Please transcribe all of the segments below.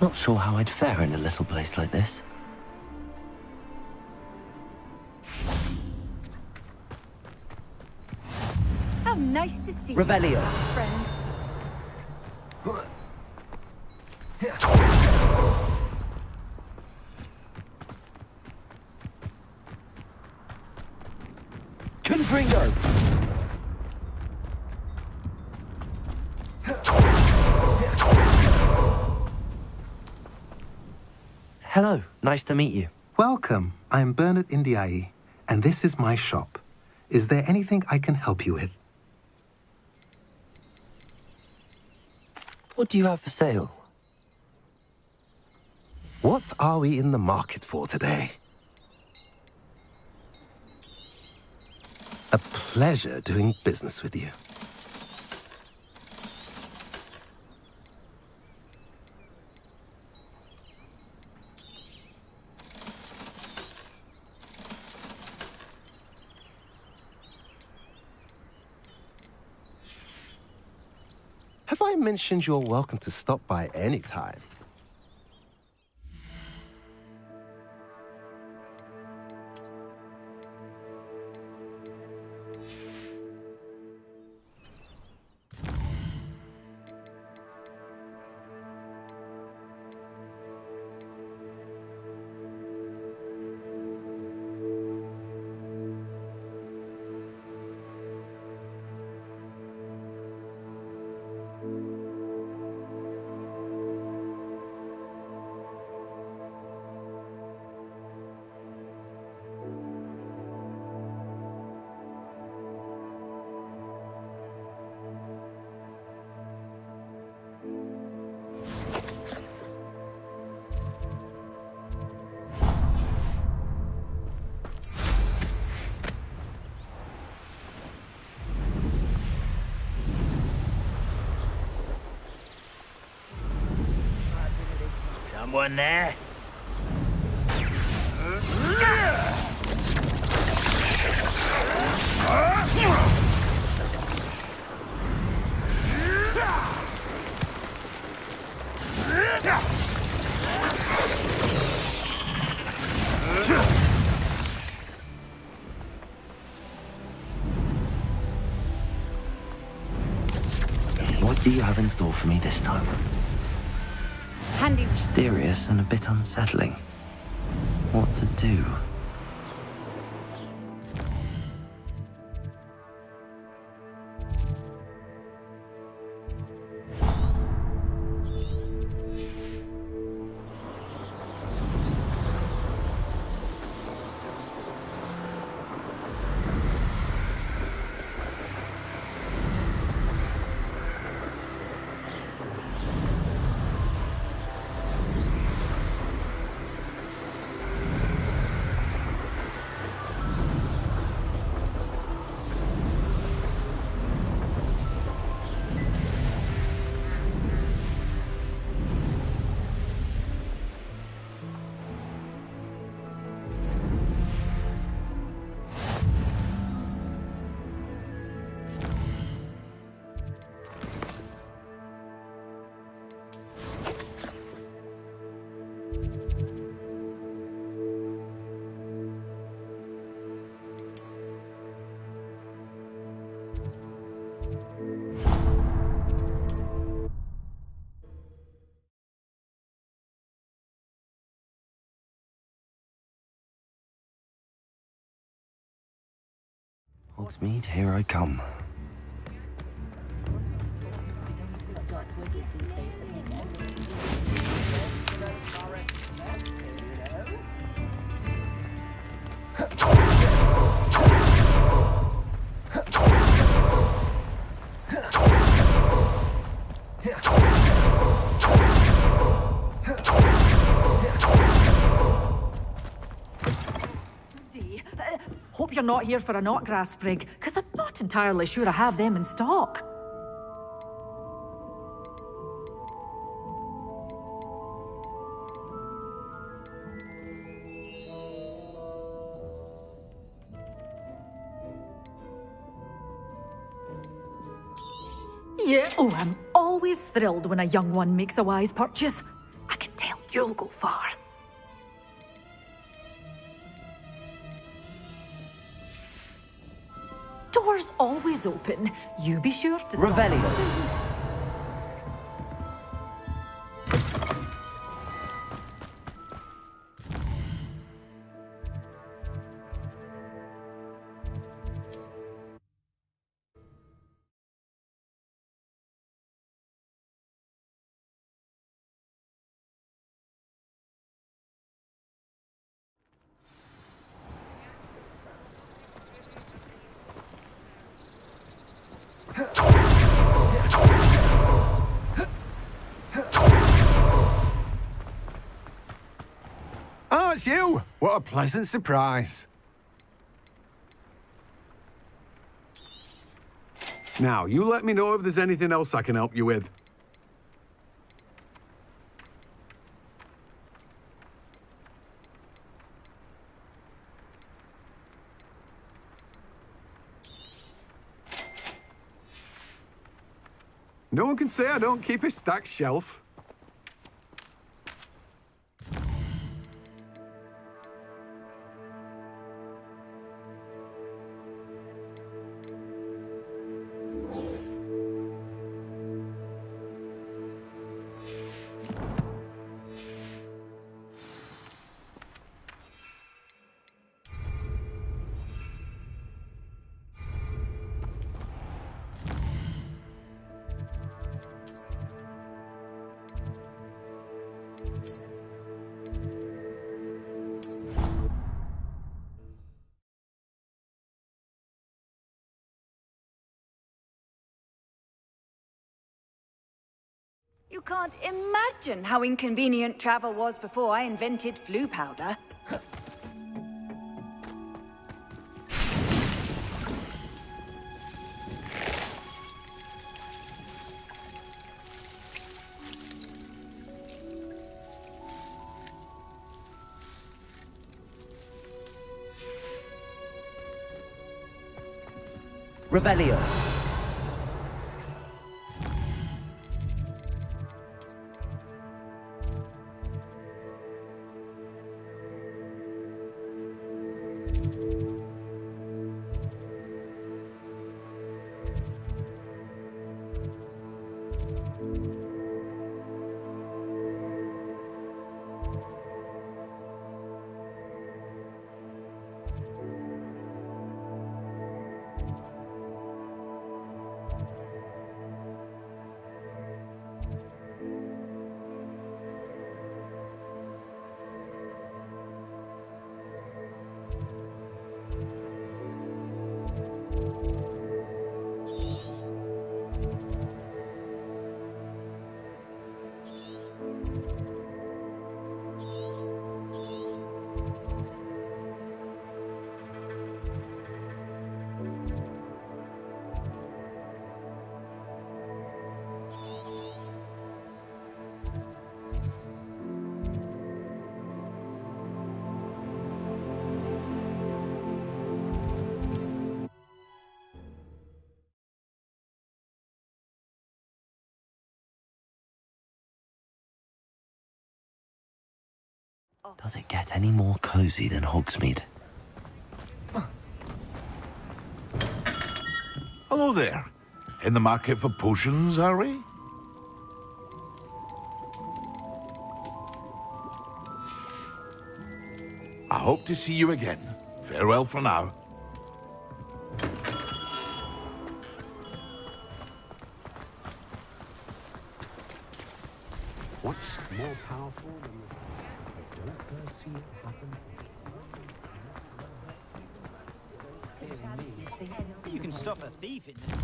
Not sure how I'd fare in a little place like this. How nice to see Revelio. you, friend. Confringo. Hello, nice to meet you. Welcome. I'm Bernard Indiai, and this is my shop. Is there anything I can help you with? What do you have for sale? What are we in the market for today? A pleasure doing business with you. Have I mentioned you're welcome to stop by any time? Someone there? What do you have in store for me this time? Handy. Mysterious and a bit unsettling. What to do? Hogsmeade, here I come. Hope you're not here for a knotgrass sprig, because I'm not entirely sure I have them in stock. Yeah, oh, I'm always thrilled when a young one makes a wise purchase. I can You'll go far. Doors always open. You be sure to stop. Revelio. Oh, it's you! What a pleasant surprise. Now, you let me know if there's anything else I can help you with. No one can say I don't keep a stacked shelf. You can't imagine how inconvenient travel was before I invented flu powder. Revelio. Does it get any more cozy than Hogsmeade? Hello there. In the market for potions, are we? I hope to see you again. Farewell for now. What's more powerful than the... Don't first see it happen. You can stop a thief in there.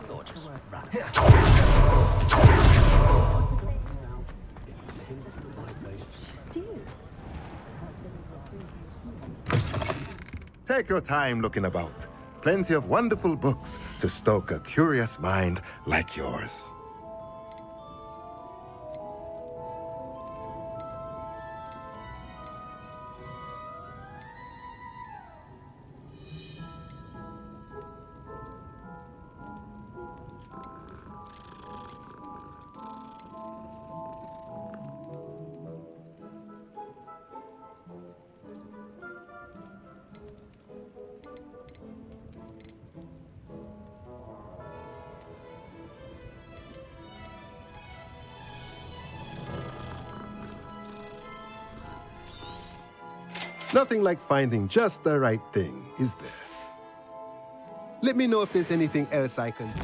Gorgeous. Take your time looking about. Plenty of wonderful books to stoke a curious mind like yours. Nothing like finding just the right thing, is there? Let me know if there's anything else I can do.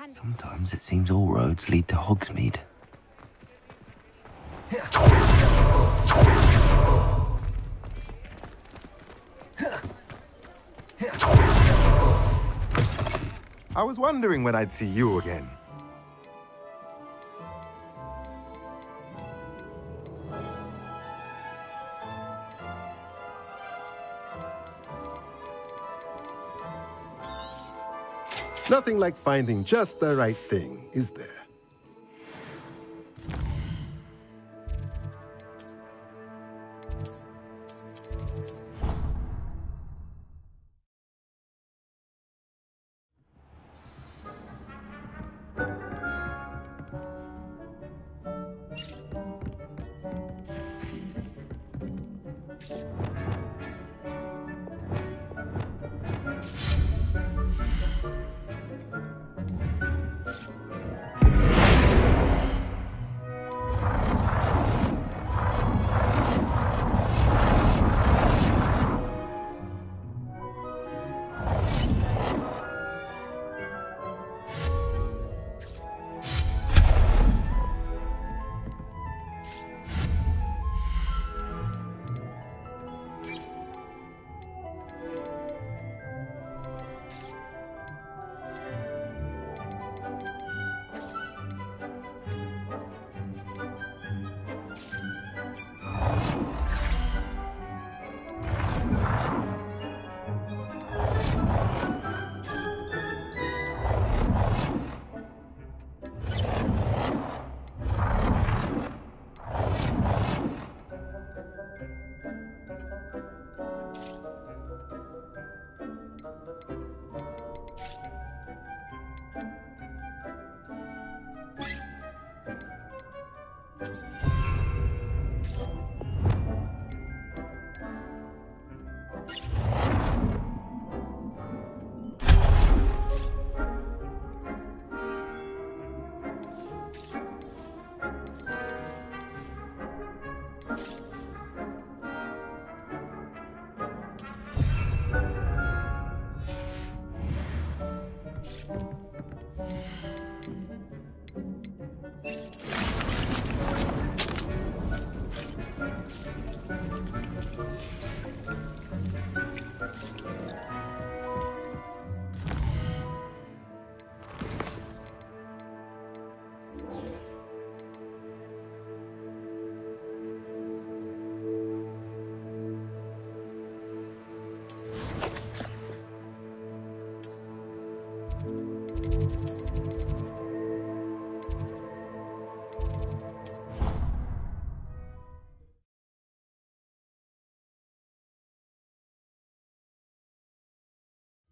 Sometimes it seems all roads lead to Hogsmeade. I was wondering when I'd see you again. Nothing like finding just the right thing, is there?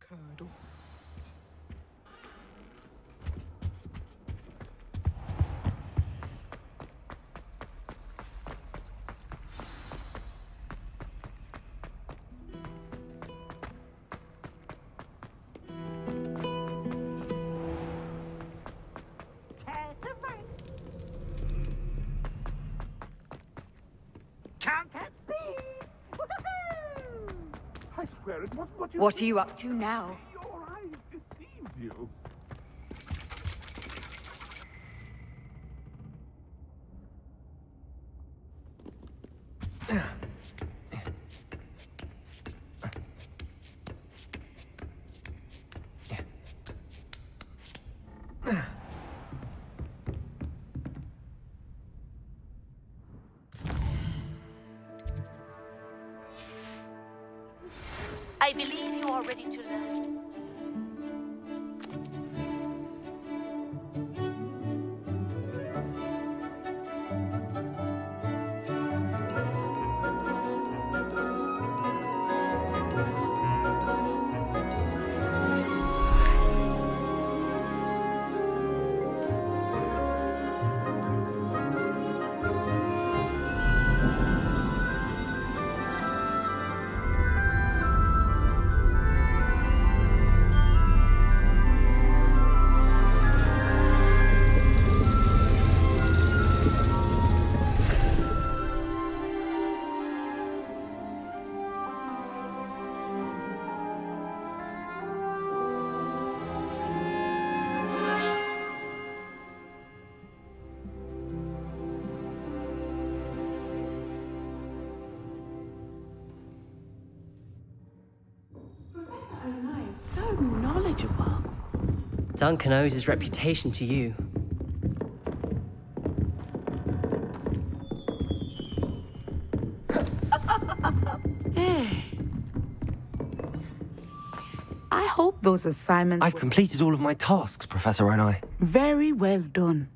curdle. I swear it wasn't what you What are you up to now? Your eyes deceived you. I believe you are ready to learn. So knowledgeable. Duncan owes his reputation to you. I hope those assignments I've were completed all of my tasks, Professor Onai. very well done.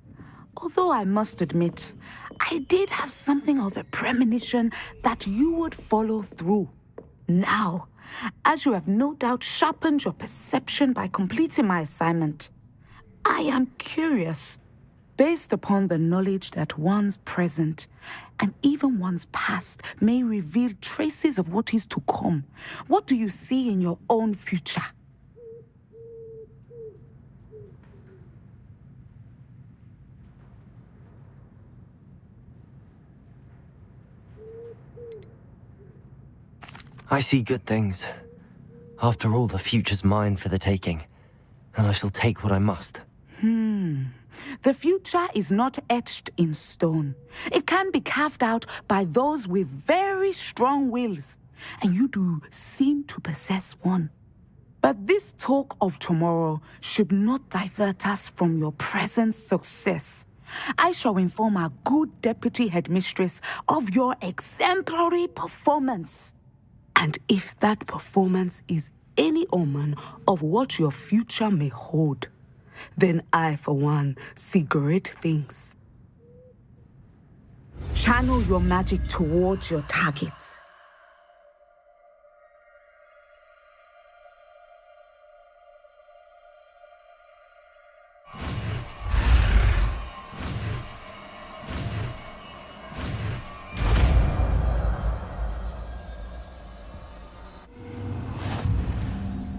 Although I must admit, I did have something of a premonition that you would follow through. Now, as you have no doubt sharpened your perception by completing my assignment, I am curious, based upon the knowledge that one's present and even one's past may reveal traces of what is to come. What do you see in your own future? I see good things. After all, the future's mine for the taking, and I shall take what I must. The future is not etched in stone. It can be carved out by those with very strong wills, and you do seem to possess one. But this talk of tomorrow should not divert us from your present success. I shall inform our good deputy headmistress of your exemplary performance. And if that performance is any omen of what your future may hold, then I, for one, see great things. Channel your magic towards your targets.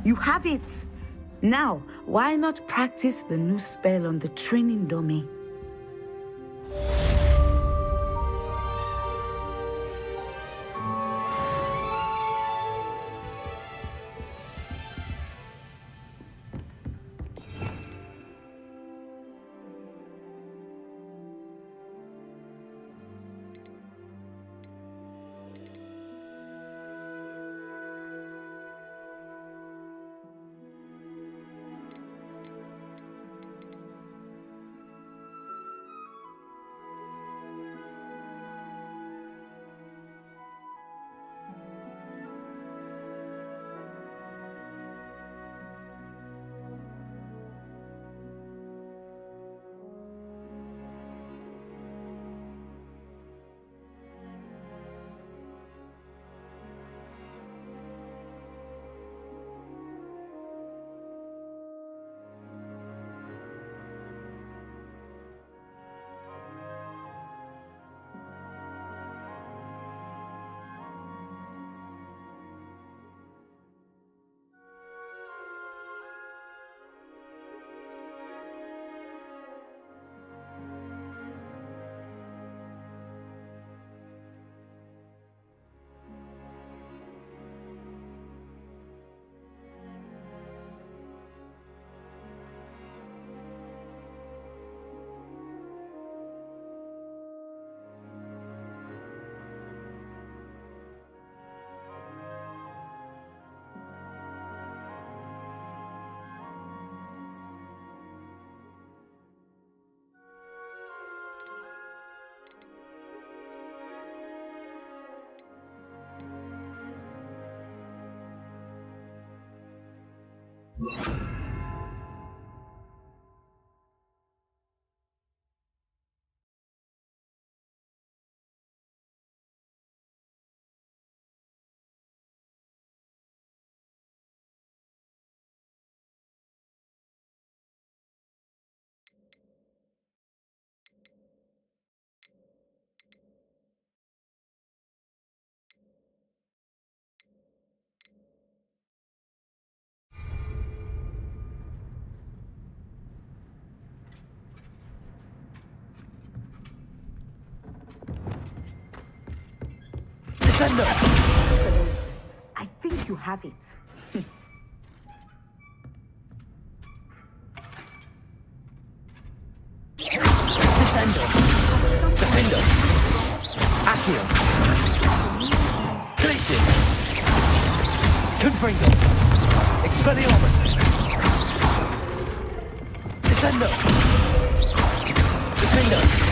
You have it! Now, why not practice the new spell on the training dummy? Descendo! I think you have it. Descendo! Defendo! Accio! Glacius! Confringo! Expelliarmus! Descendo! Defendo!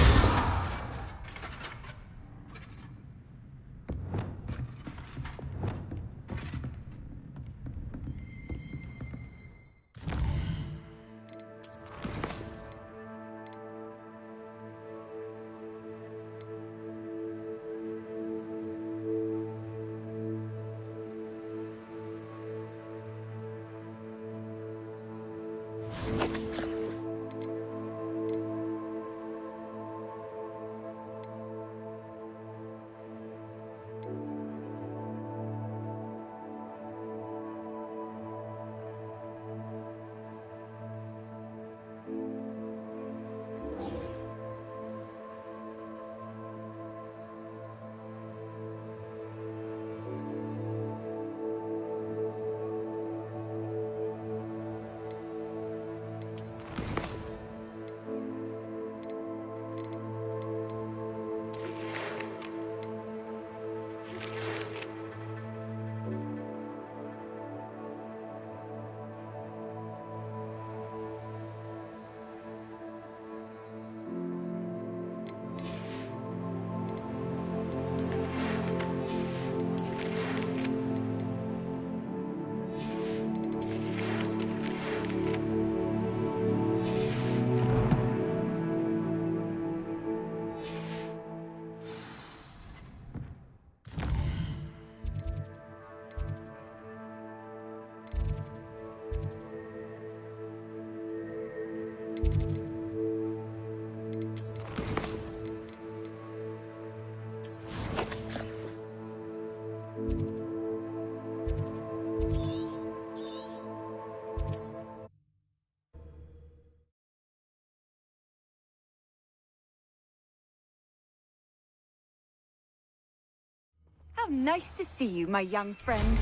How nice to see you, my young friend.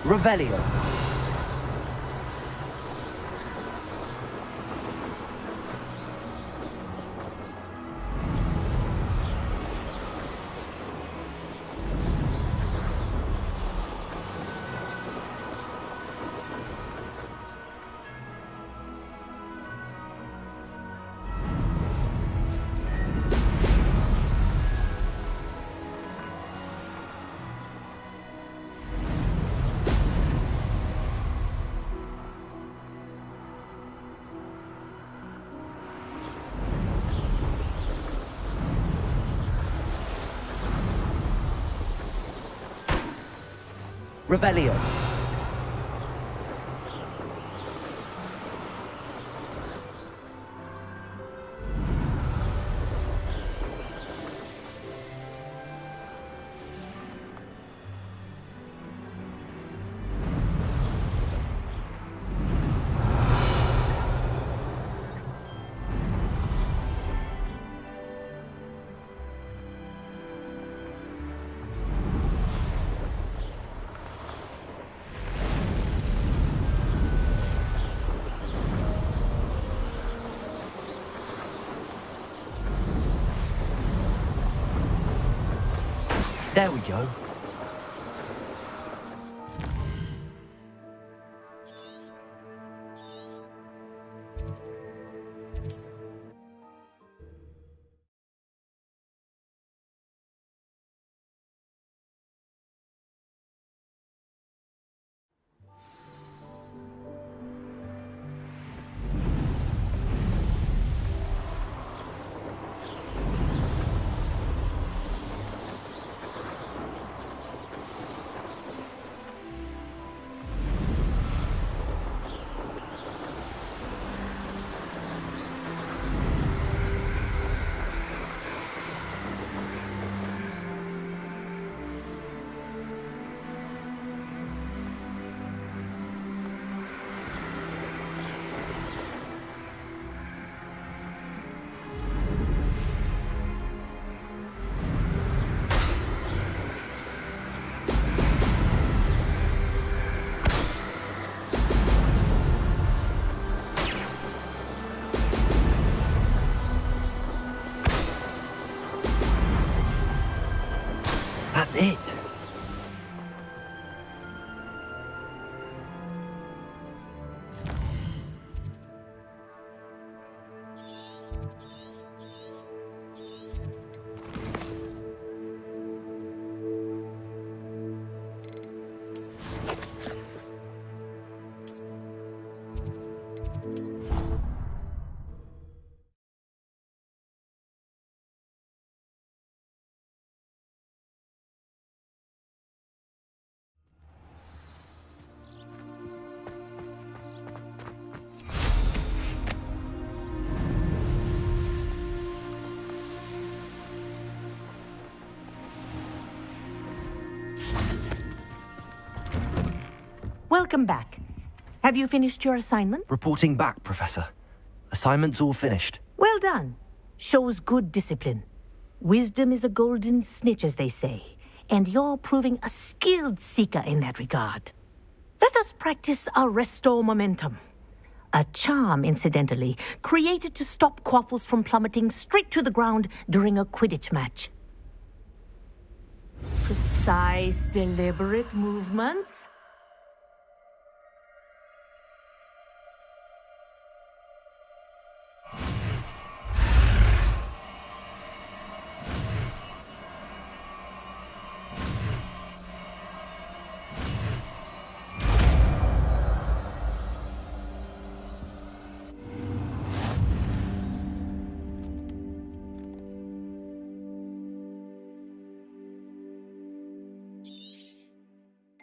Revelio. Revelio. There we go. That's it. Welcome back. Have you finished your assignment? Reporting back, Professor. Assignment's all finished. Well done. Shows good discipline. Wisdom is a golden snitch, as they say, and you're proving a skilled seeker in that regard. Let us practice Arresto Momentum. A charm, incidentally, created to stop quaffles from plummeting straight to the ground during a Quidditch match. Precise, deliberate movements.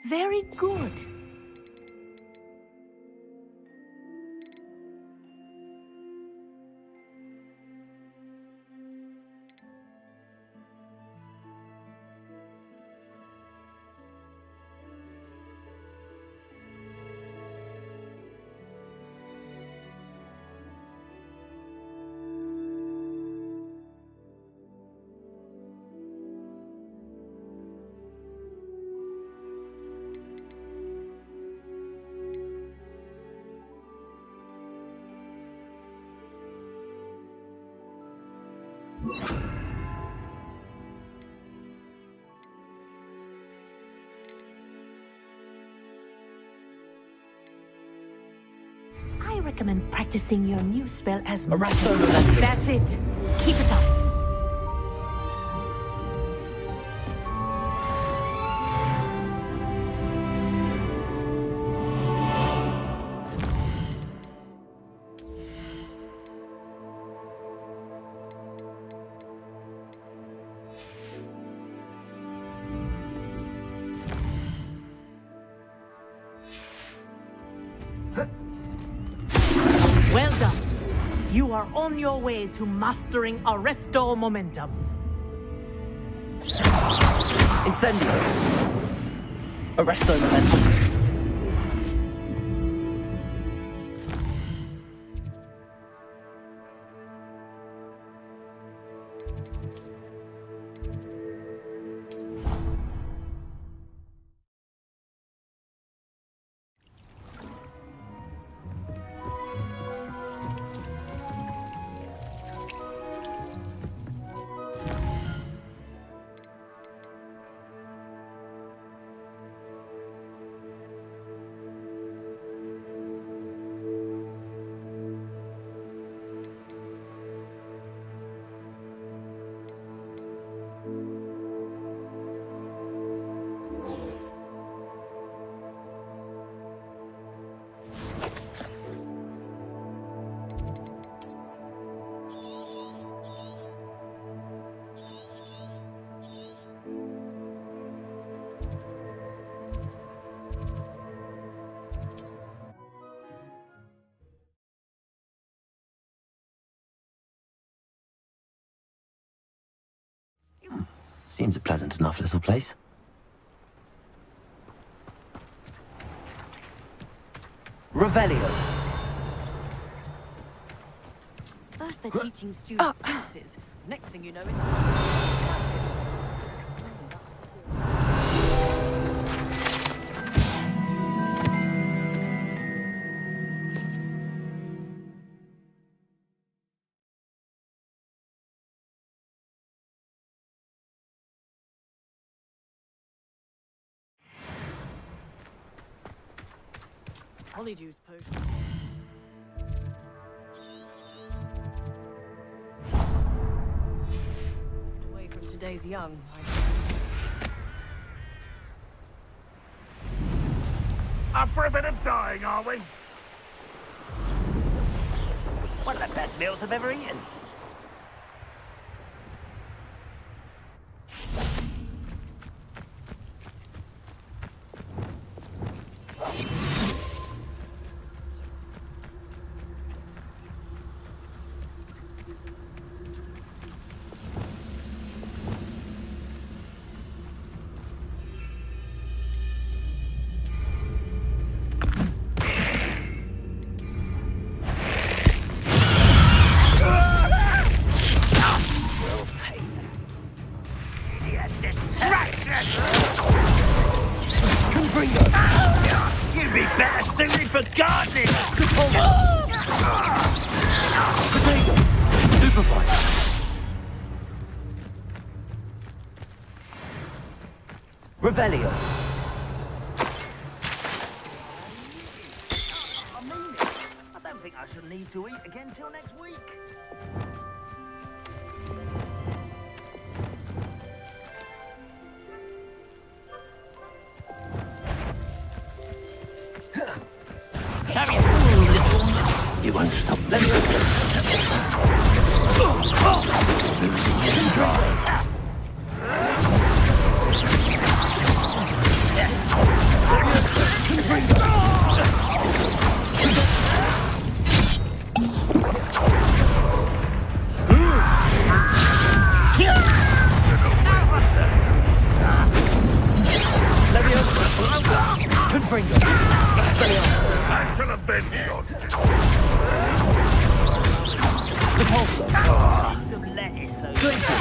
Very good. I recommend practicing your new spell as much as Momentum. That's it. Keep it up. Well done. You are on your way to mastering Arresto Momentum. Incendio. Arresto Momentum. Seems a pleasant enough little place. Revelio. First they're teaching students classes. Next thing you know, it's... Polyjuice potion. Away from today's young. Up for a bit of dying, are we? One of the best meals I've ever eaten. You'd be better suited for gardening! Supervise. Revelio. I mean it. I don't think I shall need to eat again till next week. You won't stop. Let me losing your stride. Confringo. Expelliarmus. I shall avenge your death. Repulsor. Some lettuce, so... Glacier.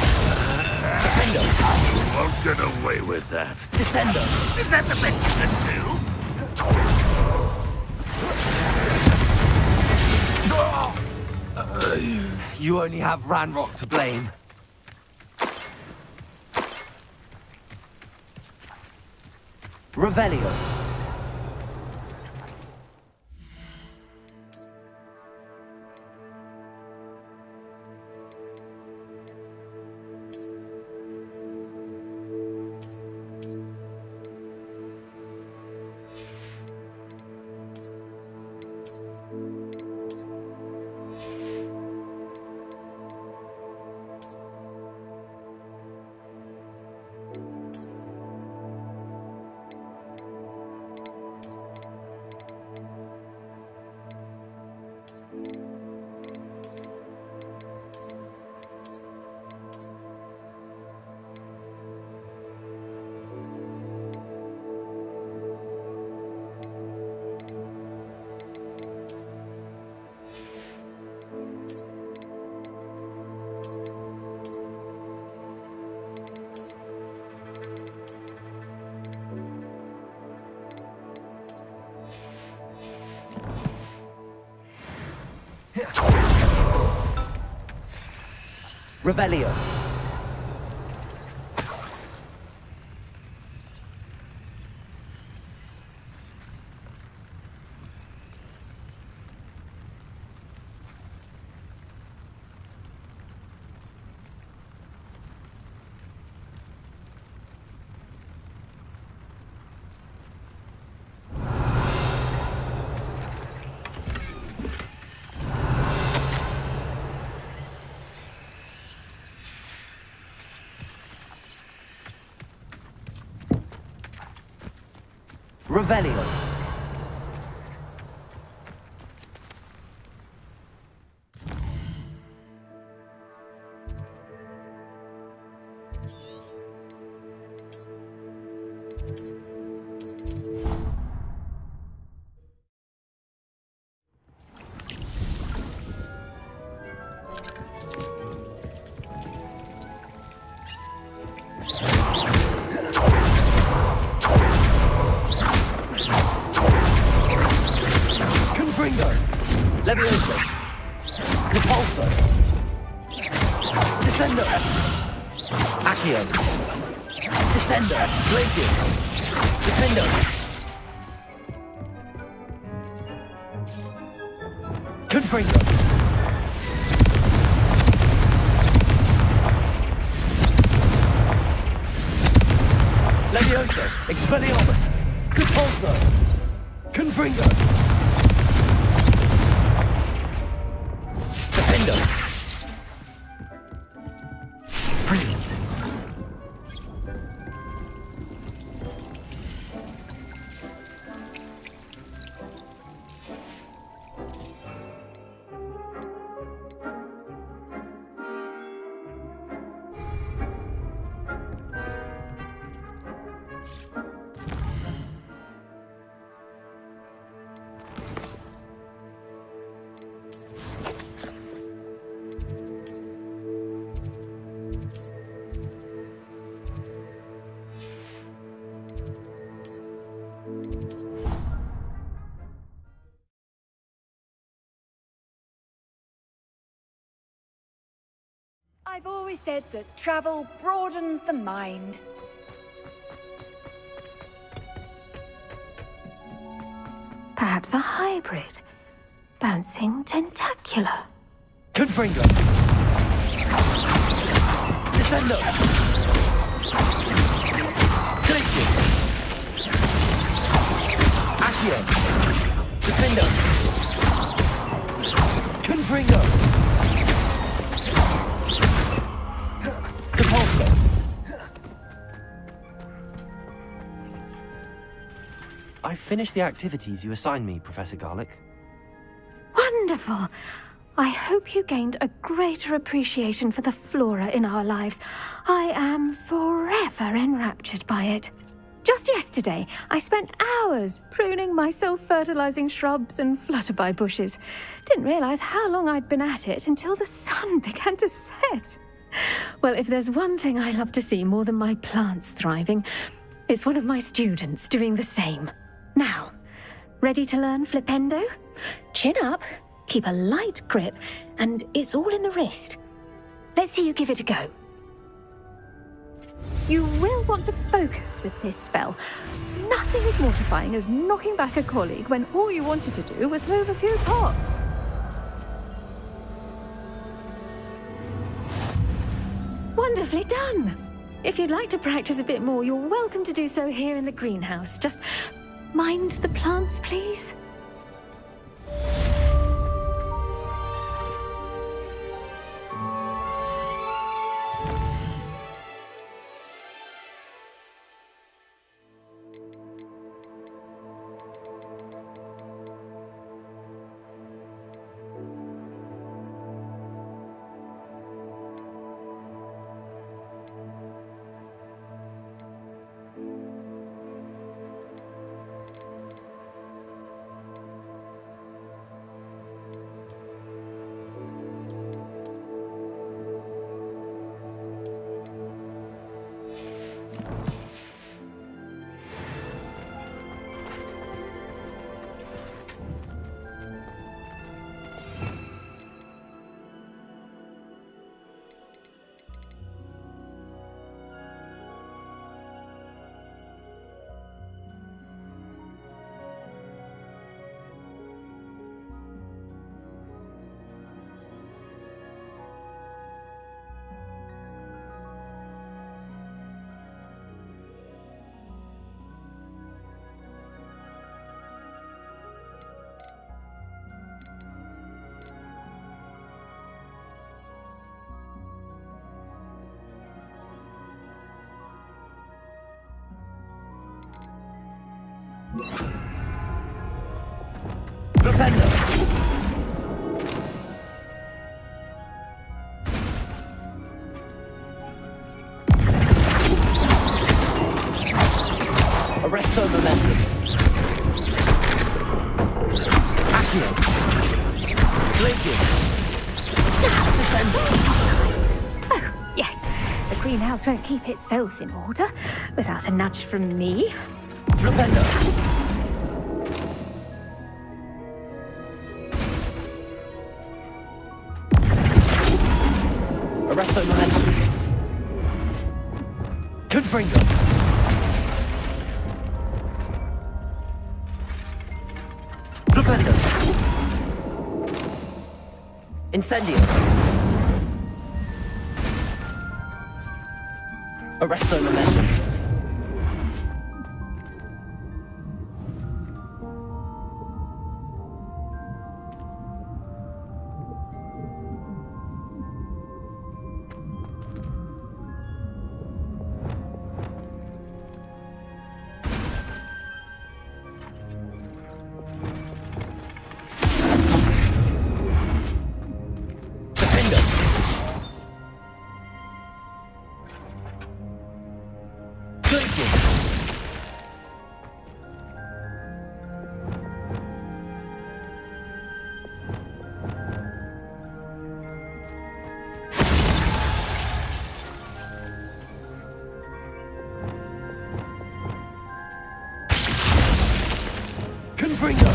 Defendo. You won't get away with that. Descendo. Is that the best you can do? You only have Ranrock to blame. Revelio. Revelio. Revelio. Confringo! Levioso! Repulso! Descendo! Accio! Descendo! Glacius! Defendo! Confringo! Levioso! Expelliarmus! Repulso! Confringo! Defendo! Brilliant! I've always said that travel broadens the mind. Perhaps a hybrid. Bouncing tentacular. Confringo! Descendo! Glacius! Accio! Defendo! Confringo! Repulso! I finished the activities you assigned me, Professor Garlick. Wonderful! I hope you gained a greater appreciation for the flora in our lives. I am forever enraptured by it. Just yesterday, I spent hours pruning my self-fertilizing shrubs and flutterby bushes. Didn't realize how long I'd been at it until the sun began to set. Well, if there's one thing I love to see more than my plants thriving, it's one of my students doing the same. Now, ready to learn Flipendo? Chin up, keep a light grip, and it's all in the wrist. Let's see you give it a go. You will want to focus with this spell. Nothing as mortifying as knocking back a colleague when all you wanted to do was move a few pots. Wonderfully done! If you'd like to practice a bit more, you're welcome to do so here in the greenhouse. Just mind the plants, please. Flipendo! Arresto momentum. Accio. Glacius. Descendo. Oh, yes. The greenhouse won't keep itself in order without a nudge from me. Flipendo. Arresto momentum. Confringo. Flipendo. Incendio. Arresto momentum. Confringo!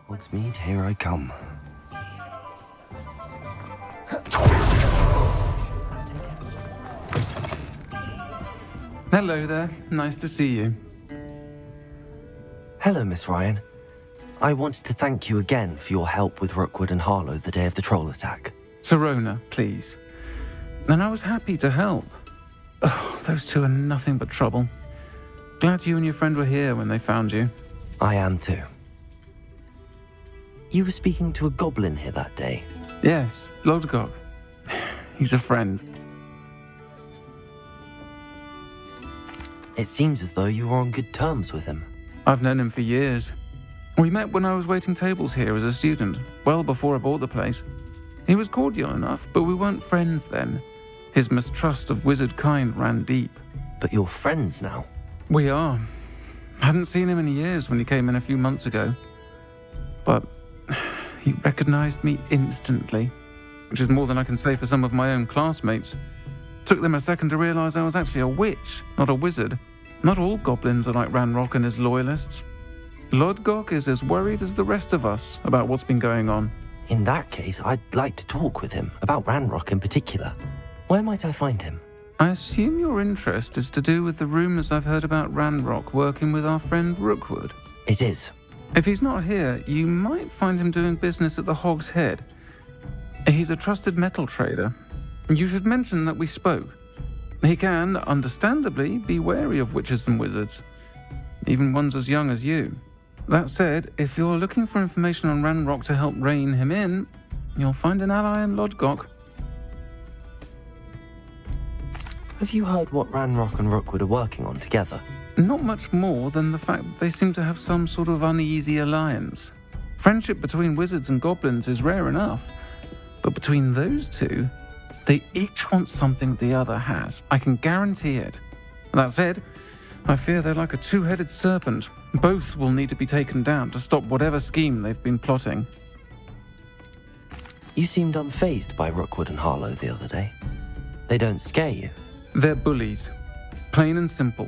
Hogsmeade, here I come. Hello there. Nice to see you. Hello, Miss Ryan. I wanted to thank you again for your help with Rookwood and Harlow the day of the troll attack. Sirona, please. And I was happy to help. Oh, those two are nothing but trouble. Glad you and your friend were here when they found you. I am too. You were speaking to a goblin here that day. Yes, Lodgok. He's a friend. It seems as though you were on good terms with him. I've known him for years. We met when I was waiting tables here as a student, well before I bought the place. He was cordial enough, but we weren't friends then. His mistrust of wizard kind ran deep. But you're friends now? We are. Hadn't seen him in years when he came in a few months ago. But he recognized me instantly, which is more than I can say for some of my own classmates. Took them a second to realize I was actually a witch, not a wizard. Not all goblins are like Ranrock and his loyalists. Lodgok is as worried as the rest of us about what's been going on. In that case, I'd like to talk with him, about Ranrock in particular. Where might I find him? I assume your interest is to do with the rumors I've heard about Ranrock working with our friend Rookwood. It is. If he's not here, you might find him doing business at the Hog's Head. He's a trusted metal trader. You should mention that we spoke. He can, understandably, be wary of witches and wizards, even ones as young as you. That said, if you're looking for information on Ranrock to help rein him in, you'll find an ally in Lodgok. Have you heard what Ranrock and Rookwood are working on together? Not much more than the fact that they seem to have some sort of uneasy alliance. Friendship between wizards and goblins is rare enough, but between those two, they each want something the other has. I can guarantee it. That said, I fear they're like a two-headed serpent. Both will need to be taken down to stop whatever scheme they've been plotting. You seemed unfazed by Rookwood and Harlow the other day. They don't scare you? They're bullies. Plain and simple.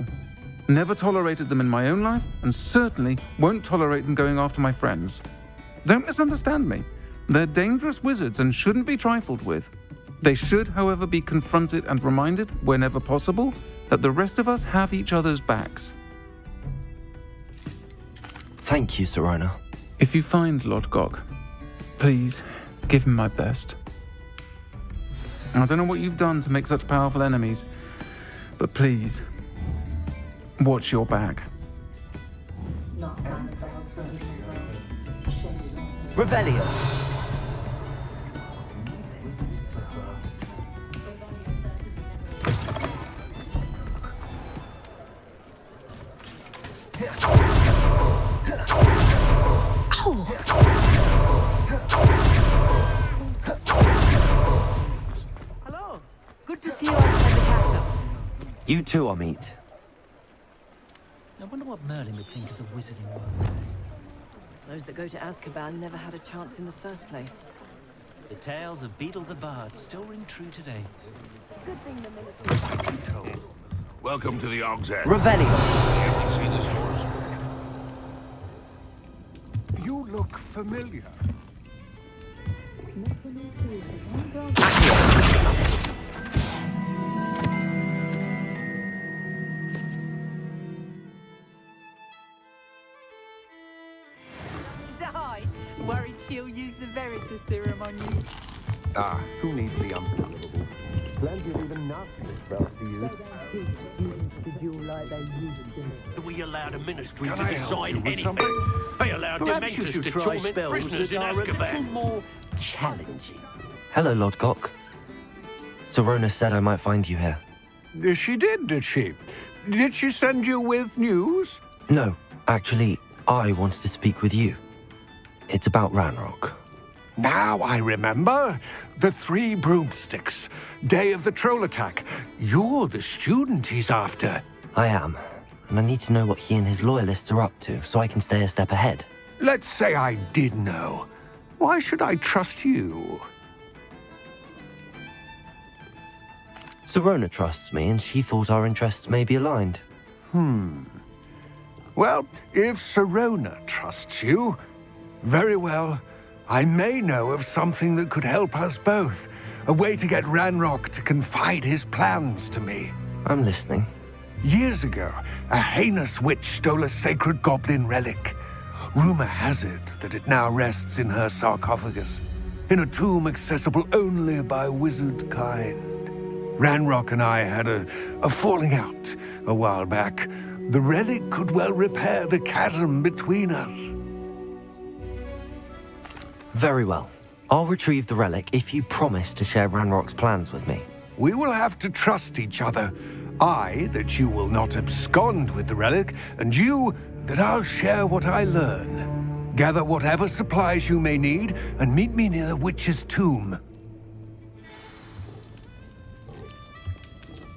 Never tolerated them in my own life, and certainly won't tolerate them going after my friends. Don't misunderstand me. They're dangerous wizards and shouldn't be trifled with. They should, however, be confronted and reminded, whenever possible, that the rest of us have each other's backs. Thank you, Sirona. If you find Lodgok, please give him my best. I don't know what you've done to make such powerful enemies, but please, watch your back. Revelio. You too, Amit. I wonder what Merlin would think of the wizarding world today. Those that go to Azkaban never had a chance in the first place. The tales of Beetle the Bard still ring true today. Good thing the military... Welcome to the Og's End. Revelio. You haven't seen the stores? You look familiar. Die! Worried she'll use the Veritas serum on you. Ah, who needs the unbelievable? Plenty of even nastier spells to use. We allowed a ministry Can to I help decide you with anything. something? They allowed Perhaps you dementors should to try torment spells prisoners that in are a little Azkaban. more challenging. Hello, Lord Gok. Serona said I might find you here. She did she? Did she send you with news? No, actually, I wanted to speak with you. It's about Ranrock. Now I remember. The 3 broomsticks. Day of the troll attack. You're the student he's after. I am, and I need to know what he and his loyalists are up to so I can stay a step ahead. Let's say I did know. Why should I trust you? Serona trusts me, and she thought our interests may be aligned. Well, if Serona trusts you, very well. I may know of something that could help us both. A way to get Ranrock to confide his plans to me. I'm listening. Years ago, a heinous witch stole a sacred goblin relic. Rumor has it that it now rests in her sarcophagus, in a tomb accessible only by wizard kind. Ranrock and I had a falling out a while back. The relic could well repair the chasm between us. Very well. I'll retrieve the relic if you promise to share Ranrock's plans with me. We will have to trust each other. I, that you will not abscond with the relic, and you, that I'll share what I learn. Gather whatever supplies you may need, and meet me near the witch's tomb.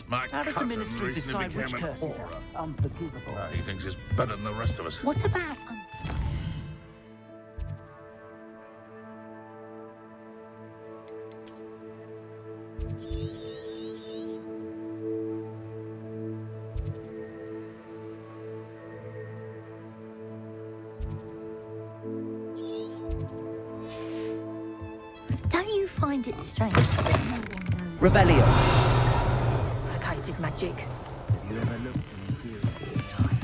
My How does the cousin ministry recently decide which became an curses aura. are unforgivable? He thinks he's better than the rest of us. What about... Don't you find it strange that no one knows Revelio. Placated magic. Have you ever looked in Imperial's eye?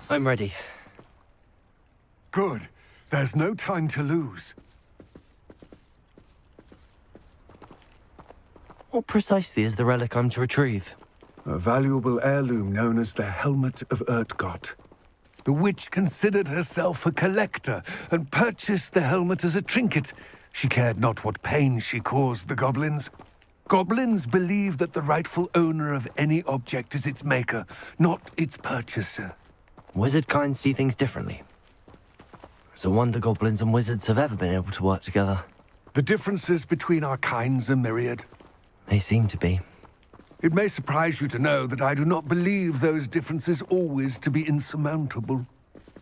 I'm ready. Good. There's no time to lose. What precisely is the relic I'm to retrieve? A valuable heirloom known as the Helmet of Urtgott. The witch considered herself a collector and purchased the helmet as a trinket. She cared not what pain she caused the goblins. Goblins believe that the rightful owner of any object is its maker, not its purchaser. Wizard kind see things differently. It's a wonder goblins and wizards have ever been able to work together. The differences between our kinds are myriad. They seem to be. It may surprise you to know that I do not believe those differences always to be insurmountable.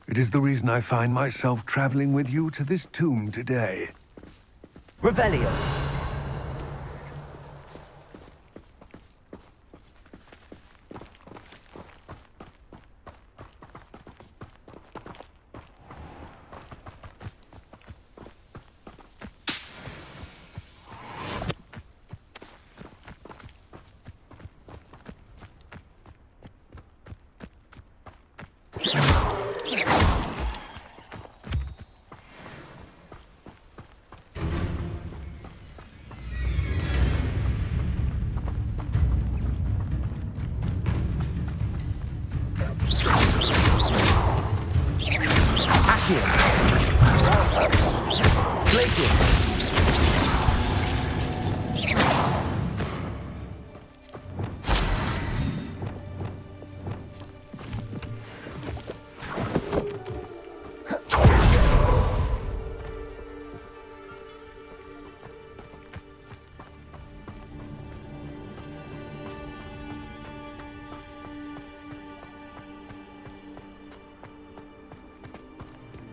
It is the reason I find myself traveling with you to this tomb today. Revelio!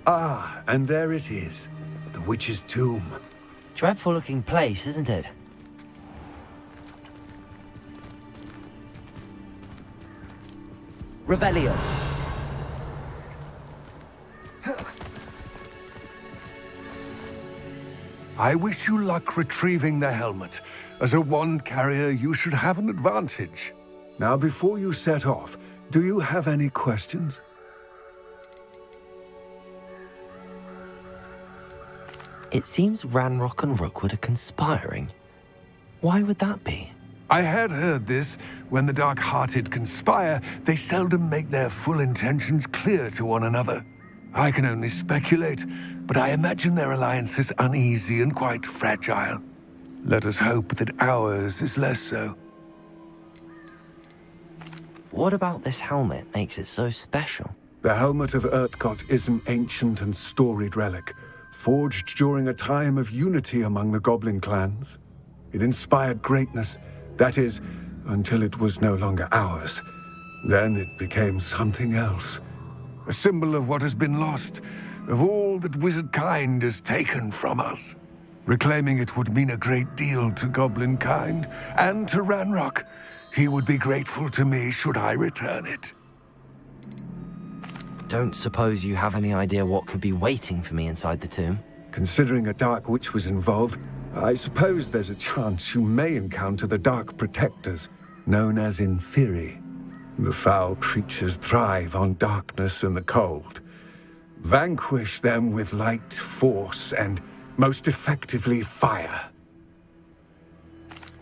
Ah, and there it is. The witch's tomb. Dreadful looking place, isn't it? Revelio. I wish you luck retrieving the helmet. As a wand carrier, you should have an advantage. Now, before you set off, do you have any questions? It seems Ranrock and Rookwood are conspiring. Why would that be? I had heard this. When the dark-hearted conspire, they seldom make their full intentions clear to one another. I can only speculate, but I imagine their alliance is uneasy and quite fragile. Let us hope that ours is less so. What about this helmet makes it so special? The helmet of Urtkot is an ancient and storied relic, forged during a time of unity among the goblin clans. It inspired greatness, that is, until it was no longer ours. Then it became something else. A symbol of what has been lost, of all that wizard kind has taken from us. Reclaiming it would mean a great deal to goblin kind, and to Ranrock. He would be grateful to me should I return it. Don't suppose you have any idea what could be waiting for me inside the tomb? Considering a dark witch was involved, I suppose there's a chance you may encounter the Dark Protectors, known as Inferi. The foul creatures thrive on darkness and the cold. Vanquish them with light, force, and most effectively fire.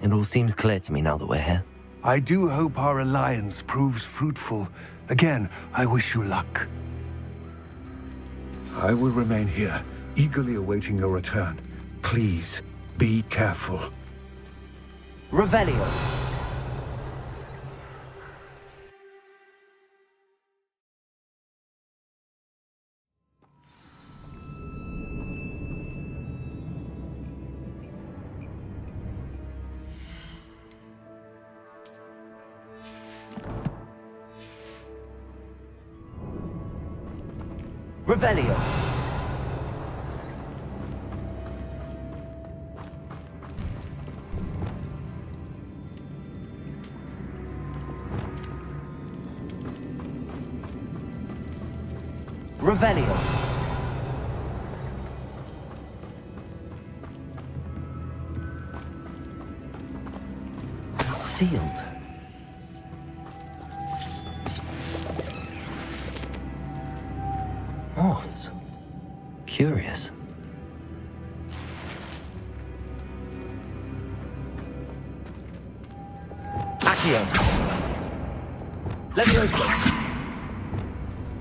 It all seems clear to me now that we're here. I do hope our alliance proves fruitful. Again, I wish you luck. I will remain here, eagerly awaiting your return. Please, be careful. Revelio. Revelio. Revelio. It's sealed. Moths. Curious. Accio. Leviosa.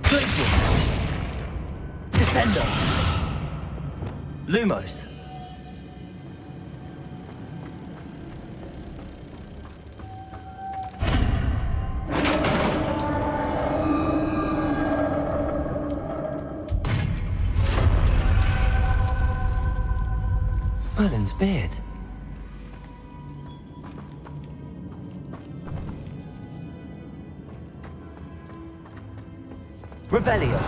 Glacius. Descendo. Lumos. Merlin's beard. Revelio.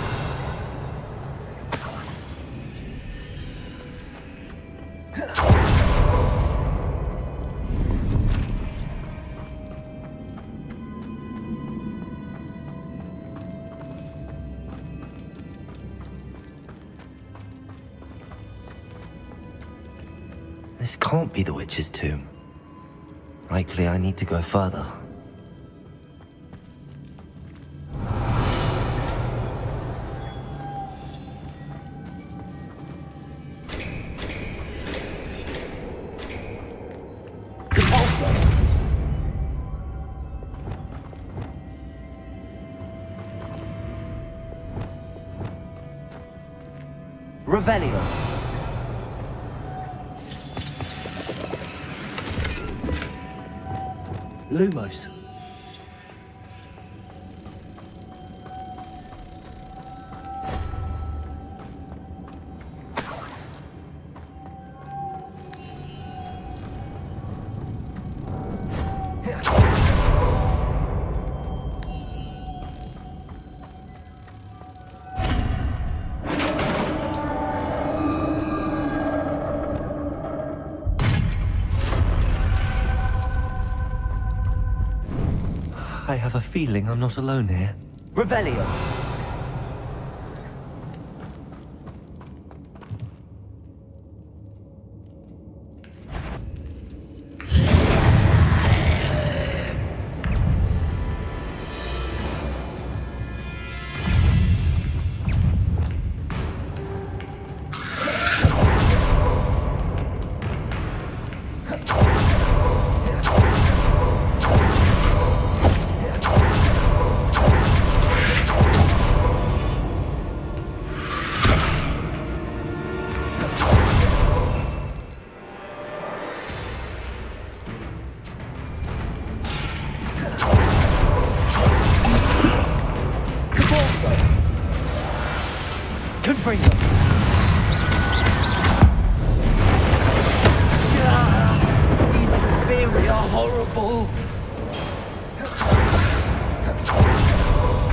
This can't be the witch's tomb. Likely I need to go further. Revelio. Lumos. I have a feeling I'm not alone here. Revelio. Confringo. These inferi are horrible.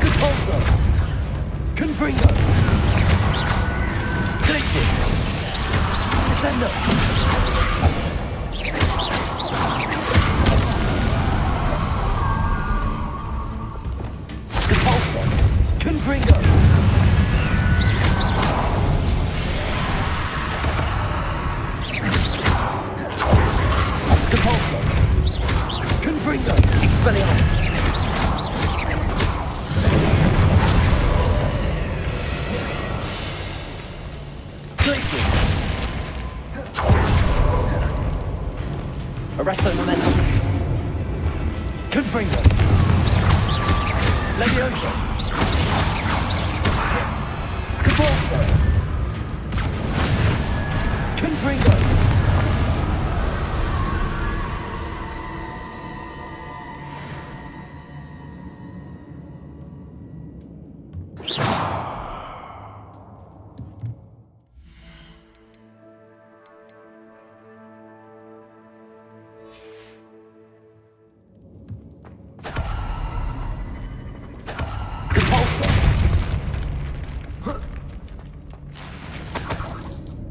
Capolso. Confringo. Glitches. Descendo. Capolso. Confringo. Confringo! Expelliarmus! Glacier! Arresto Momentum! Confringo! Levioso! Cabalso! Confringo!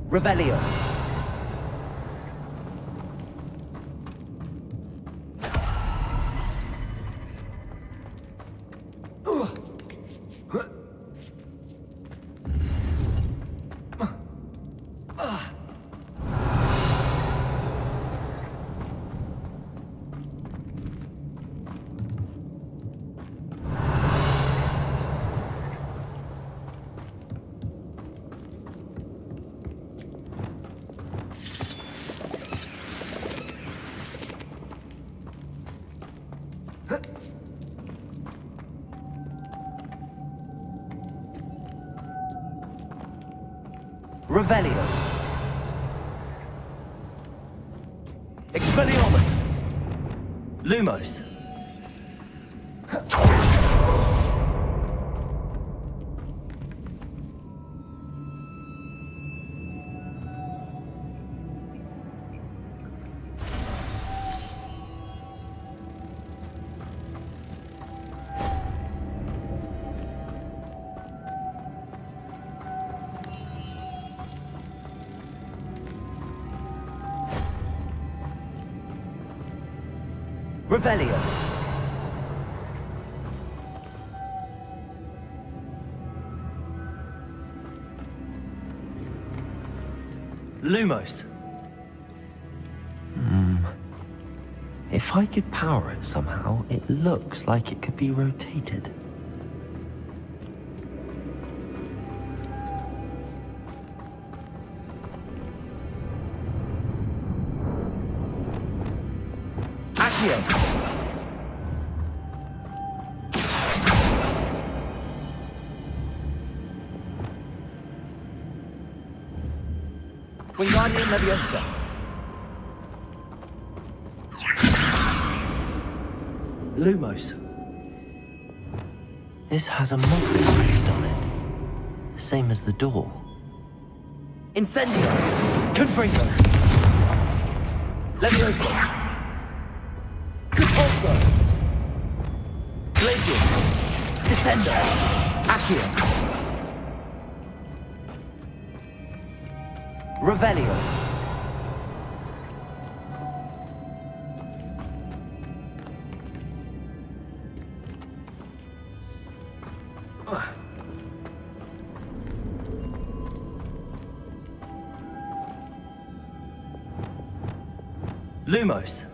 Revelio. Revelio. Expelliarmus. Lumos. Revelio. Lumos. If I could power it somehow, it looks like it could be rotated. Accio. Wingardium Leviosa. Lumos. This has a moth engraved on it. Same as the door. Incendio. Confringo. Leviosa. Repulso. Glacius. Descendo. Accio. Revelio. Lumos.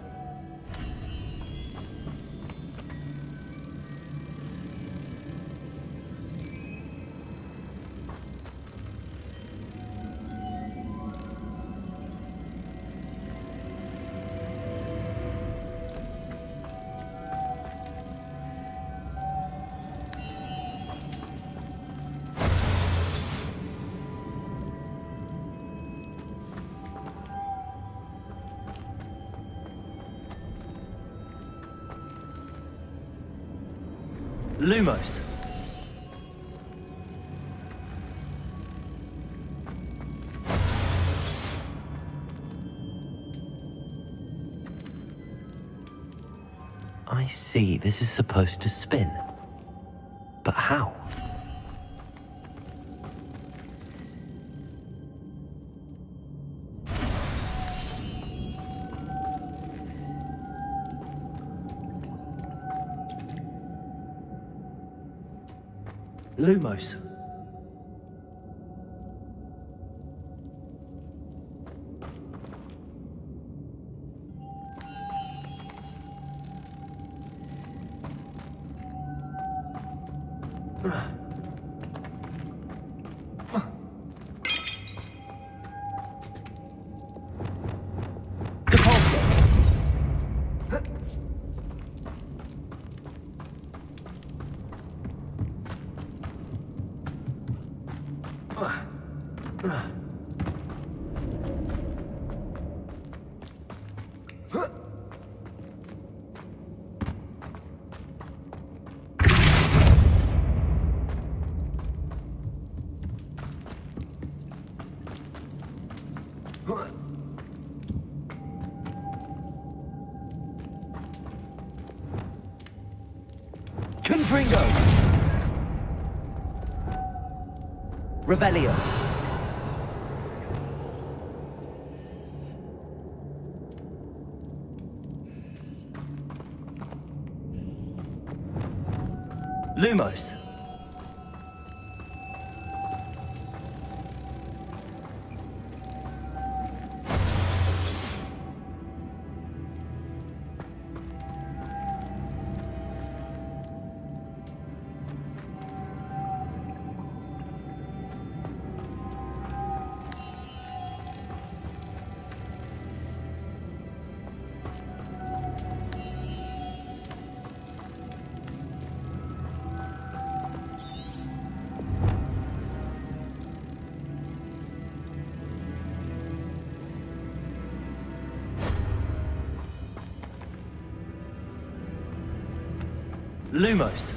Lumos. I see, this is supposed to spin. But how? Lumos. Confringo. Revelio. Lumos. Lumos.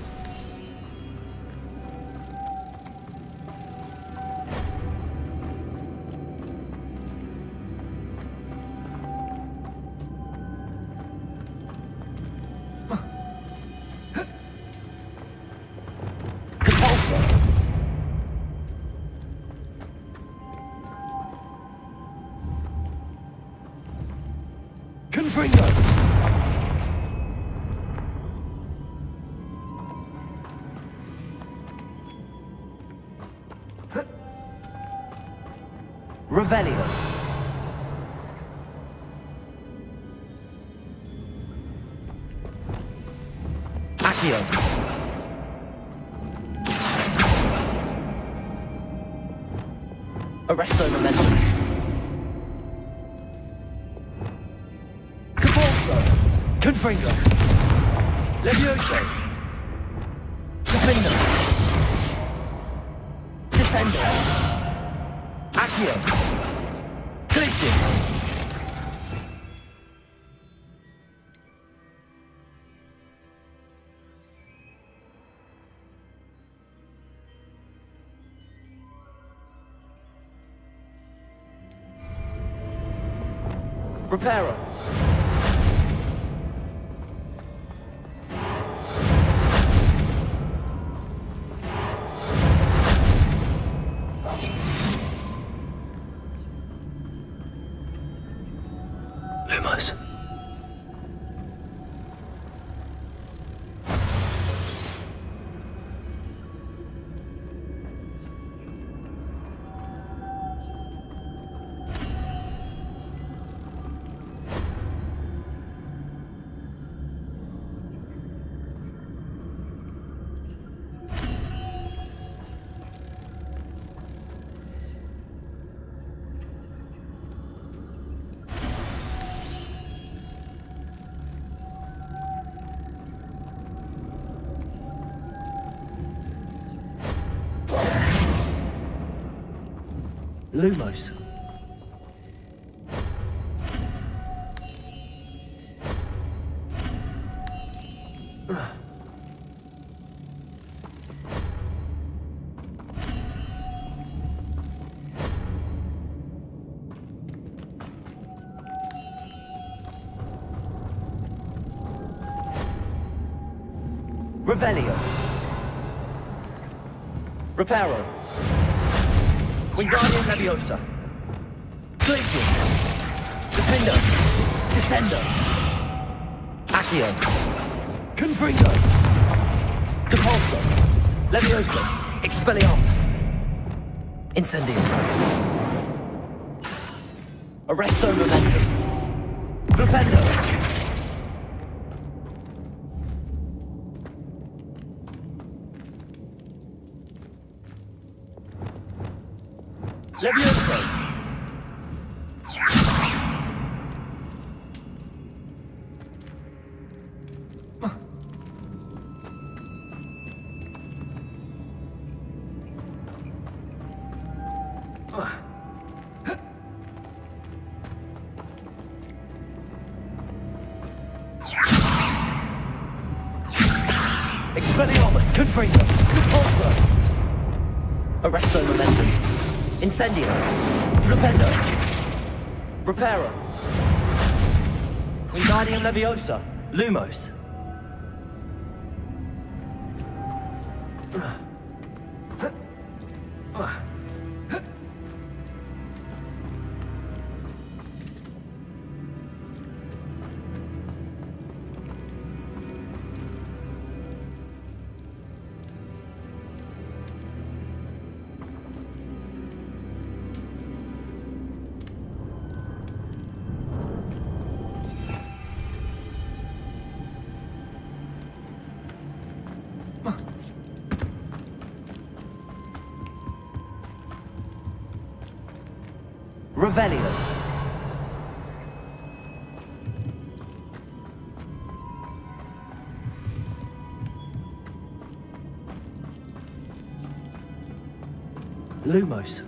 Confringo. Accio. Arresto momentum. Caporzo. Confringo. Levioso. Defender. Descendo. Accio. Glacius. Reparo. Lumos. Lumos. Revelio. Reparo. Wingardium Leviosa. Glacius. Defendo. Descendo. Accio. Confringo. Depulso. Leviosa. Expelliarmus. Incendio. Arresto momentum. Flipendo. Levioso. Expelliarmus. Confringo. Depulso. Arresto momentum. Incendio. Flipendo. Reparo. Wingardium Leviosa. Lumos. Revelio. Lumos.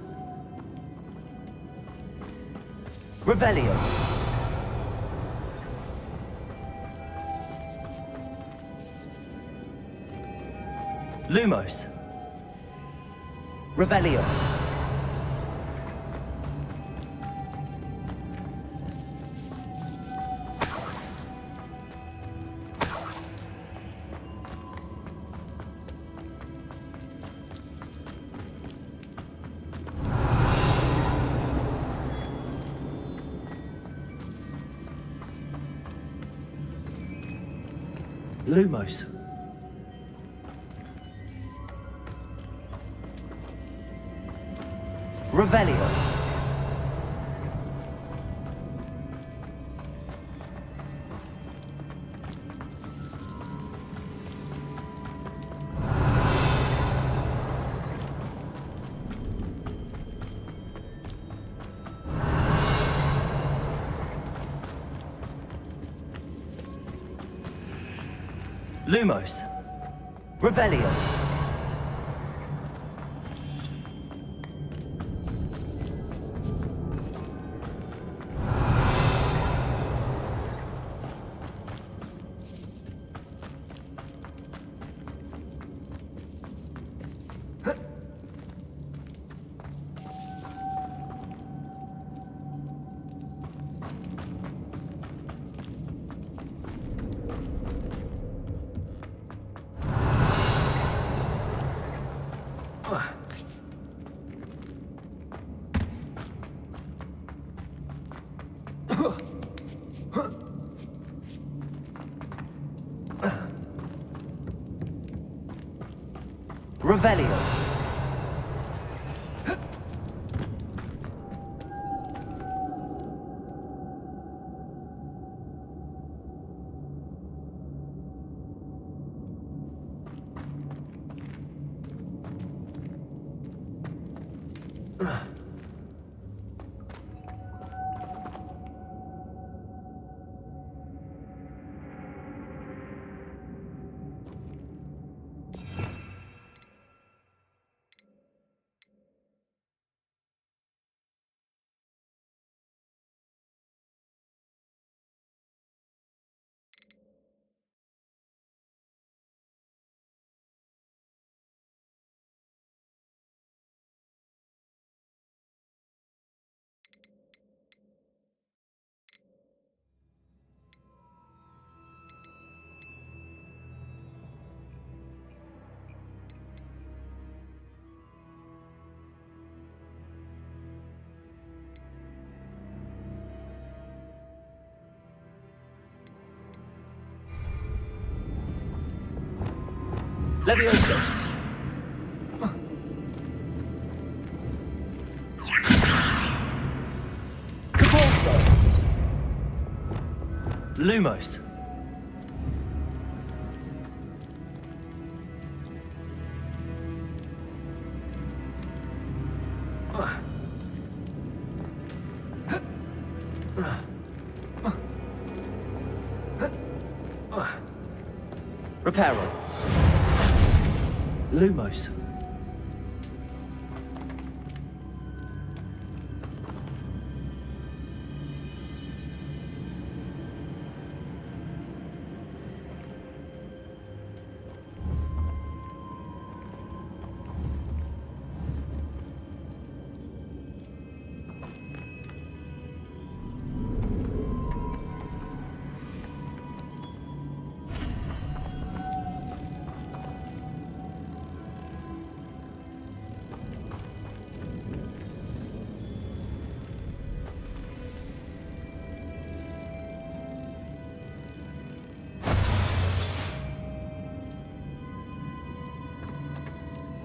Revelio. Lumos. Revelio. Lumos. Revelio. Lumos. Revelio. Revelio. Leviosa. Capulso. Lumos. Reparo. Lumos.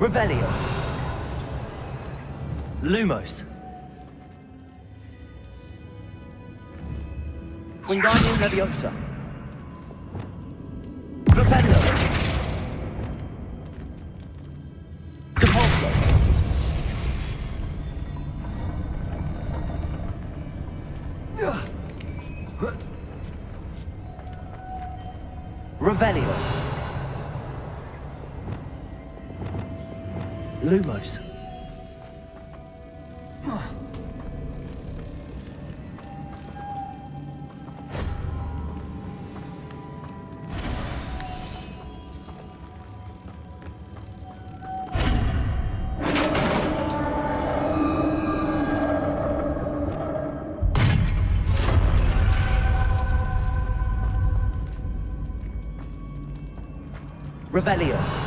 Revelio. Lumos. Wingardium Leviosa. Flipendo. Depulso. Revelio. Lumos. Revelio.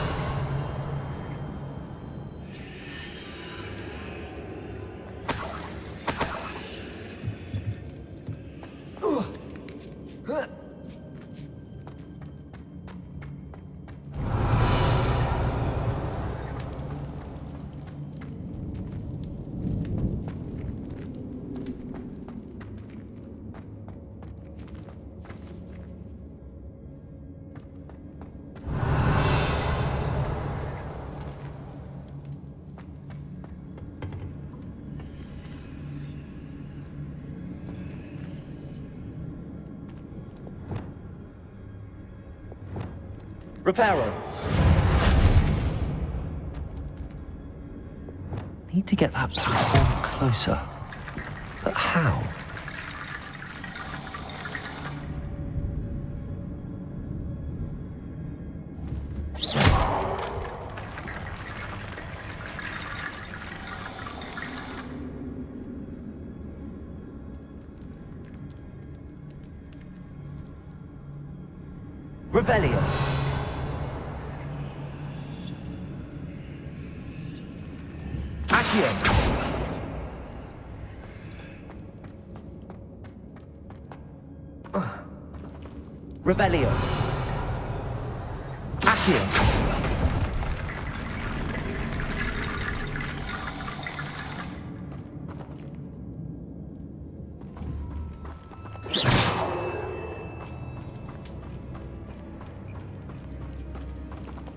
Reparo. Need to get that platform closer. But how? Revelio. Accio. Revelio. Accio.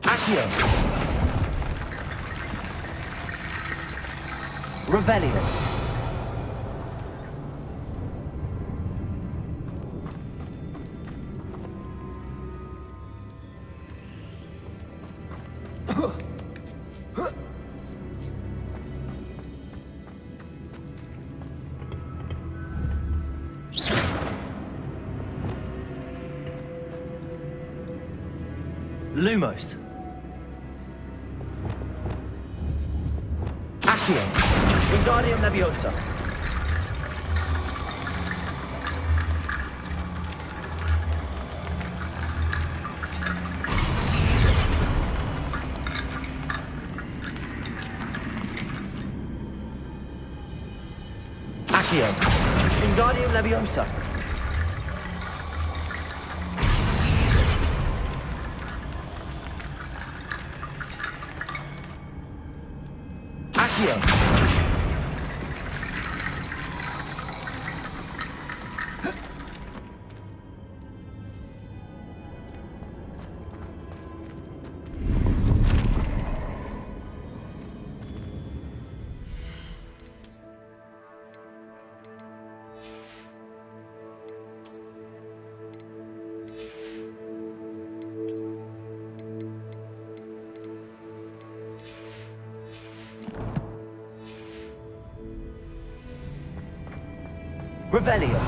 Accio. Revelio. Lumos. Accio. Wingardium Leviosa. Accio. Wingardium Leviosa. Accio. Revelio.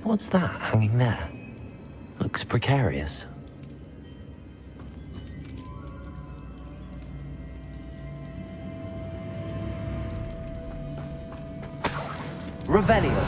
What's that hanging there? Looks precarious. Revelio.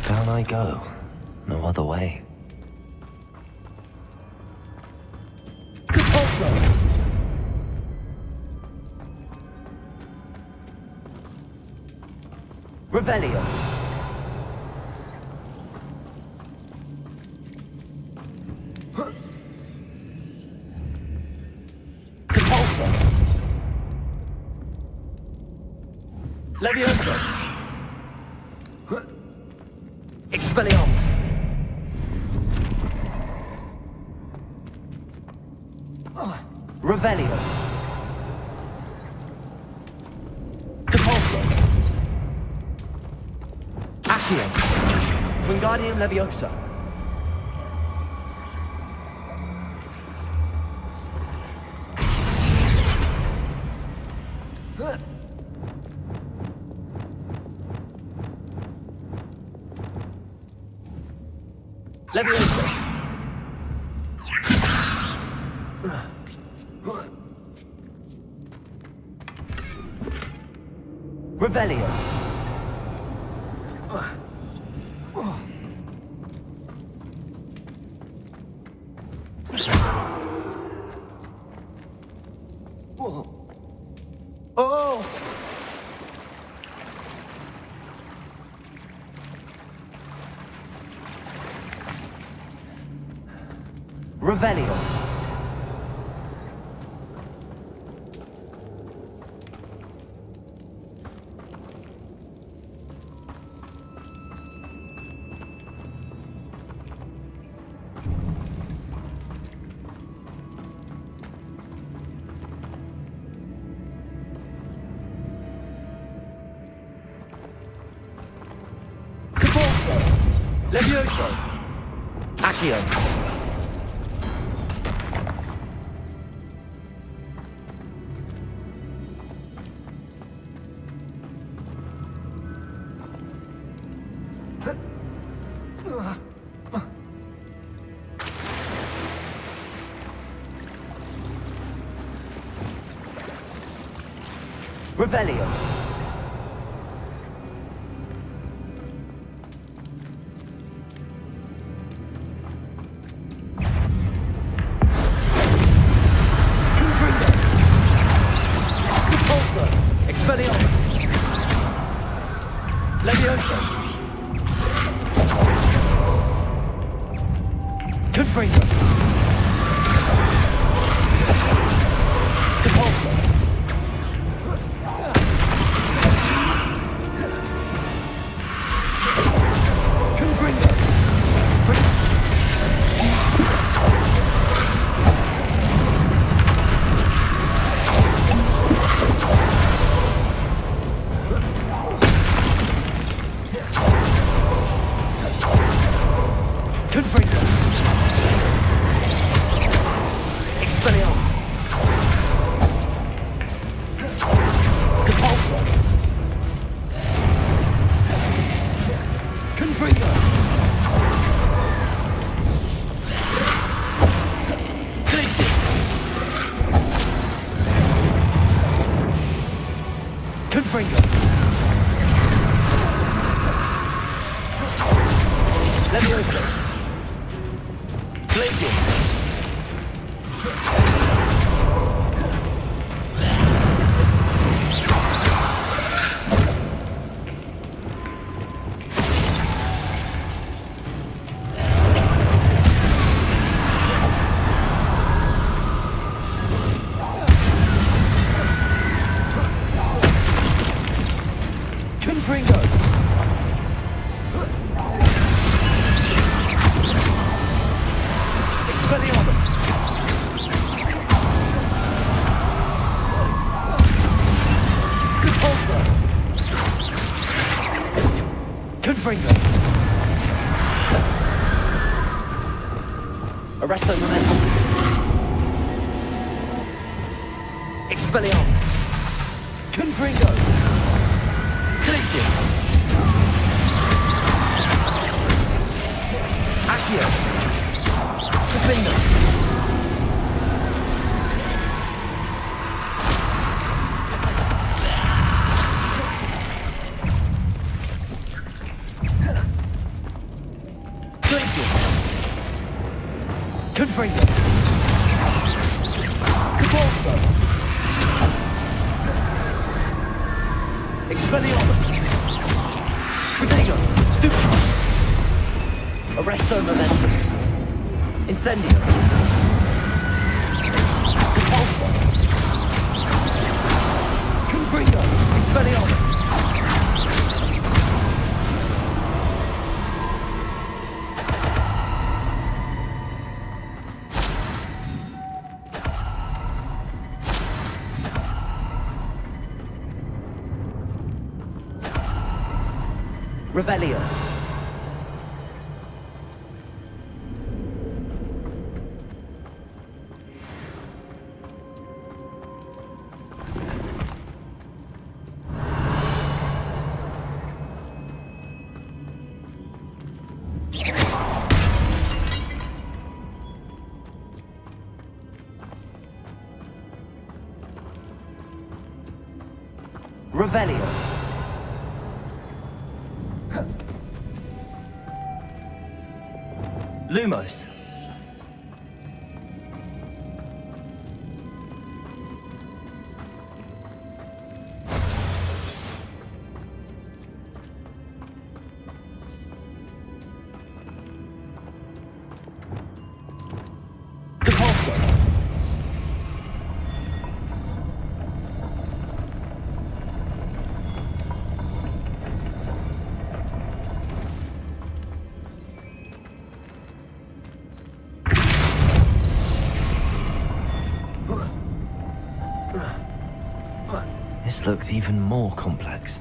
Down I go. No other way. Revelio. Depulso. Leviosa. Expelliarmus. Revelio. Depulso. Accio. Wingardium Leviosa. Leviosa. Revelio. Revelio. Levioso! Accio! Revelio! Expelliarmus! Levioso! Confringo! Depulso! Confringo! Confringo! Expelliarmus! Depulso! Confringo! Glacius! Confringo! Levioso! Glacius! Confringo! Expelliarmus! Depulso! Confringo! Arresto momentum! Expelliarmus! Confringo! Glacius! Accio! Defender! Glacius! Confringo! Depulso! Expelliarmus! Protego! Stupor! Arresto momentum! Incendio! Depulso! Confringo! Expelliarmus! Revelio! Revelio! Lumos! This looks even more complex.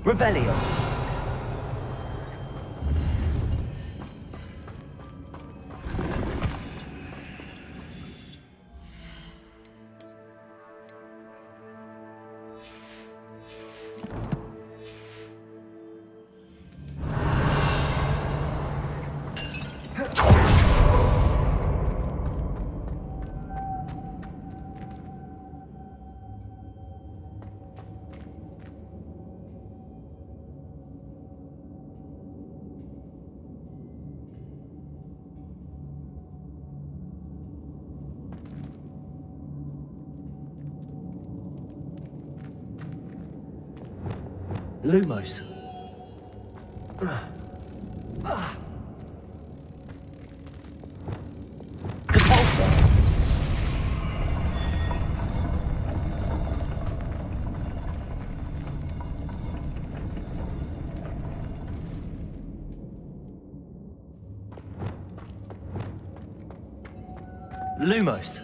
Revelio. Lumos. Depulsor. Lumos.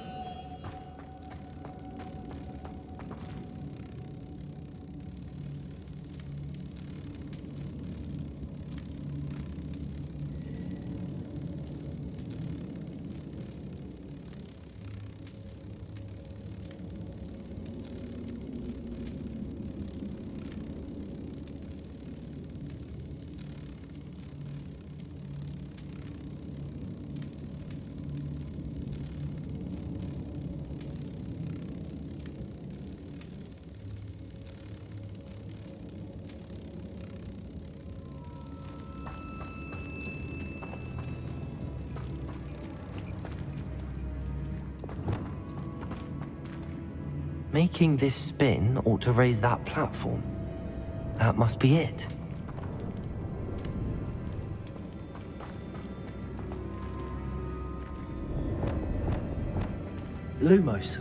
Making this spin ought to raise that platform. That must be it. Lumos.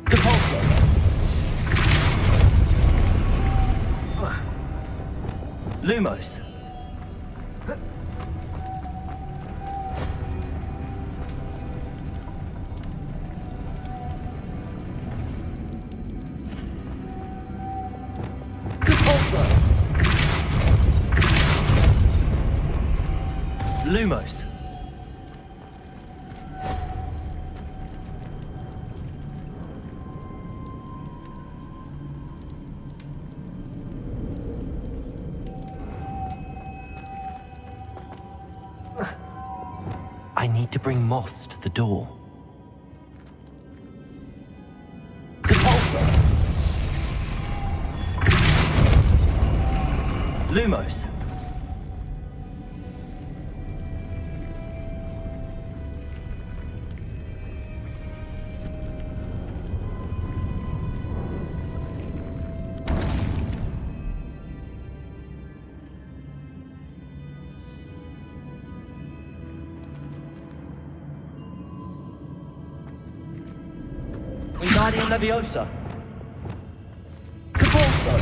Depulsor. Lumos. Depulsor. Lumos. I need to bring moths to the door. Depulsor. Lumos. Wingardium Leviosa. Depulsor.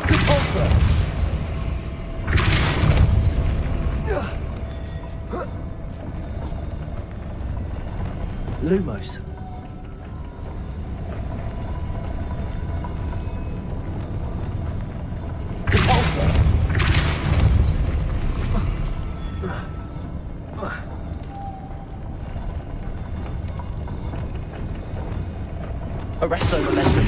Depulsor. Lumos. Arresto momentum.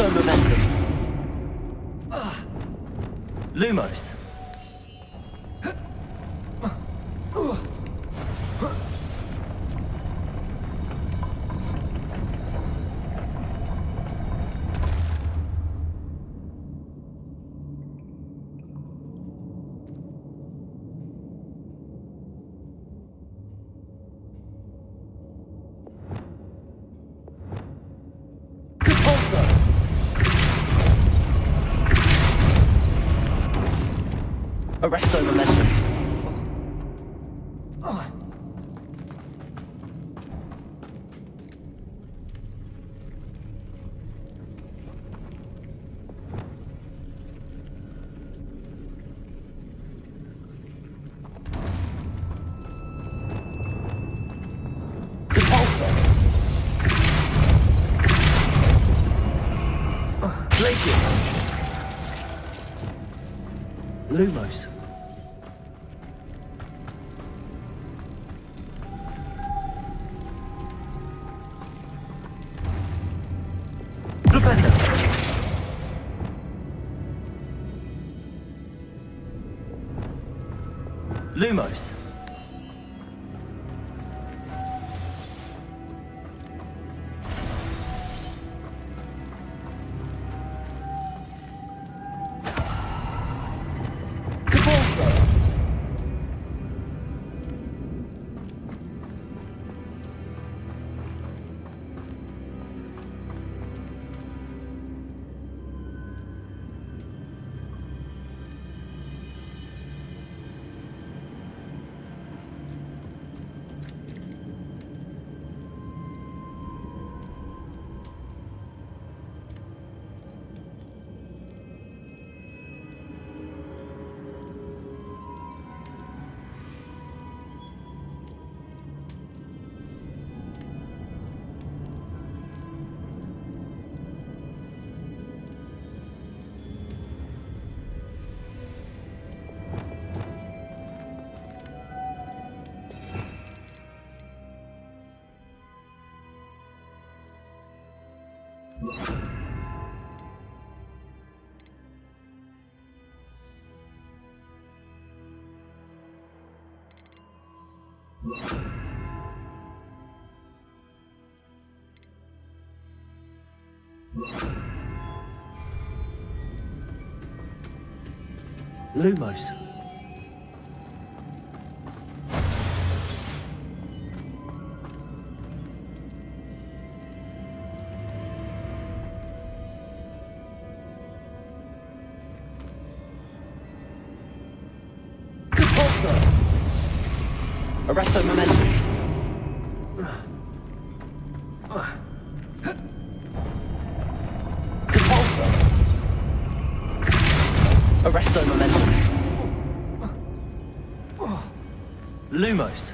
Arresto momentum. Lumos. Arresto momentum. Repulsor. Glacius. Lumos. Lumos. Lumos. Arresto momentum. Repulsor. Arresto momentum. Lumos.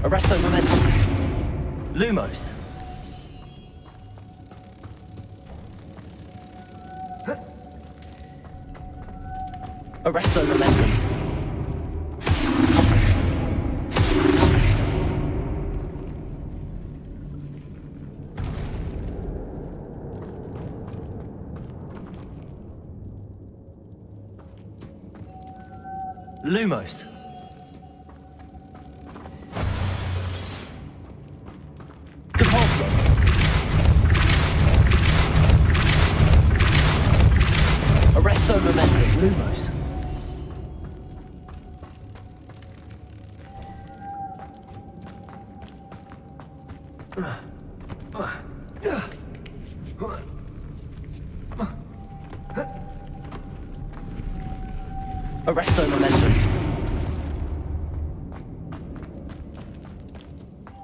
Arresto momentum. Lumos. Arresto momentum. Lumos. Arresto momentum. Lumos. Arresto momentum.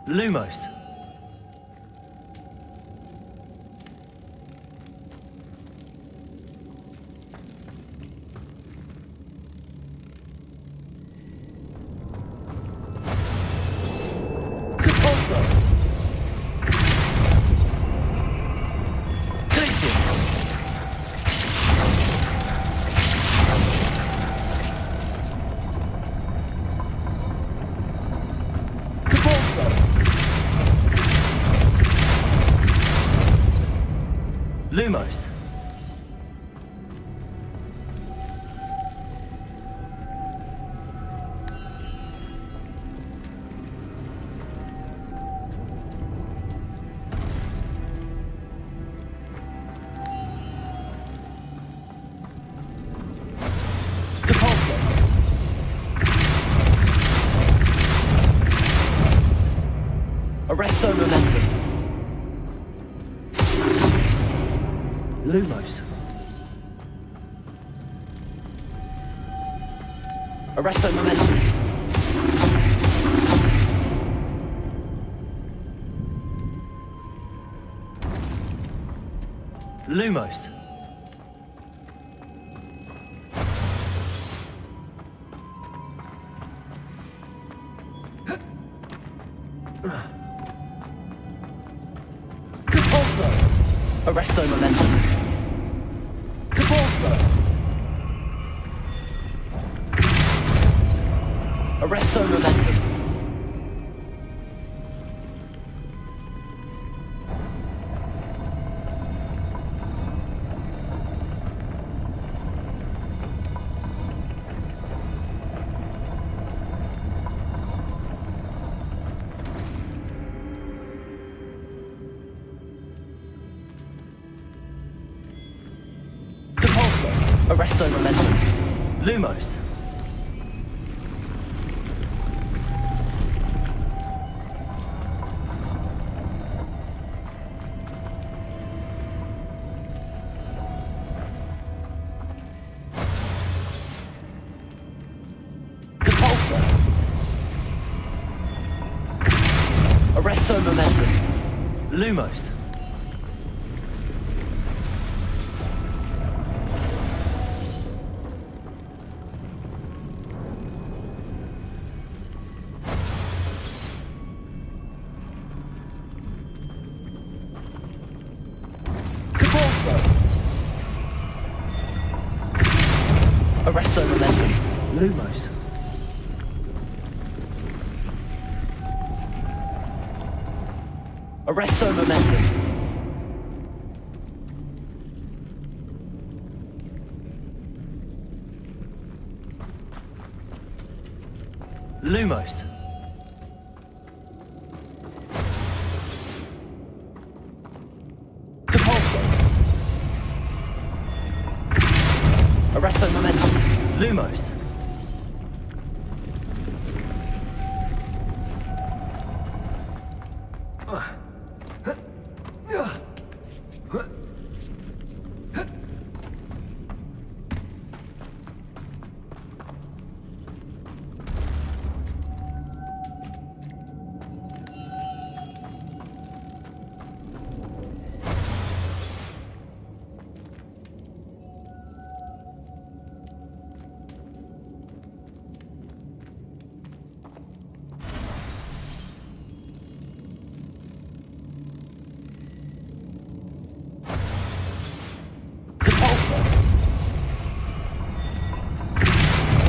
Lumos. Lumos. Arresto momentum. Lumos. Arresto momentum. Lumos. Arresto momentum. Devolso. Arresto momentum. Arresto momentum. Lumos. Depulso. Arresto momentum. Lumos. Arresto momentum. Lumos. Arresto momentum. Lumos. Depulso. Arresto momentum. Lumos.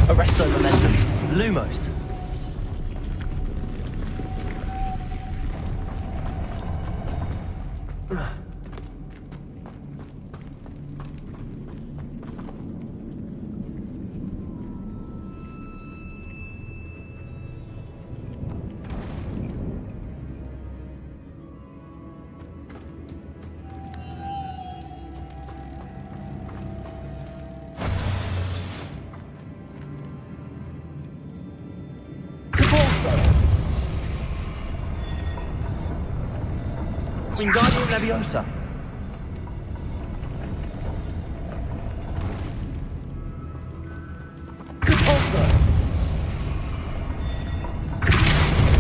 Arresto momentum. Lumos. Wingardium Leviosa. Depulso.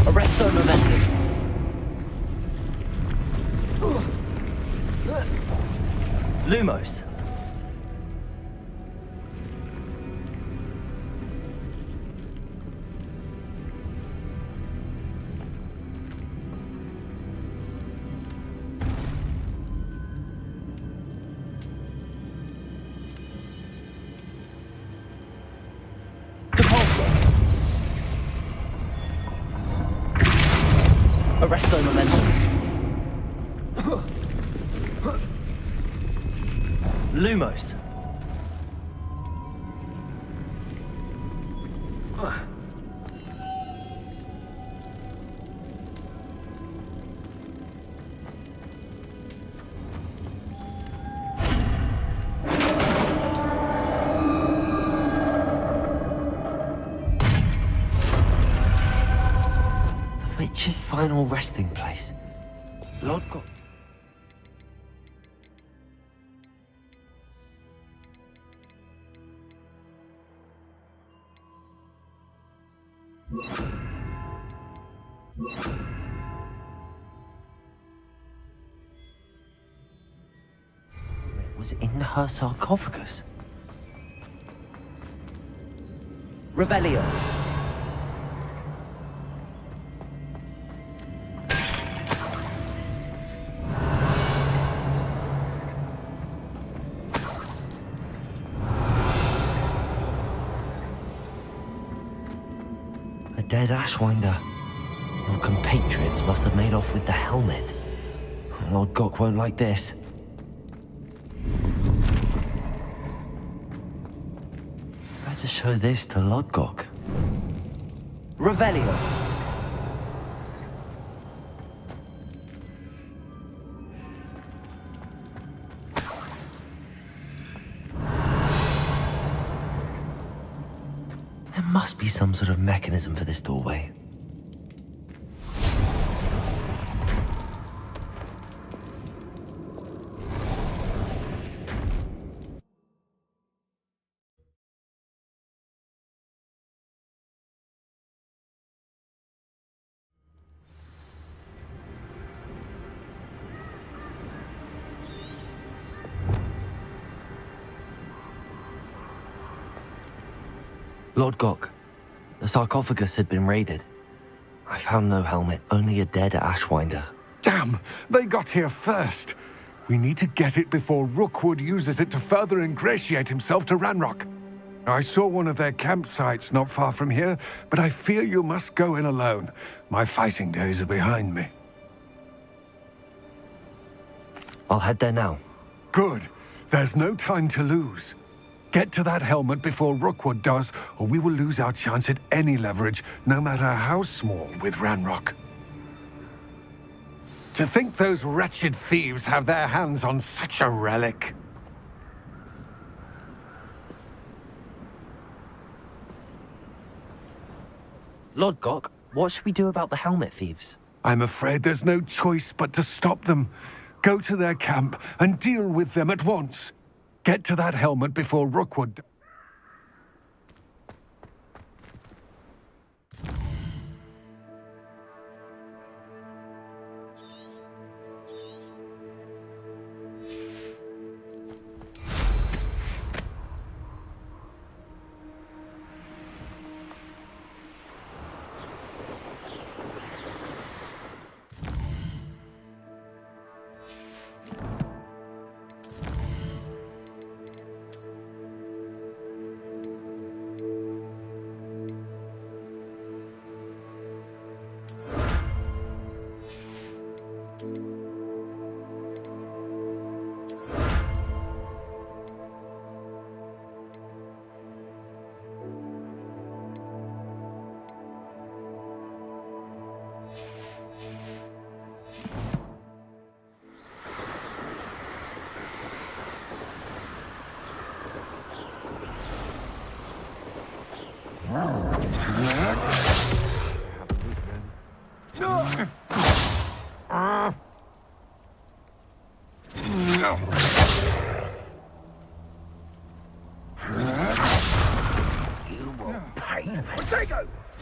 Arresto momentum. Lumos. Arresto momentum. Lumos. The witch's final resting place. Lodgot's. It was in her sarcophagus. Revelio. A dead Ashwinder. Your compatriots must have made off with the helmet. Lord Gok won't like this. Better show this to Lord Gok. Revelio. There must be some sort of mechanism for this doorway. Lord Gok, the sarcophagus had been raided. I found no helmet, only a dead Ashwinder. Damn! They got here first! We need to get it before Rookwood uses it to further ingratiate himself to Ranrock. I saw one of their campsites not far from here, but I fear you must go in alone. My fighting days are behind me. I'll head there now. Good. There's no time to lose. Get to that helmet before Rookwood does, or we will lose our chance at any leverage, no matter how small, with Ranrock. To think those wretched thieves have their hands on such a relic. Lord Gok, what should we do about the helmet thieves? I'm afraid there's no choice but to stop them. Go to their camp and deal with them at once. Get to that helmet before Rookwood.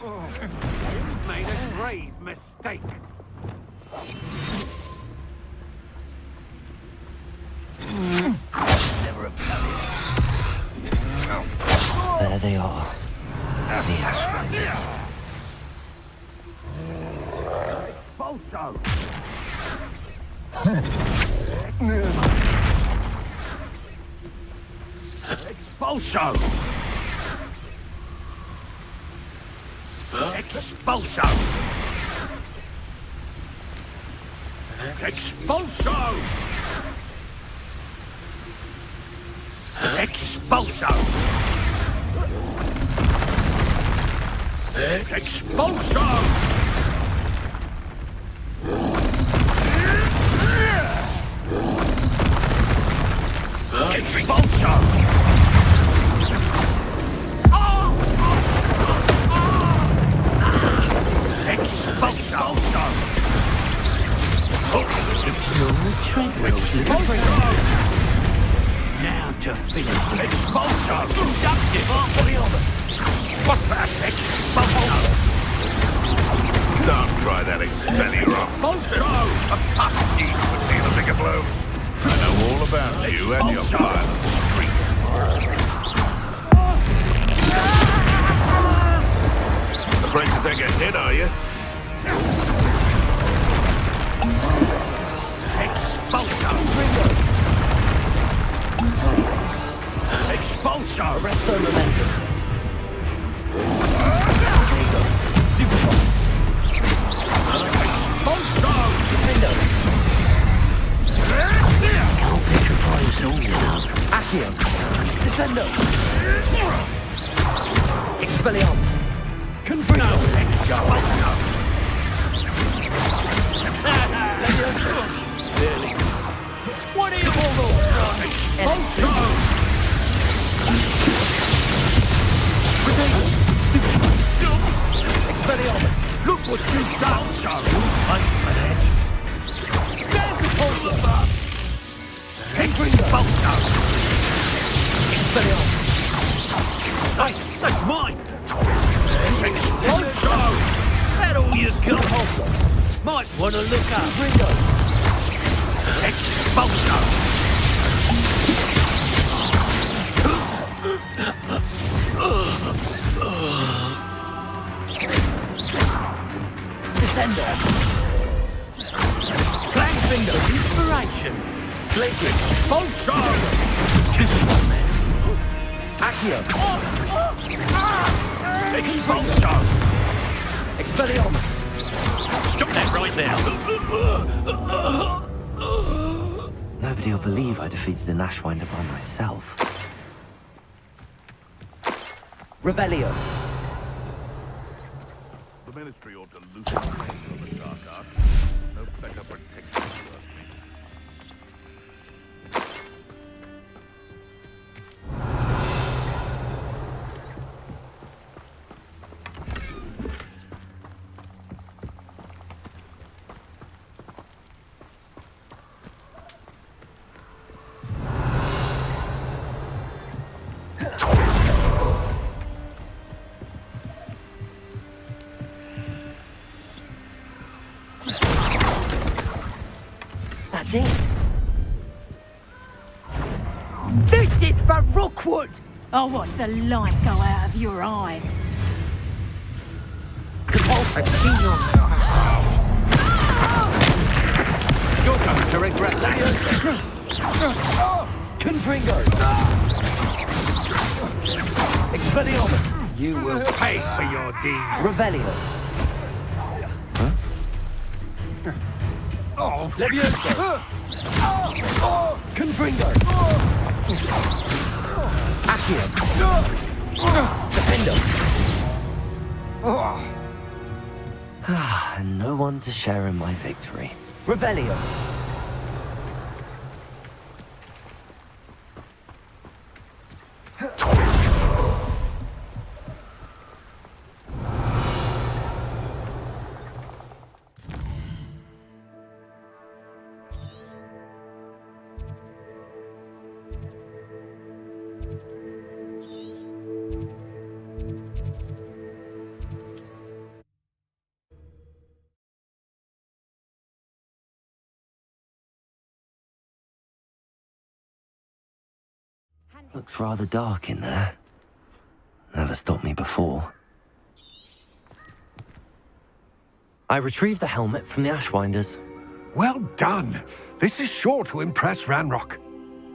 You've made a grave mistake. There they are. The Ashwinders. Expulso! Expulso! Expulso! Expulso! Expulso! Expulso! Expulso! It's your treadmill. Now to finish. Expulso! What's that? Expulso! Don't try that Expelliarmus. Expulso! A husky would deal a bigger blow. I know all about you and your violent streak. Afraid to take a hit, are you? Expulso! Expulso! Resto momentum. Expulso! Can't petrify us all, you know. Accio. Descendo. Expelliarmus. Confringo! Expulso! Really? What are you all on? Expulso! Expelliarmus. Look what you've done, I'm an edge. There's the pulsar! Expulso! Expelliarmus. Hey, that's mine! Expulso! That all you got? Pulsar. Might want to look up. Ringo. Expulso! Descendo. Clang finger, inspiration. Glacier Expulso! This one then. Accio. Expulso! Expelliarmus. Stop that right now. Nobody will believe I defeated an Ashwinder by myself. Revelio. The Ministry ought to loosen the reins on the dark arts. No better protection for us. That's it. This is for Rookwood! I'll watch the light go out of your eye. You're going to regret that. Confringo. Expelliarmus. You will pay for your deed. Revelio. Oh, Levioso. Confringo. Accio. Defendo. And no one to share in my victory. Revelio. Looks rather dark in there. Never stopped me before. I retrieved the helmet from the Ashwinders. well done. This is sure to impress Ranrock.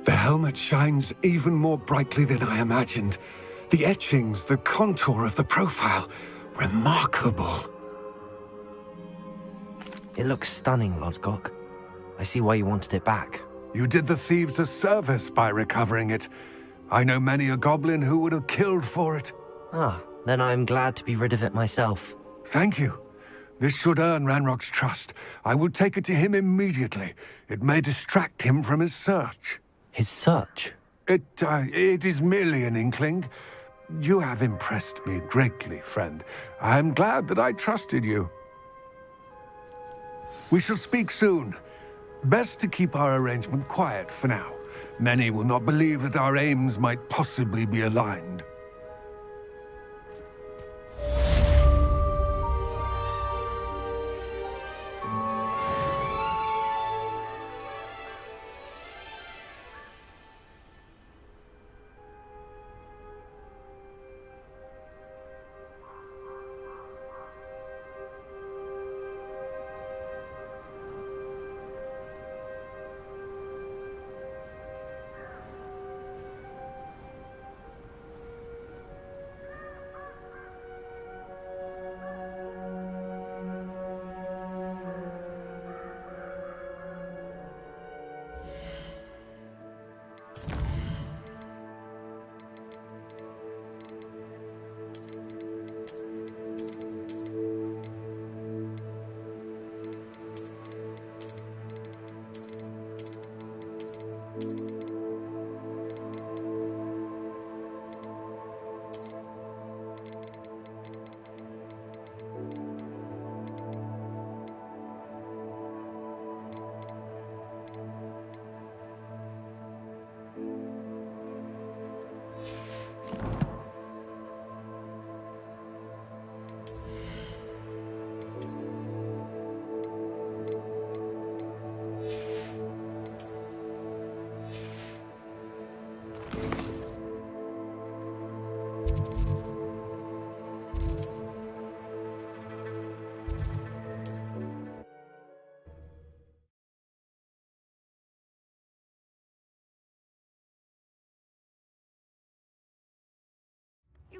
The helmet shines even more brightly than I imagined. The etchings, the contour of the profile, remarkable. It looks stunning, Lodgok. I see why you wanted it back. You did the thieves a service by recovering it. I know many a goblin who would have killed for it. Ah, then I am glad to be rid of it myself. Thank you. This should earn Ranrock's trust. I will take it to him immediately. It may distract him from his search. His search? It is merely an inkling. You have impressed me greatly, friend. I am glad that I trusted you. We shall speak soon. Best to keep our arrangement quiet for now. Many will not believe that our aims might possibly be aligned.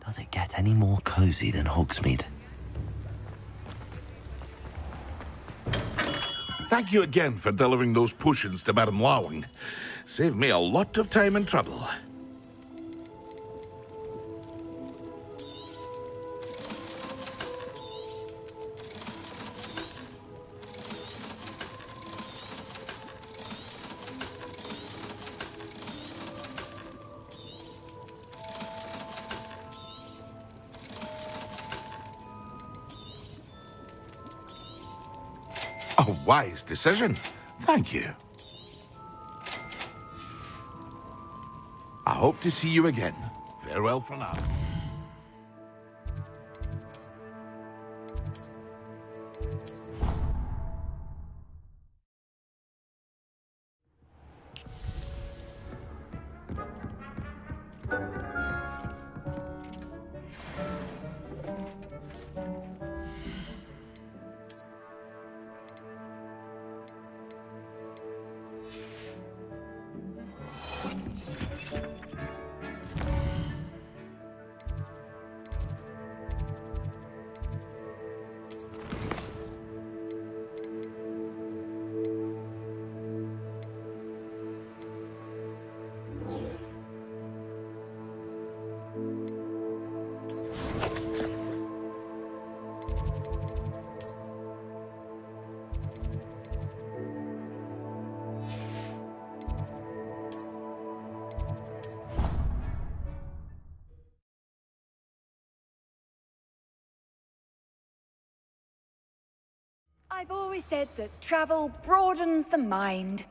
Does it get any more cozy than Hogsmeade? Thank you again for delivering those potions to Madame Lawing. Saved me a lot of time and trouble. A wise decision. Thank you. I hope to see you again. Farewell for now. I've always said that travel broadens the mind.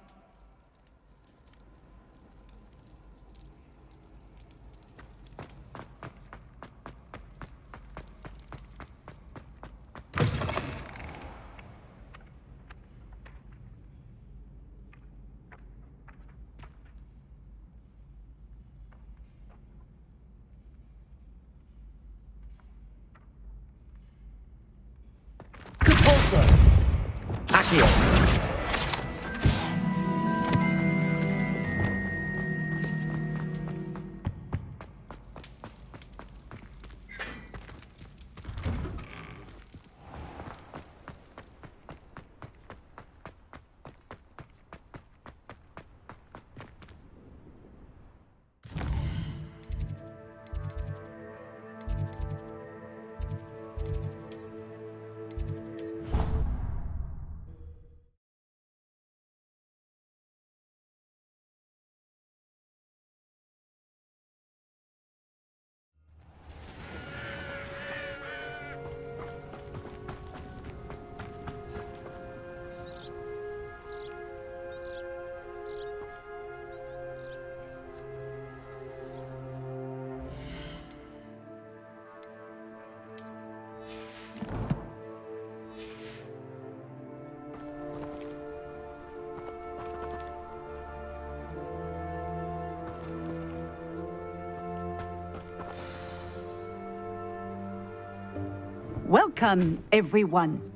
Welcome, everyone.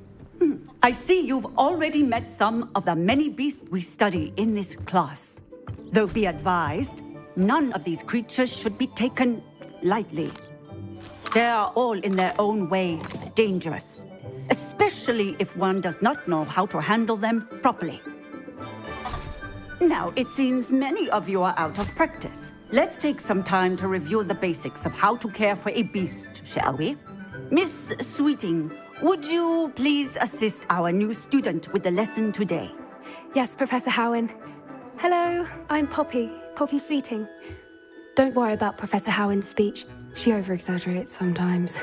I see you've already met some of the many beasts we study in this class. Though be advised, none of these creatures should be taken lightly. They are all in their own way dangerous, especially if one does not know how to handle them properly. Now, it seems many of you are out of practice. Let's take some time to review the basics of how to care for a beast, shall we? Miss Sweeting, would you please assist our new student with the lesson today? Yes, Professor Howen. Hello, I'm Poppy Sweeting. Don't worry about Professor Howen's speech. She over-exaggerates sometimes.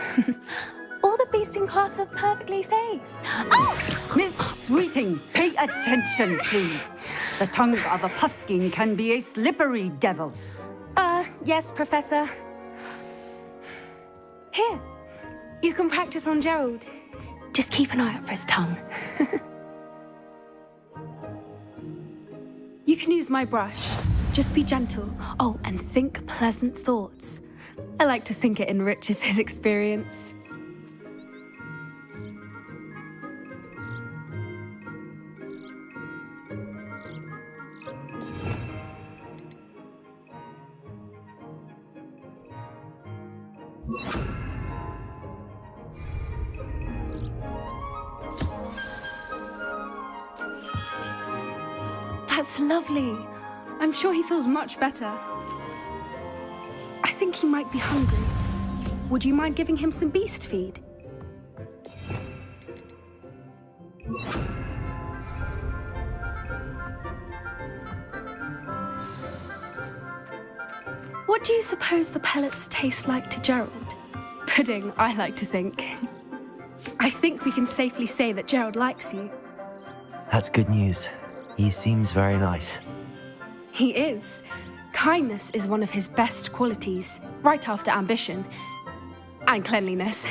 All the beasts in class are perfectly safe. Oh! Miss Sweeting, pay attention, please. The tongue of a puffskein can be a slippery devil. Yes, Professor. Here, you can practice on Gerald. Just keep an eye out for his tongue. You can use my brush. Just be gentle. Oh, and think pleasant thoughts. I like to think it enriches his experience. That's lovely. I'm sure he feels much better. I think he might be hungry. Would you mind giving him some beast feed? What do you suppose the pellets taste like to Gerald? Pudding, I like to think. I think we can safely say that Gerald likes you. That's good news. He seems very nice. He is. Kindness is one of his best qualities, right after ambition and cleanliness.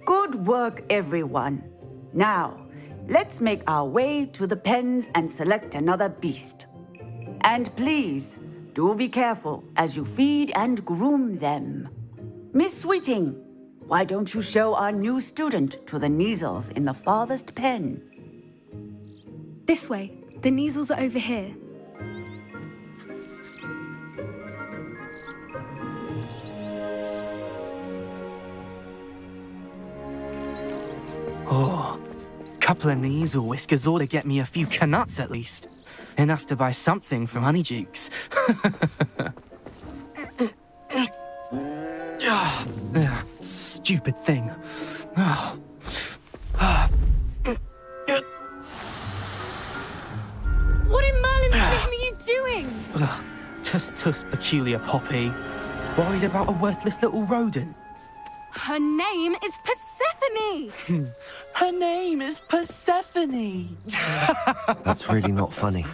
Good work, everyone. Now, let's make our way to the pens and select another beast. And please, do be careful as you feed and groom them. Miss Sweeting, why don't you show our new student to the Neasels in the farthest pen? This way. The Neasels are over here. Oh, couple of Neasel whiskers ought to get me a few canuts at least. Enough to buy something from Honeydukes. Stupid thing. What in Merlin's name are you doing? Tuss, peculiar Poppy. Worried about a worthless little rodent. Her name is Persephone! Her name is Persephone! That's really not funny.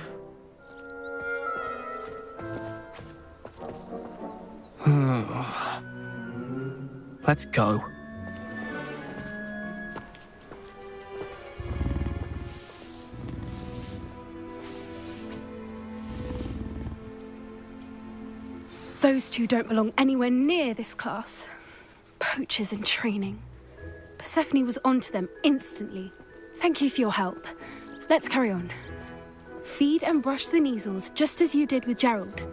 Let's go. Those two don't belong anywhere near this class. Poachers in training. Persephone was onto them instantly. Thank you for your help. Let's carry on. Feed and brush the Neasels just as you did with Gerald.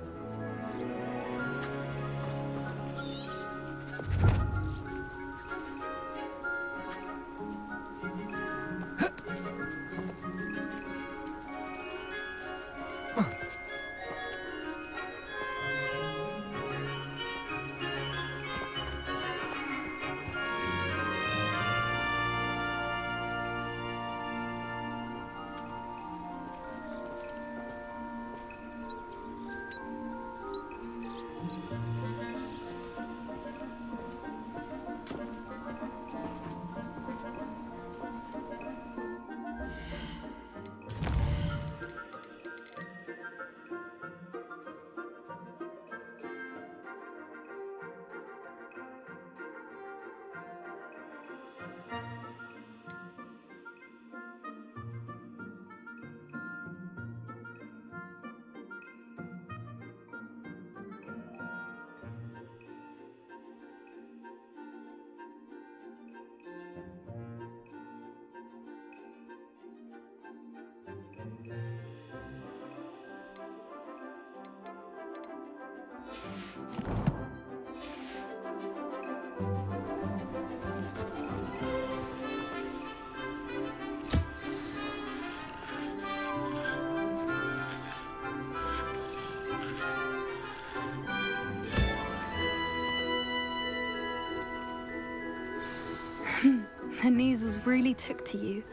The Neasels really took to you.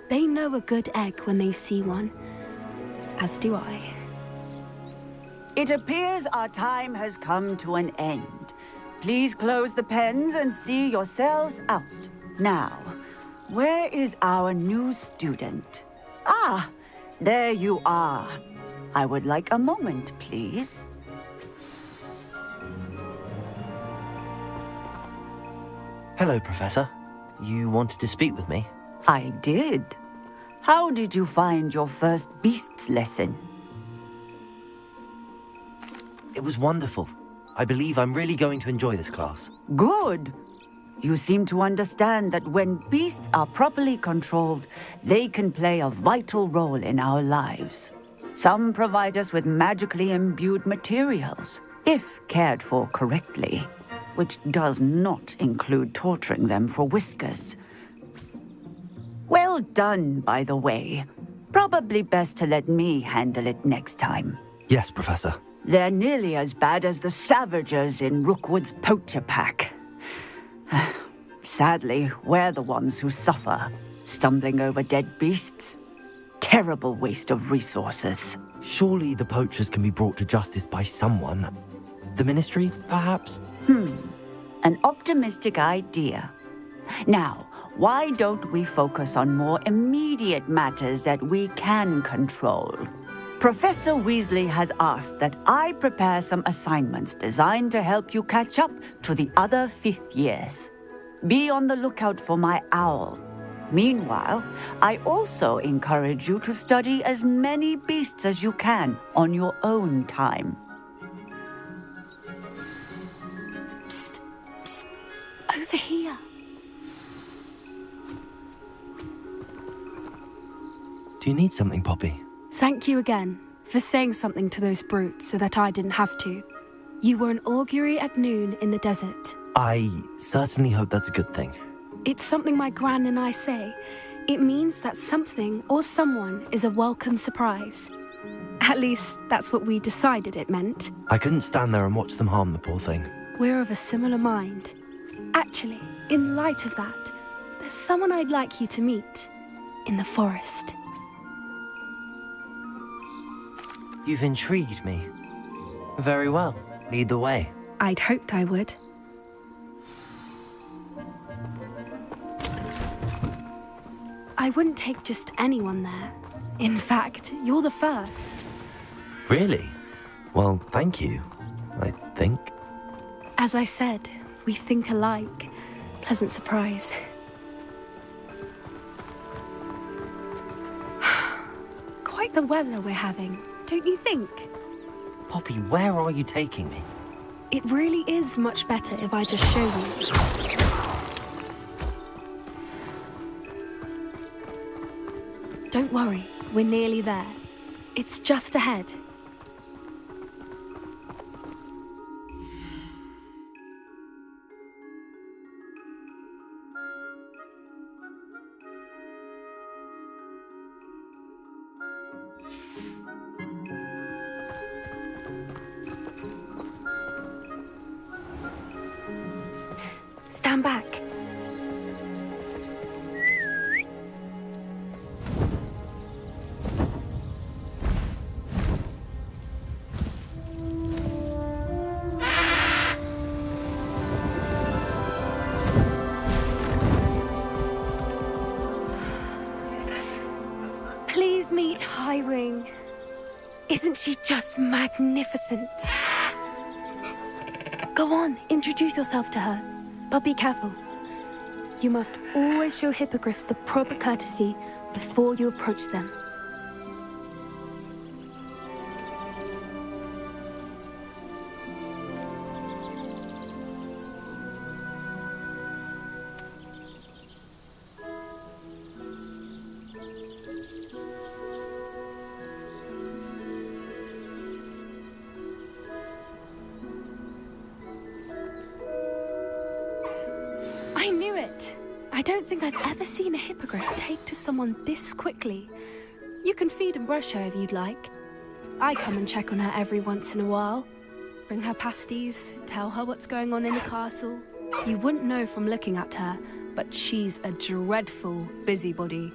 They know a good egg when they see one. As do I. It appears our time has come to an end. Please close the pens and see yourselves out. Now, where is our new student? Ah, there you are. I would like a moment, please. Hello, Professor. You wanted to speak with me? I did. How did you find your first beasts lesson? It was wonderful. I believe I'm really going to enjoy this class. Good. You seem to understand that when beasts are properly controlled, they can play a vital role in our lives. Some provide us with magically imbued materials, if cared for correctly, which does not include torturing them for whiskers. Well done, by the way. Probably best to let me handle it next time. Yes, Professor. They're nearly as bad as the Savagers in Rookwood's poacher pack. Sadly, we're the ones who suffer, stumbling over dead beasts. Terrible waste of resources. Surely the poachers can be brought to justice by someone. The Ministry, perhaps? An optimistic idea. Now, why don't we focus on more immediate matters that we can control? Professor Weasley has asked that I prepare some assignments designed to help you catch up to the other fifth years. Be on the lookout for my owl. Meanwhile, I also encourage you to study as many beasts as you can on your own time. Psst, psst, over here. Do you need something, Poppy? Thank you again for saying something to those brutes so that I didn't have to. You were an augury at noon in the desert. I certainly hope that's a good thing. It's something my gran and I say. It means that something or someone is a welcome surprise. At least, that's what we decided it meant. I couldn't stand there and watch them harm the poor thing. We're of a similar mind. Actually, in light of that, there's someone I'd like you to meet in the forest. You've intrigued me. Very well. Lead the way. I'd hoped I would. I wouldn't take just anyone there. In fact, you're the first. Really? Well, thank you, I think. As I said, we think alike. Pleasant surprise. Quite the weather we're having, don't you think? Poppy, where are you taking me? It really is much better if I just show you. Don't worry, we're nearly there. It's just ahead. Stand back. Please meet Highwing. Isn't she just magnificent? Go on, introduce yourself to her. But be careful. You must always show hippogriffs the proper courtesy before you approach them. I knew it! I don't think I've ever seen a hippogriff take to someone this quickly. You can feed and brush her if you'd like. I come and check on her every once in a while. Bring her pasties, tell her what's going on in the castle. You wouldn't know from looking at her, but she's a dreadful busybody.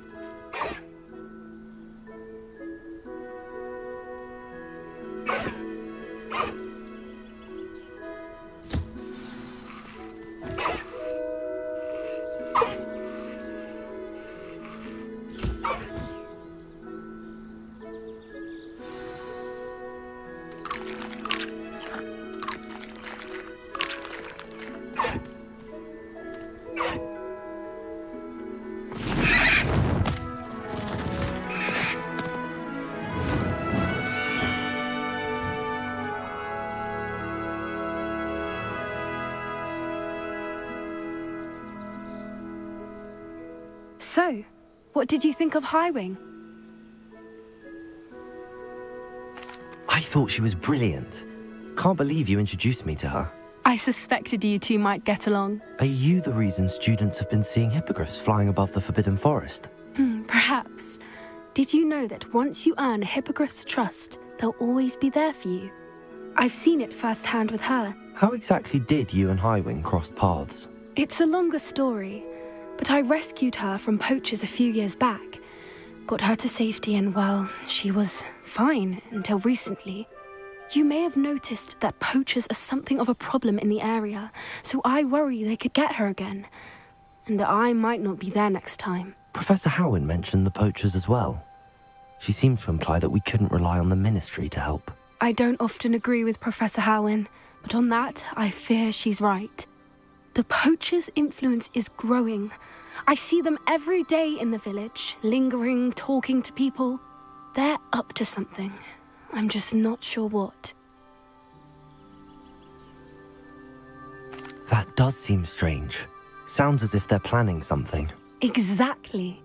So, what did you think of Highwing? I thought she was brilliant. Can't believe you introduced me to her. I suspected you two might get along. Are you the reason students have been seeing hippogriffs flying above the Forbidden Forest? Perhaps. Did you know that once you earn a hippogriff's trust, they'll always be there for you? I've seen it firsthand with her. How exactly did you and Highwing cross paths? It's a longer story, but I rescued her from poachers a few years back. Got her to safety and, well, she was fine until recently. You may have noticed that poachers are something of a problem in the area, so I worry they could get her again. And I might not be there next time. Professor Howin mentioned the poachers as well. She seemed to imply that we couldn't rely on the Ministry to help. I don't often agree with Professor Howin, but on that, I fear she's right. The poachers' influence is growing. I see them every day in the village, lingering, talking to people. They're up to something. I'm just not sure what. That does seem strange. Sounds as if they're planning something. Exactly.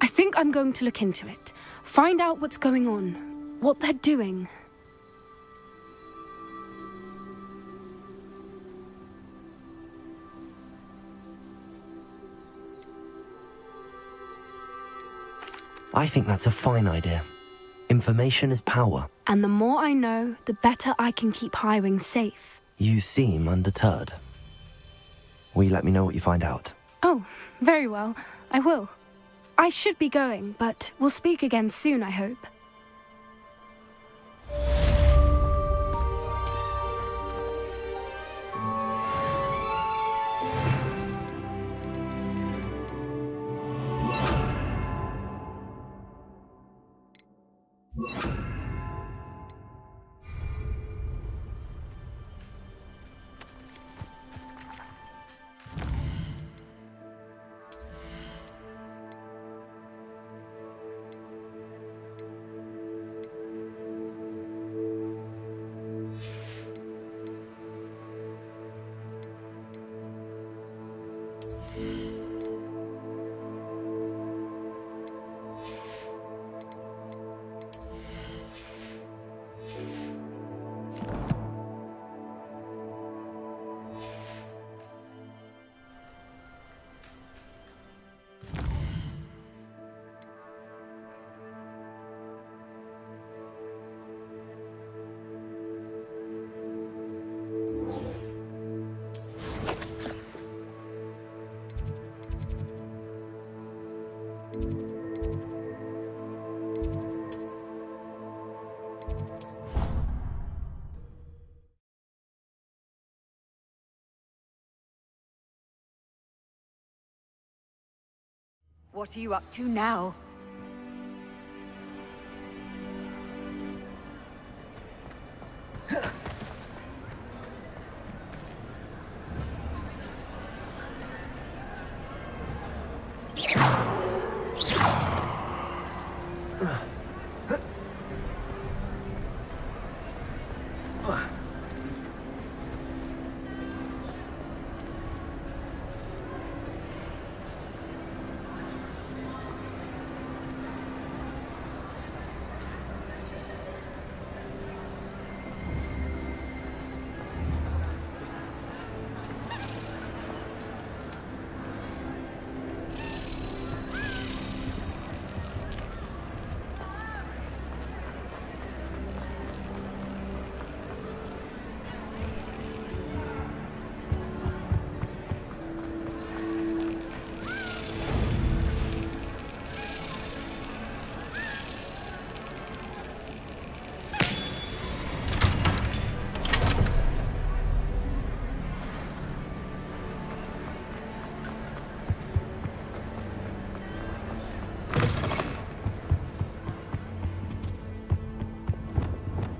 I think I'm going to look into it. Find out what's going on, what they're doing. I think that's a fine idea. Information is power. And the more I know, the better I can keep Highwing safe. You seem undeterred. Will you let me know what you find out? Oh, very well. I will. I should be going, but we'll speak again soon, I hope. What are you up to now?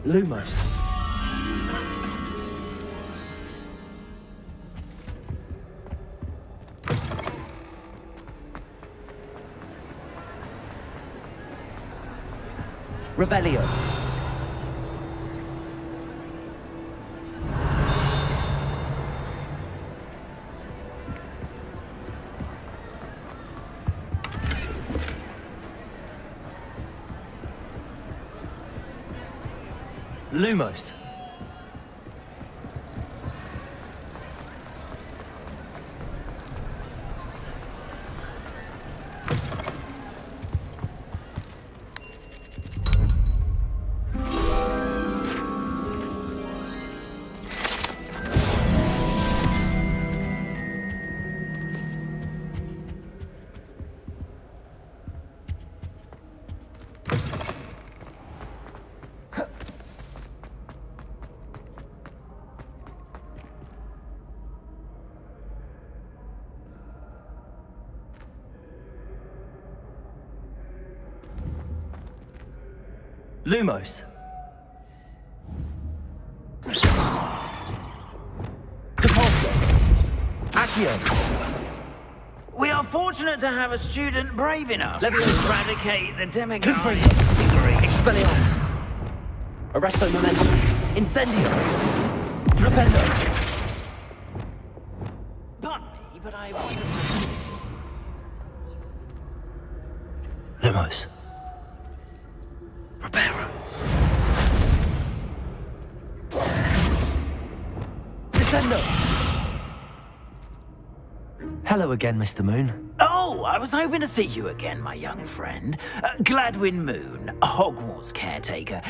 Lumos. Revelio. Lumos. Lumos. Depulso. Accio. We are fortunate to have a student brave enough to eradicate the demigod. Expelliarmus. Arresto Momentum. Incendio. Flipendo. Pardon me, but I... Lumos. Reparo. Descendo. Hello again, Mr. Moon. Oh, I was hoping to see you again, my young friend. Gladwin Moon, Hogwarts caretaker,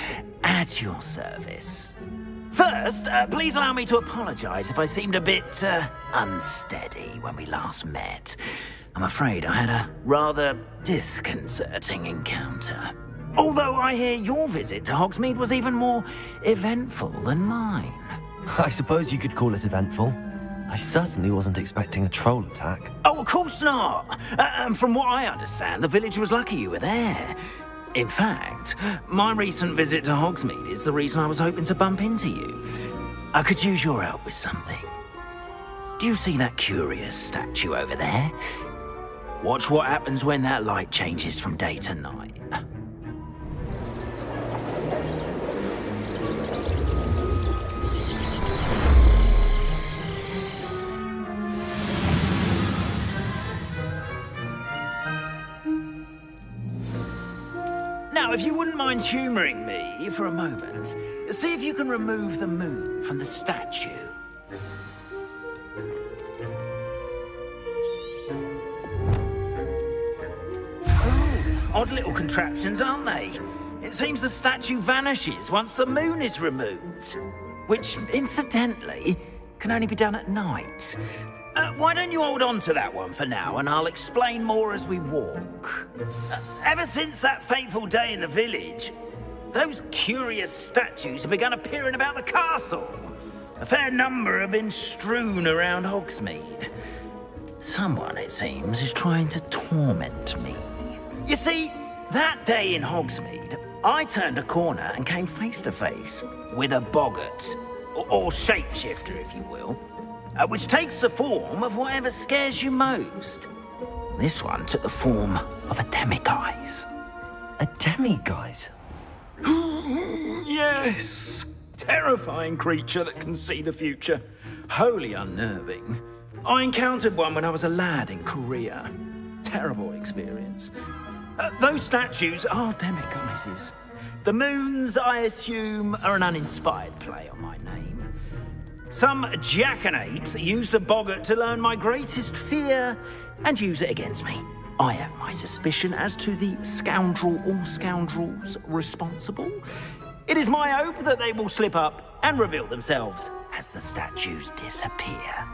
at your service. First, please allow me to apologize if I seemed a bit, unsteady when we last met. I'm afraid I had a rather disconcerting encounter. Although I hear your visit to Hogsmeade was even more eventful than mine. I suppose you could call it eventful. I certainly wasn't expecting a troll attack. Oh, of course not. From what I understand, the village was lucky you were there. In fact, my recent visit to Hogsmeade is the reason I was hoping to bump into you. I could use your help with something. Do you see that curious statue over there? Watch what happens when that light changes from day to night. Now, if you wouldn't mind humouring me for a moment, see if you can remove the moon from the statue. Oh, odd little contraptions, aren't they? It seems the statue vanishes once the moon is removed. Which, incidentally, can only be done at night. Why don't you hold on to that one for now, and I'll explain more as we walk. Ever since that fateful day in the village, those curious statues have begun appearing about the castle. A fair number have been strewn around Hogsmeade. Someone, it seems, is trying to torment me. You see, that day in Hogsmeade, I turned a corner and came face to face with a boggart, or shapeshifter, if you will. Which takes the form of whatever scares you most. This one took the form of a demiguise. A demiguise? Yes! Terrifying creature that can see the future. Wholly unnerving. I encountered one when I was a lad in Korea. Terrible experience. Those statues are demiguises. The moons, I assume, are an uninspired play on my name. Some jackanapes used a boggart to learn my greatest fear and use it against me. I have my suspicion as to the scoundrel or scoundrels responsible. It is my hope that they will slip up and reveal themselves as the statues disappear.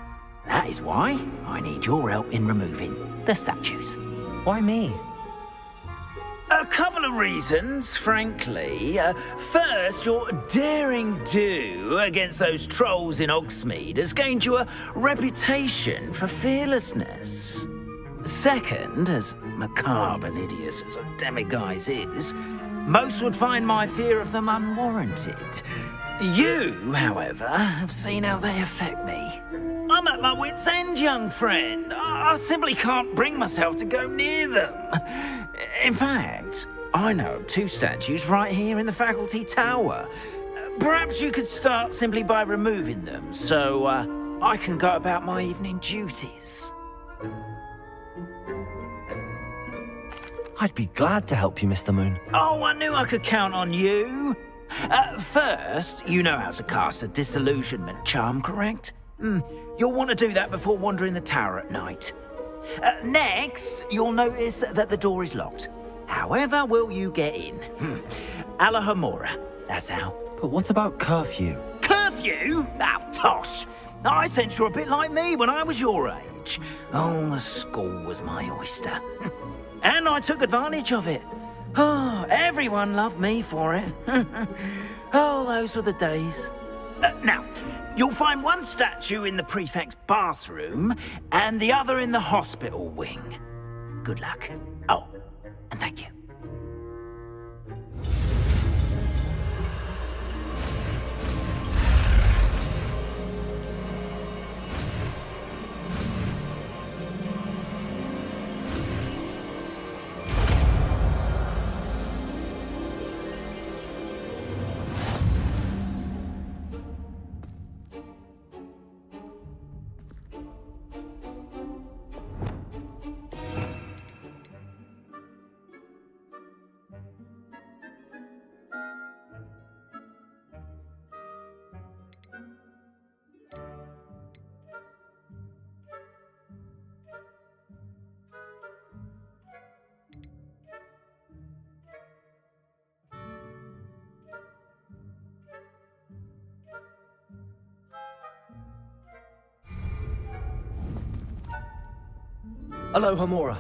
That is why I need your help in removing the statues. Why me? A couple of reasons, frankly. First, your daring do against those trolls in Hogsmeade has gained you a reputation for fearlessness. Second, as macabre and hideous as a demiguise is, Most would find my fear of them unwarranted. You, however, have seen how they affect me. I'm at my wit's end, young friend. I simply can't bring myself to go near them. In fact, I know of 2 statues right here in the faculty tower. Perhaps you could start simply by removing them, so I can go about my evening duties. I'd be glad to help you, Mr. Moon. Oh, I knew I could count on you. First, you know how to cast a disillusionment charm, correct? You'll want to do that before wandering the tower at night. Next, you'll notice that the door is locked. However will you get in? Alahomora, that's how. But what about curfew? Curfew? Oh, tosh. I sense you're a bit like me when I was your age. Oh, the school was my oyster. And I took advantage of it. Oh, everyone loved me for it. Oh, those were the days. Now, you'll find one statue in the prefect's bathroom and the other in the hospital wing. Good luck. Oh, and thank you. Alohomora.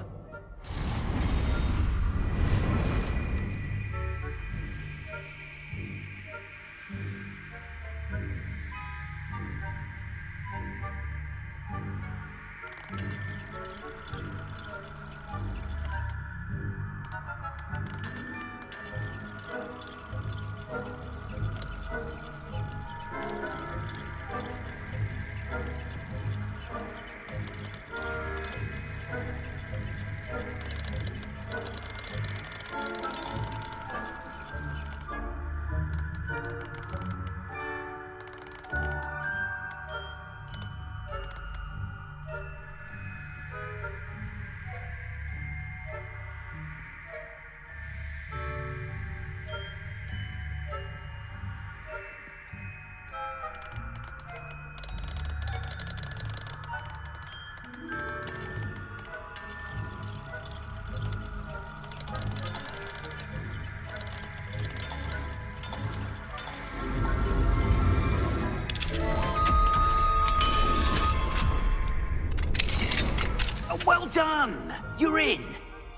Well done! You're in.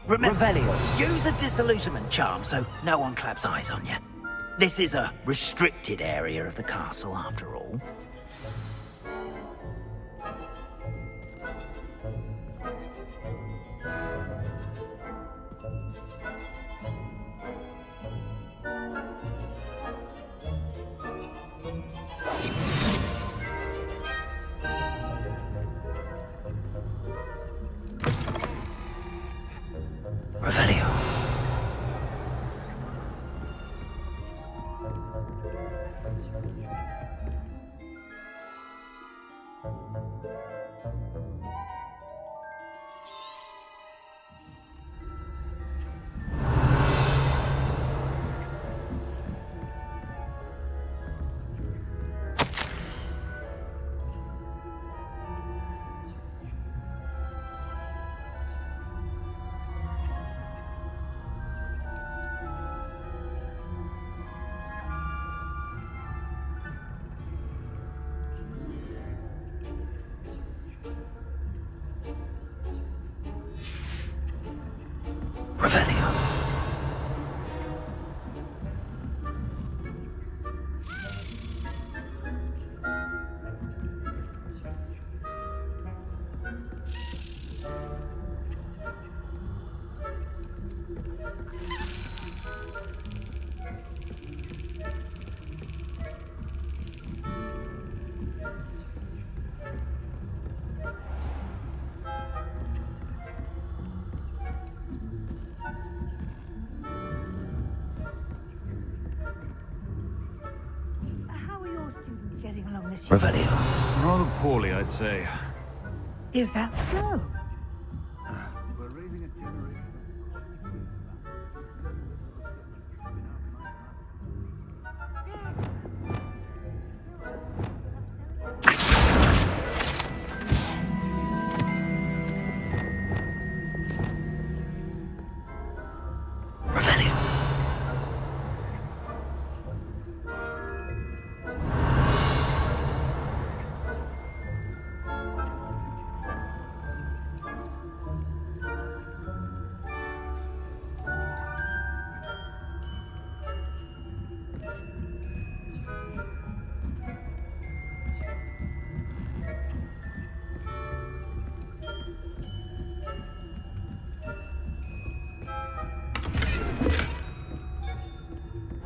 Remember, Revelio. use a disillusionment charm so no one claps eyes on you. This is a restricted area of the castle, after all. Revelio. Revelio. monsieur. Revelio. Rather poorly, I'd say. Is that so?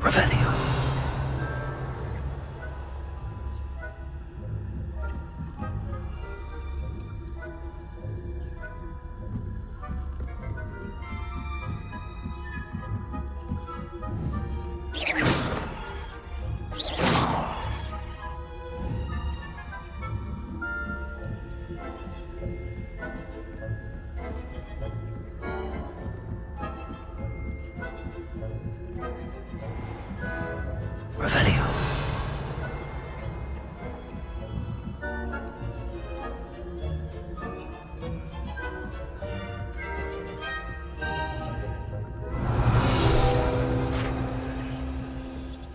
Revelio. Revelio.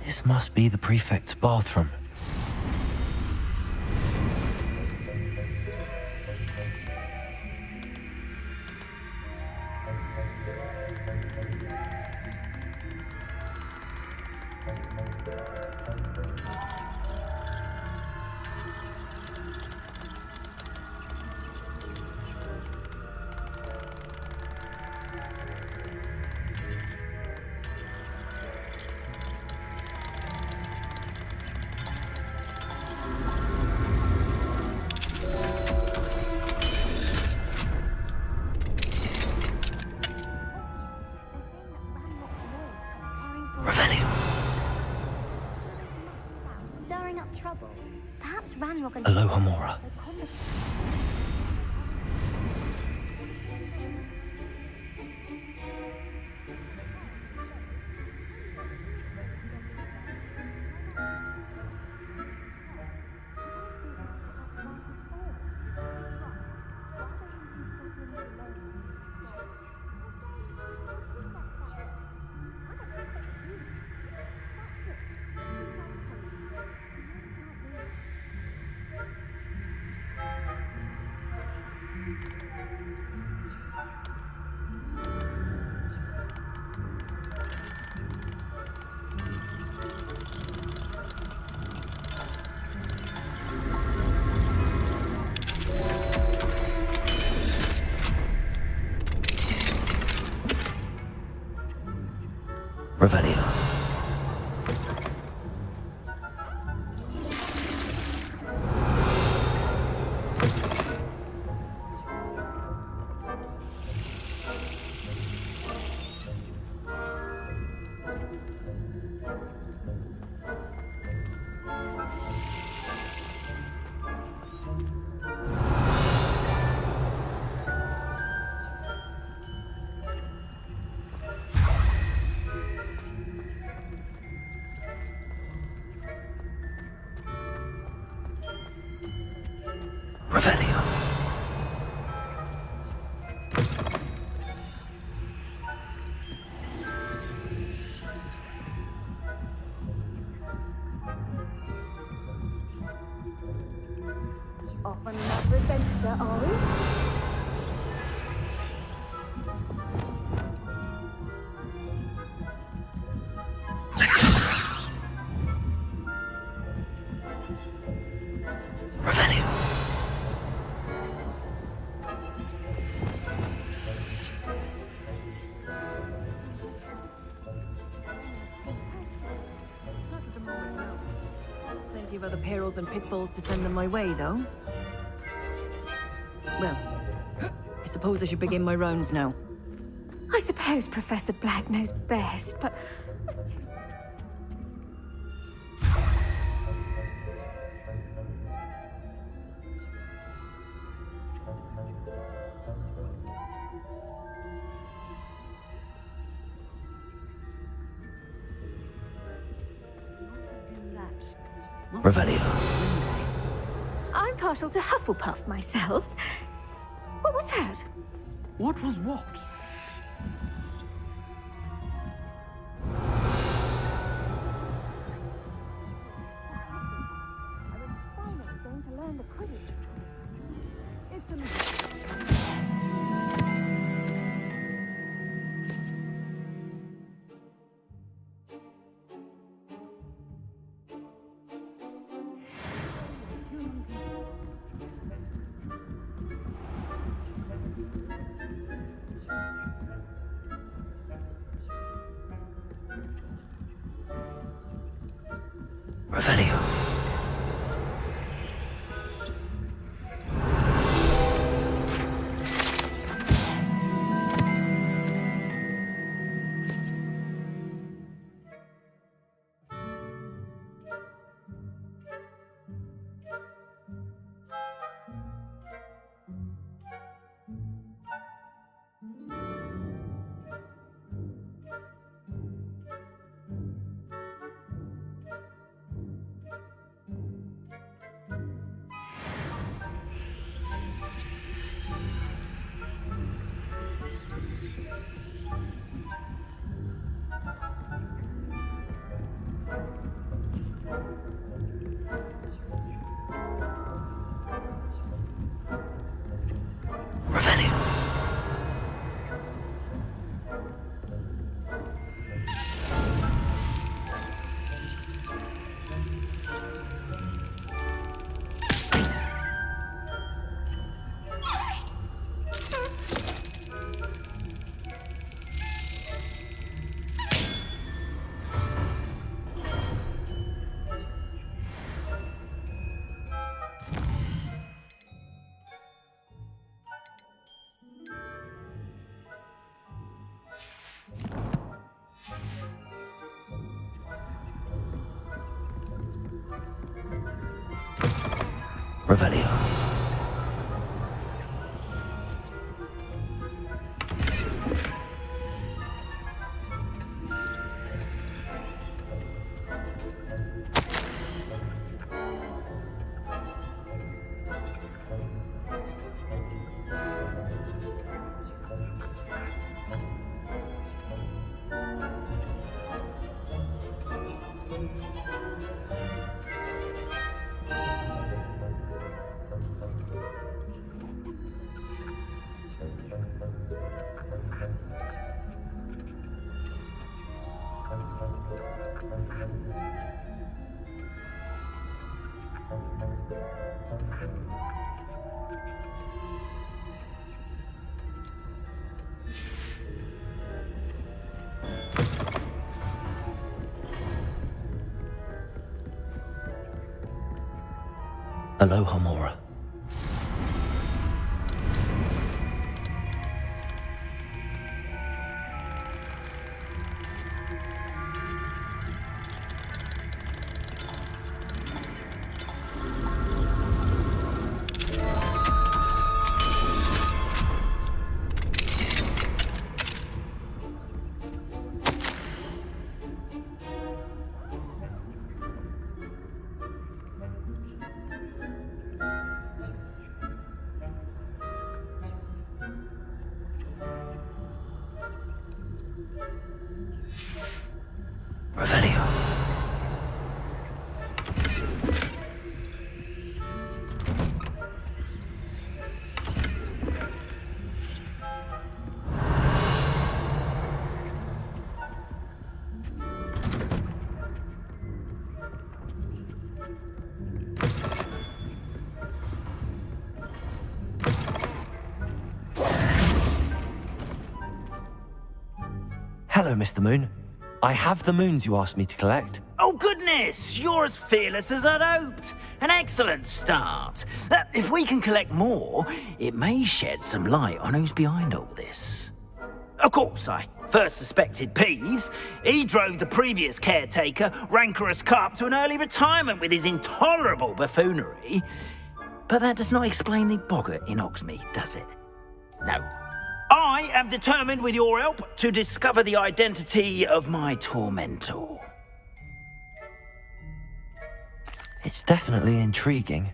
This must be the prefect's bathroom. Stirring up trouble. Perhaps Ranrock and Aloha Mora. Revelio. Revelio. off on another adventure, are we? Plenty of other perils and pitfalls to send them my way, though. Well, I suppose I should begin my rounds now. I suppose Professor Black knows best, but... Revelio. I'm partial to Hufflepuff myself. What was that? What was what? Revelio. Revelio. Aloha, Mora. Revelio. Hello, Mr. Moon. I have the moons you asked me to collect. Oh, goodness! You're as fearless as I'd hoped. An excellent start. If we can collect more, it may shed some light on who's behind all this. Of course, I first suspected Peeves. He drove the previous caretaker, Rancorous Carp, to an early retirement with his intolerable buffoonery. But that does not explain the boggart in Hogsmeade, does it? No. I am determined, with your help, to discover the identity of my tormentor. It's definitely intriguing.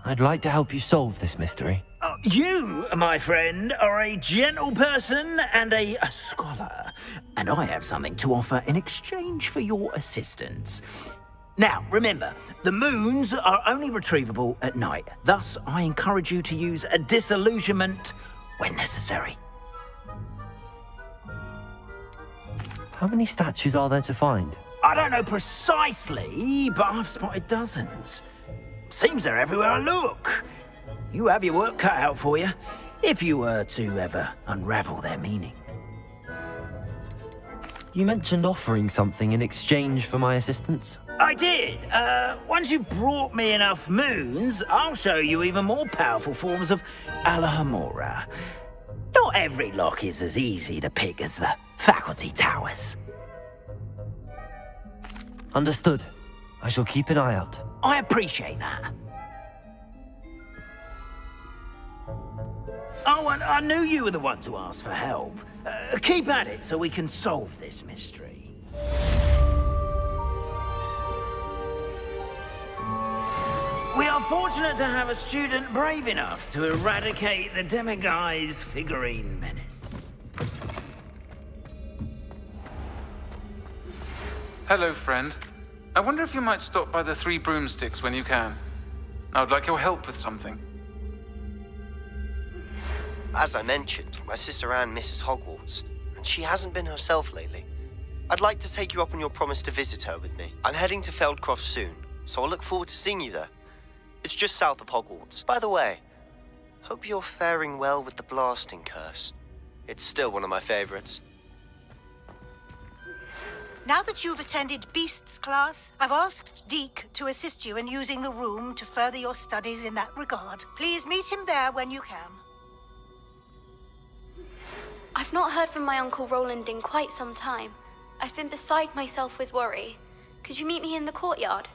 I'd like to help you solve this mystery. You, my friend, are a gentle person and a scholar, and I have something to offer in exchange for your assistance. Now, remember, the moons are only retrievable at night. Thus, I encourage you to use a disillusionment when necessary. How many statues are there to find? I don't know precisely, but I've spotted dozens. Seems they're everywhere I look. You have your work cut out for you, if you were to ever unravel their meaning. You mentioned offering something in exchange for my assistance? I did. Once you've brought me enough moons, I'll show you even more powerful forms of Alohomora. Not every lock is as easy to pick as the faculty towers. Understood. I shall keep an eye out. I appreciate that. Oh, and I knew you were the one to ask for help. Keep at it so we can solve this mystery. We are fortunate to have a student brave enough to eradicate the Demiguise figurine menace. Hello, friend. I wonder if you might stop by the Three Broomsticks when you can. I would like your help with something. As I mentioned, my sister Anne misses Hogwarts, and she hasn't been herself lately. I'd like to take you up on your promise to visit her with me. I'm heading to Feldcroft soon, so I'll look forward to seeing you there. It's just south of Hogwarts. By the way, hope you're faring well with the blasting curse. It's still one of my favorites. Now that you've attended Beasts class, I've asked Deke to assist you in using the room to further your studies in that regard. Please meet him there when you can. I've not heard from my Uncle Roland in quite some time. I've been beside myself with worry. Could you meet me in the courtyard?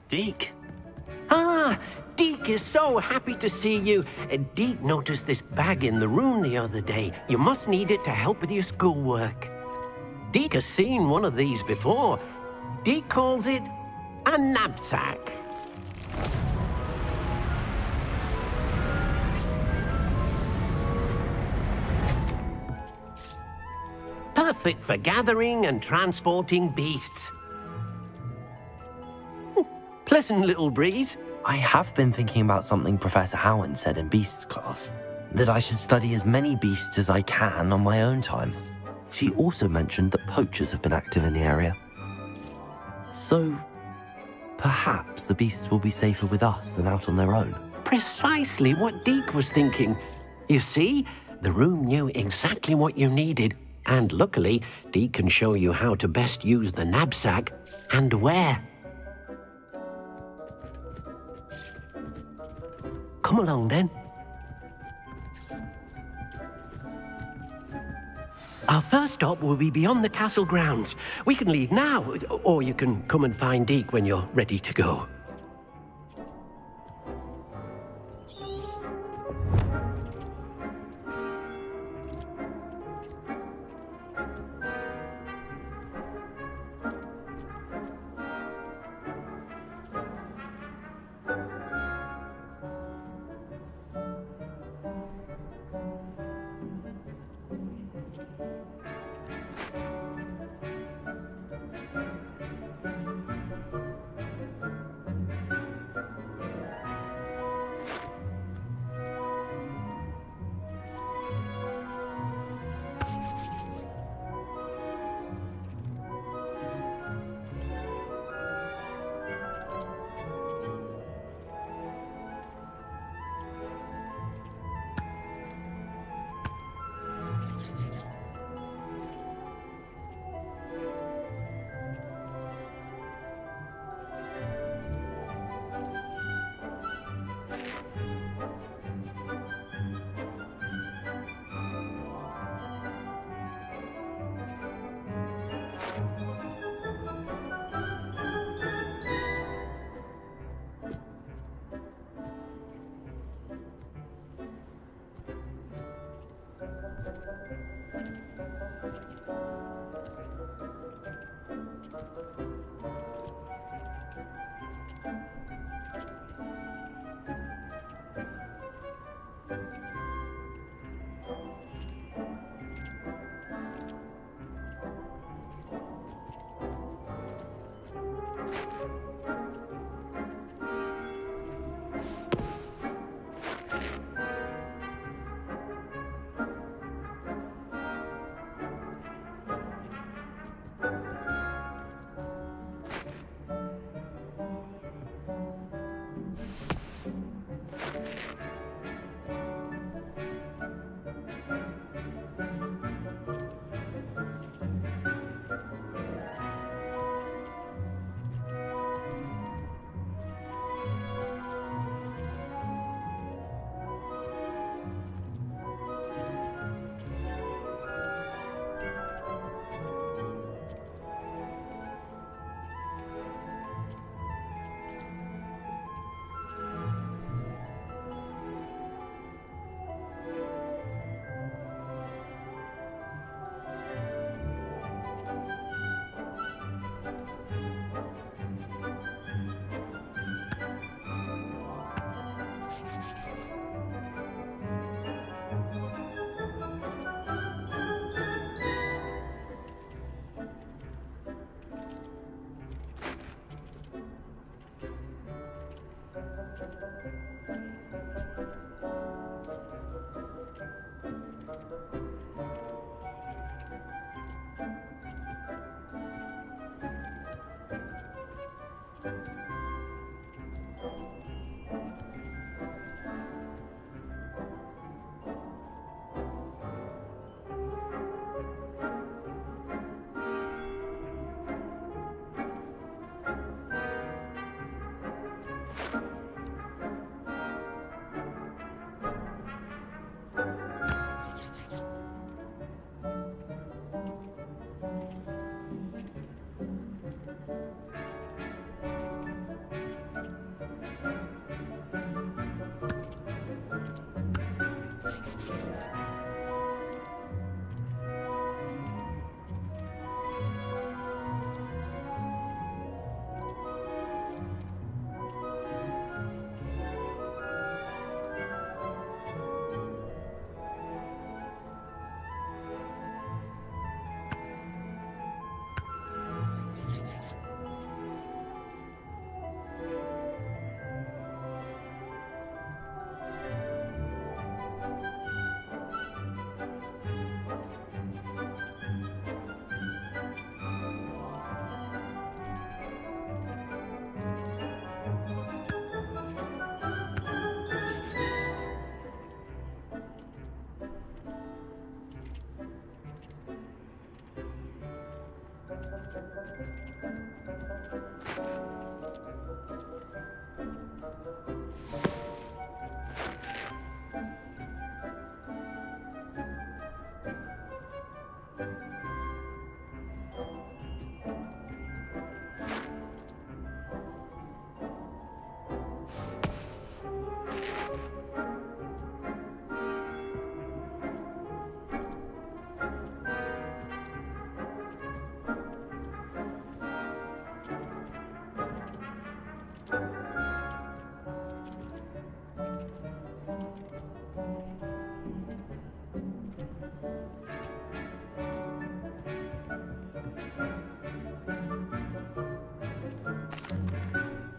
Deke? Ah, Deke is so happy to see you. Deke noticed this bag in the room the other day. You must need it to help with your schoolwork. Deke has seen one of these before. Deke calls it a knapsack. Perfect for gathering and transporting beasts. Pleasant little breeze. I have been thinking about something Professor Howard said in Beasts class, that I should study as many beasts as I can on my own time. She also mentioned that poachers have been active in the area. So, perhaps the beasts will be safer with us than out on their own. Precisely what Deke was thinking. You see, the room knew exactly what you needed And luckily, Deke can show you how to best use the knapsack and where. Come along then. Our first stop will be beyond the castle grounds. We can leave now, or you can come and find Deke when you're ready to go.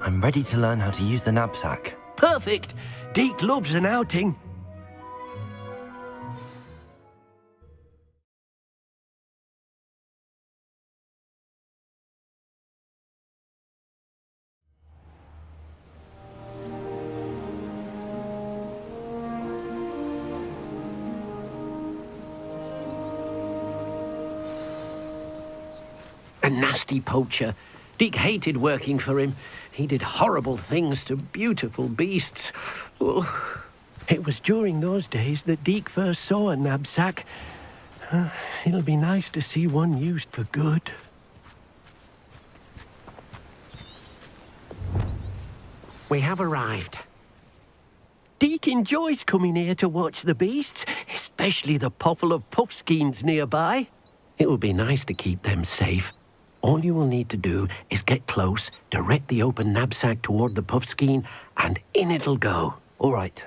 I'm ready to learn how to use the knapsack. Perfect! Deke loves an outing. A nasty poacher. Deke hated working for him. He did horrible things to beautiful beasts. Oh. It was during those days that Deke first saw a knapsack. It'll be nice to see one used for good. We have arrived. Deke enjoys coming here to watch the beasts, especially the potful of puffskeins nearby. It would be nice to keep them safe. All you will need to do is get close, direct the open knapsack toward the puffskein, and in it'll go. All right.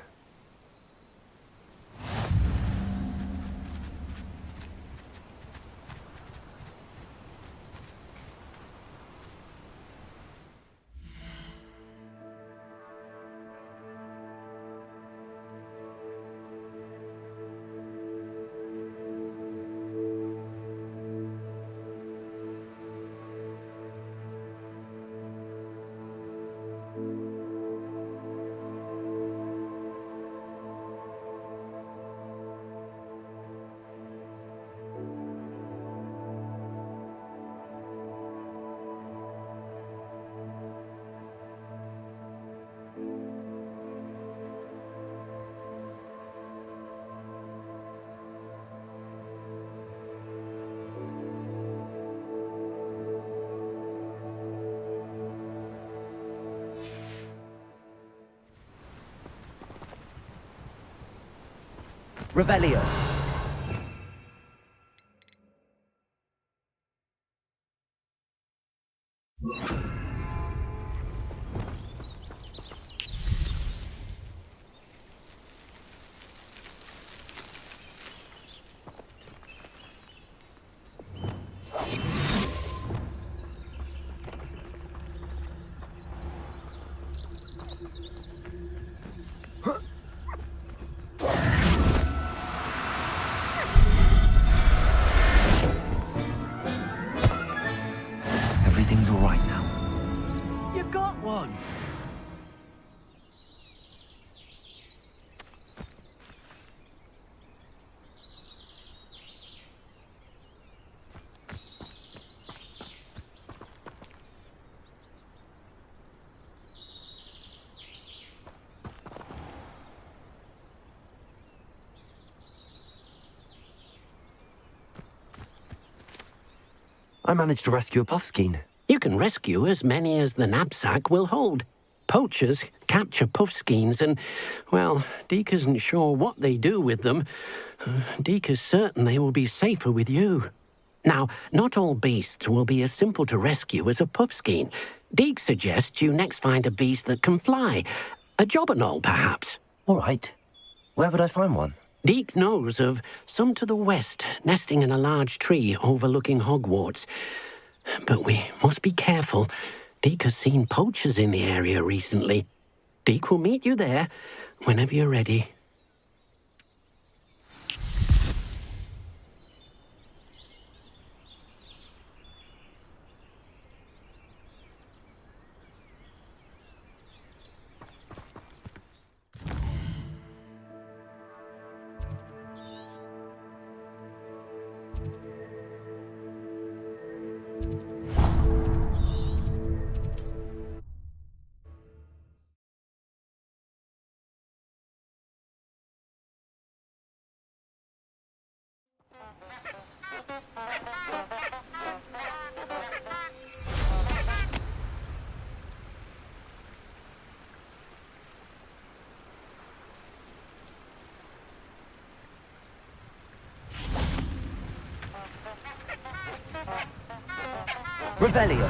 Revelio. Everything's all right now. You got one! I managed to rescue a puffskein. You can rescue as many as the knapsack will hold. Poachers capture puffskeins and, well, Deke isn't sure what they do with them. Deke is certain they will be safer with you. Now, not all beasts will be as simple to rescue as a puffskein. Deke suggests you next find a beast that can fly. A jobberknoll, perhaps. All right. Where would I find one? Deke knows of some to the west, nesting in a large tree overlooking Hogwarts. But we must be careful. Deke has seen poachers in the area recently. Deke will meet you there whenever you're ready. Revelio.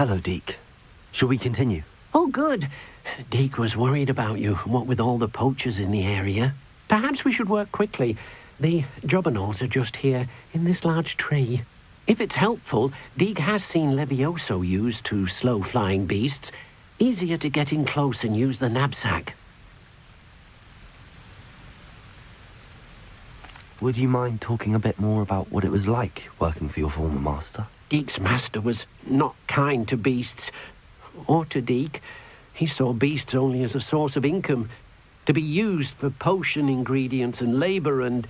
Hello, Deke. Shall we continue? Oh, good. Deke was worried about you, what with all the poachers in the area. Perhaps we should work quickly. The jobberknolls are just here, in this large tree. If it's helpful, Deke has seen Levioso used to slow flying beasts. Easier to get in close and use the knapsack. Would you mind talking a bit more about what it was like working for your former master? Deke's master was not kind to beasts, or to Deke. He saw beasts only as a source of income, to be used for potion ingredients and labour, and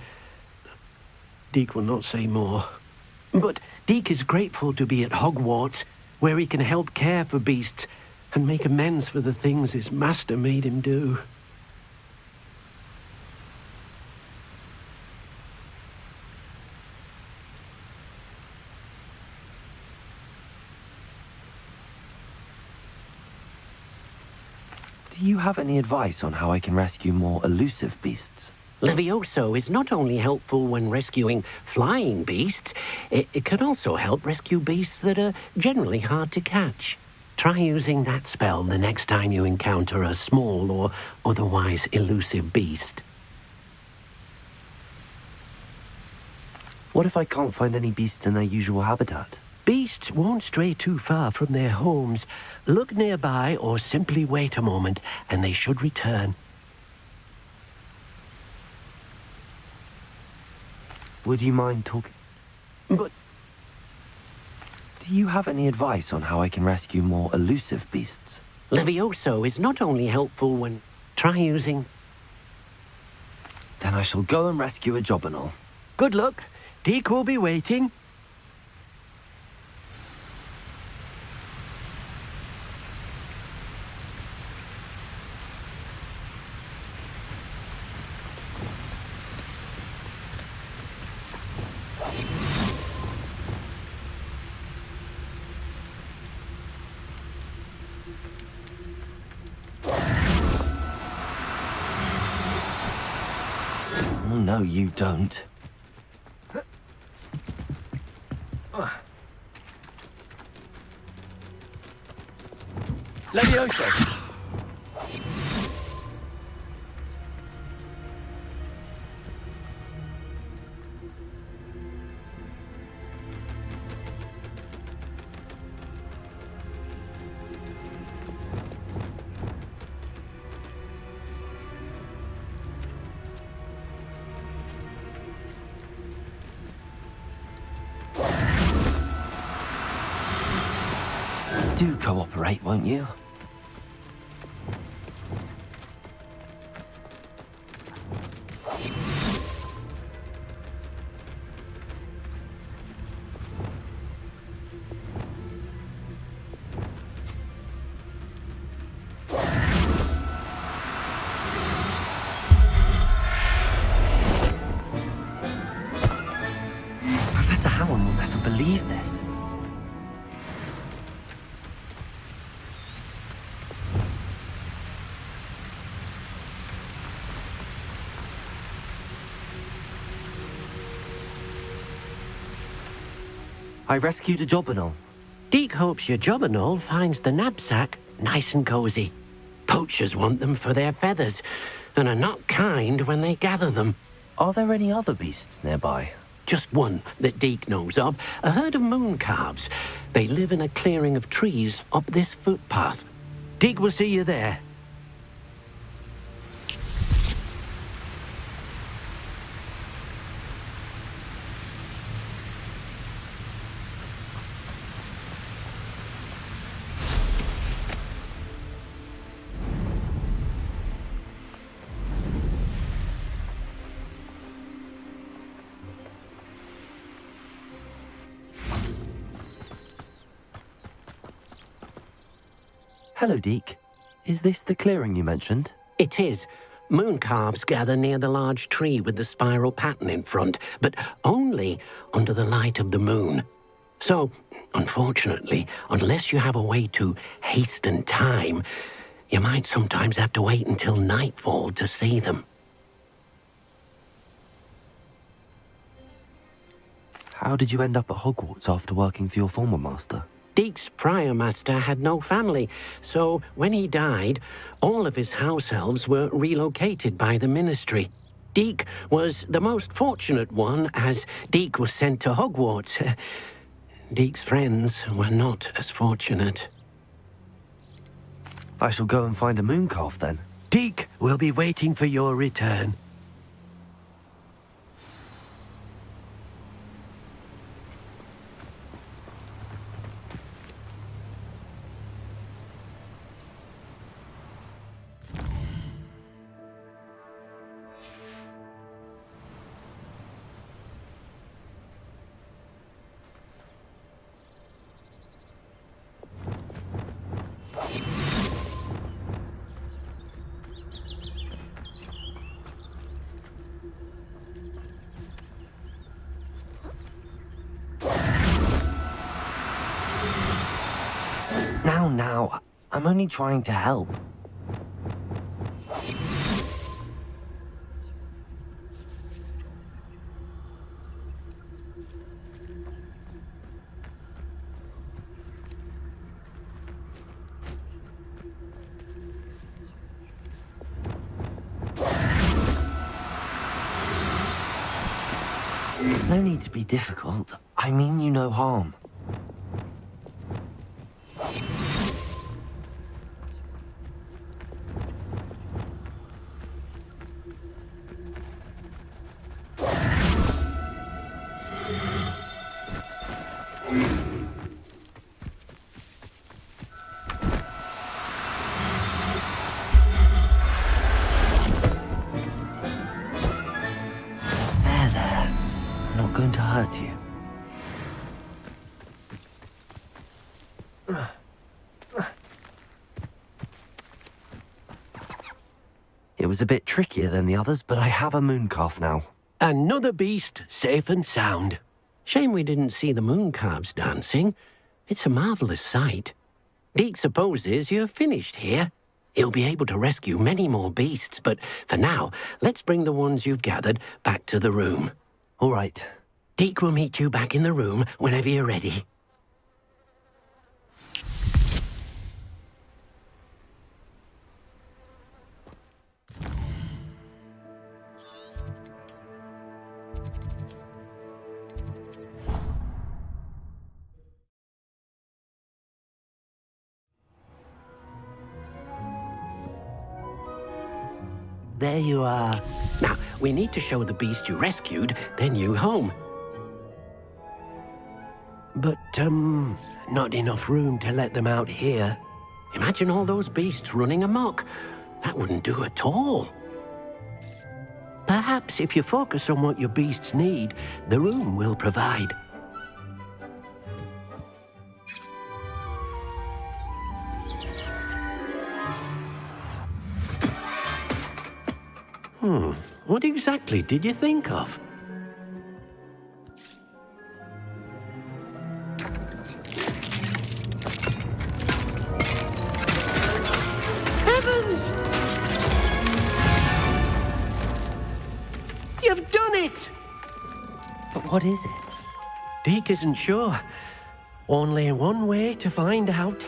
Deke will not say more. But Deke is grateful to be at Hogwarts, where he can help care for beasts and make amends for the things his master made him do. Do you have any advice on how I can rescue more elusive beasts? Levioso is not only helpful when rescuing flying beasts, it can also help rescue beasts that are generally hard to catch. Try using that spell the next time you encounter a small or otherwise elusive beast. What if I can't find any beasts in their usual habitat? Beasts won't stray too far from their homes. Look nearby or simply wait a moment and they should return. Would you mind talking? But do you have any advice on how I can rescue more elusive beasts? Levioso is not only helpful when... Try using... Then I shall go and rescue a jobberknoll. Good luck. Deke will be waiting. no, you don't. Levioso! Do cooperate, won't you? Professor Howard will never believe this. I rescued a jobberknoll. Deke hopes your jobberknoll finds the knapsack nice and cozy. Poachers want them for their feathers, and are not kind when they gather them. Are there any other beasts nearby? Just one that Deke knows of, a herd of moon calves. They live in a clearing of trees up this footpath. Deke will see you there. Hello, Deke. Is this the clearing you mentioned? It is. Moon calves gather near the large tree with the spiral pattern in front, but only under the light of the moon. So, unfortunately, unless you have a way to hasten time, you might sometimes have to wait until nightfall to see them. How did you end up at Hogwarts after working for your former master? Deke's prior master had no family, so when he died, all of his house elves were relocated by the ministry. Deke was the most fortunate one, as Deke was sent to Hogwarts. Deke's friends were not as fortunate. I shall go and find a moon calf then. Deke will be waiting for your return. Now, I'm only trying to help. No need to be difficult. I mean you no harm. Going to hurt you. It was a bit trickier than the others, but I have a moon calf now. Another beast, safe and sound. Shame we didn't see the moon calves dancing. It's a marvelous sight. Deke supposes you're finished here. He'll be able to rescue many more beasts, but for now, let's bring the ones you've gathered back to the room. All right. Deke will meet you back in the room whenever you're ready. There you are. Now, we need to show the beast you rescued their new home. But, not enough room to let them out here. Imagine all those beasts running amok. That wouldn't do at all. Perhaps if you focus on what your beasts need, the room will provide. What exactly did you think of? Heavens! You've done it! But what is it? Deke isn't sure. Only one way to find out.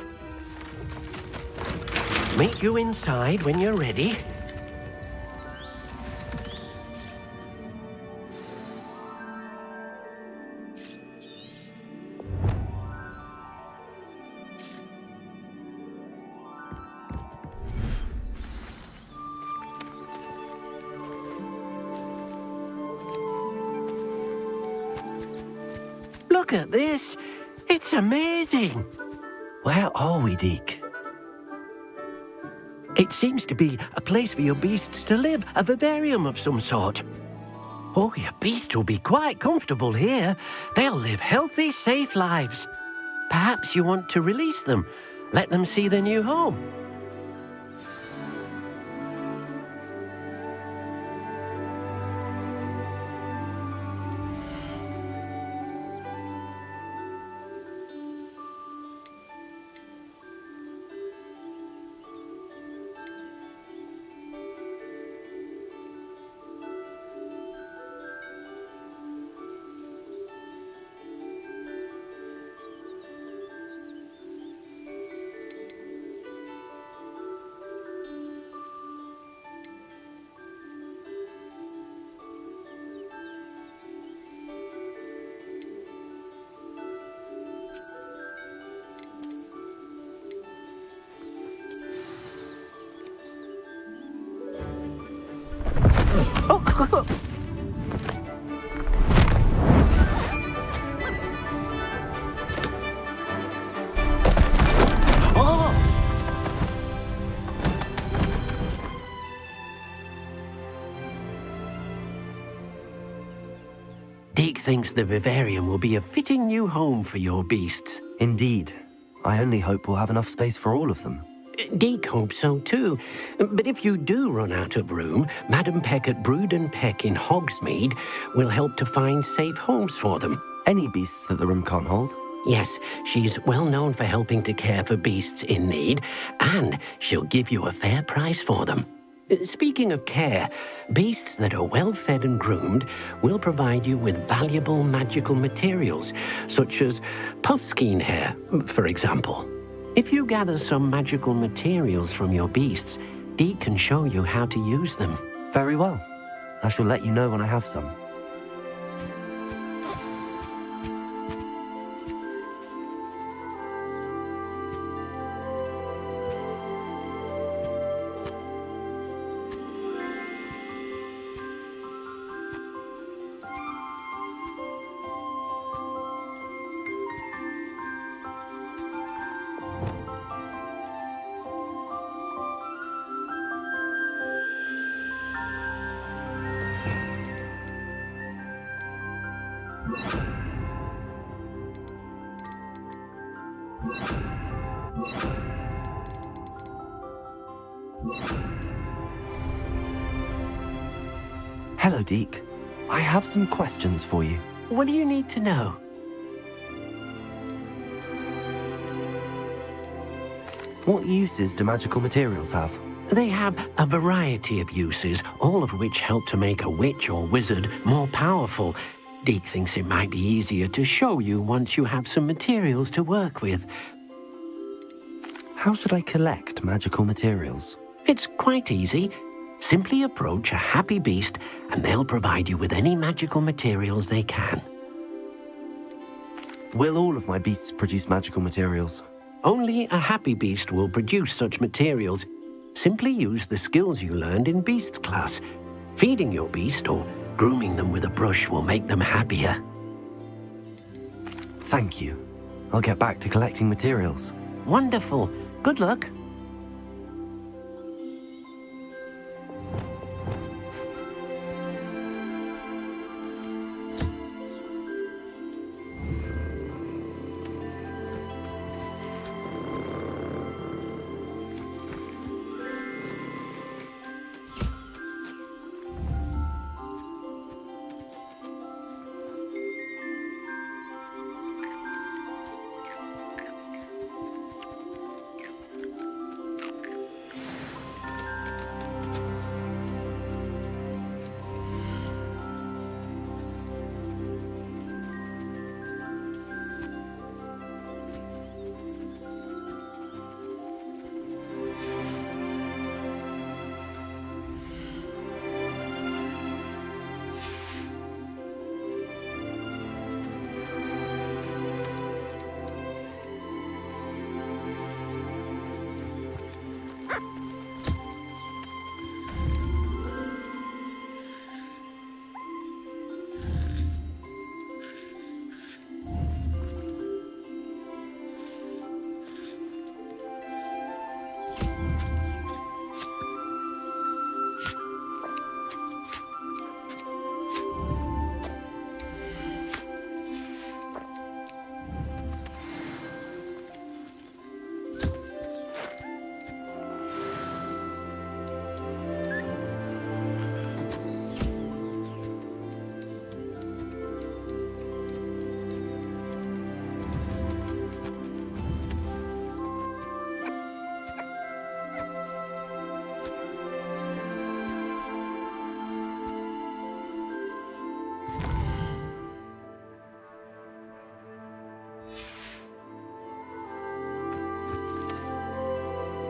Meet you inside when you're ready. Look at this. It's amazing. Where are we, Deke? It seems to be a place for your beasts to live, a vivarium of some sort. Oh, your beasts will be quite comfortable here. They'll live healthy, safe lives. Perhaps you want to release them, let them see their new home. Deke thinks the vivarium will be a fitting new home for your beasts. Indeed. I only hope we'll have enough space for all of them. Deke hopes so too. But if you do run out of room, Madam Peck at Brood and Peck in Hogsmeade will help to find safe homes for them. Any beasts that the room can't hold? Yes, she's well known for helping to care for beasts in need, and she'll give you a fair price for them. Speaking of care, beasts that are well fed and groomed will provide you with valuable magical materials, such as puffskein hair, for example. If you gather some magical materials from your beasts, Deke can show you how to use them. Very well. I shall let you know when I have some. Hello, Deke. I have some questions for you. What do you need to know? What uses do magical materials have? They have a variety of uses, all of which help to make a witch or wizard more powerful. Deke thinks it might be easier to show you once you have some materials to work with. How should I collect magical materials? It's quite easy. Simply approach a happy beast and they'll provide you with any magical materials they can. Will all of my beasts produce magical materials? Only a happy beast will produce such materials. Simply use the skills you learned in beast class. Feeding your beast or grooming them with a brush will make them happier. Thank you. I'll get back to collecting materials. Wonderful. Good luck.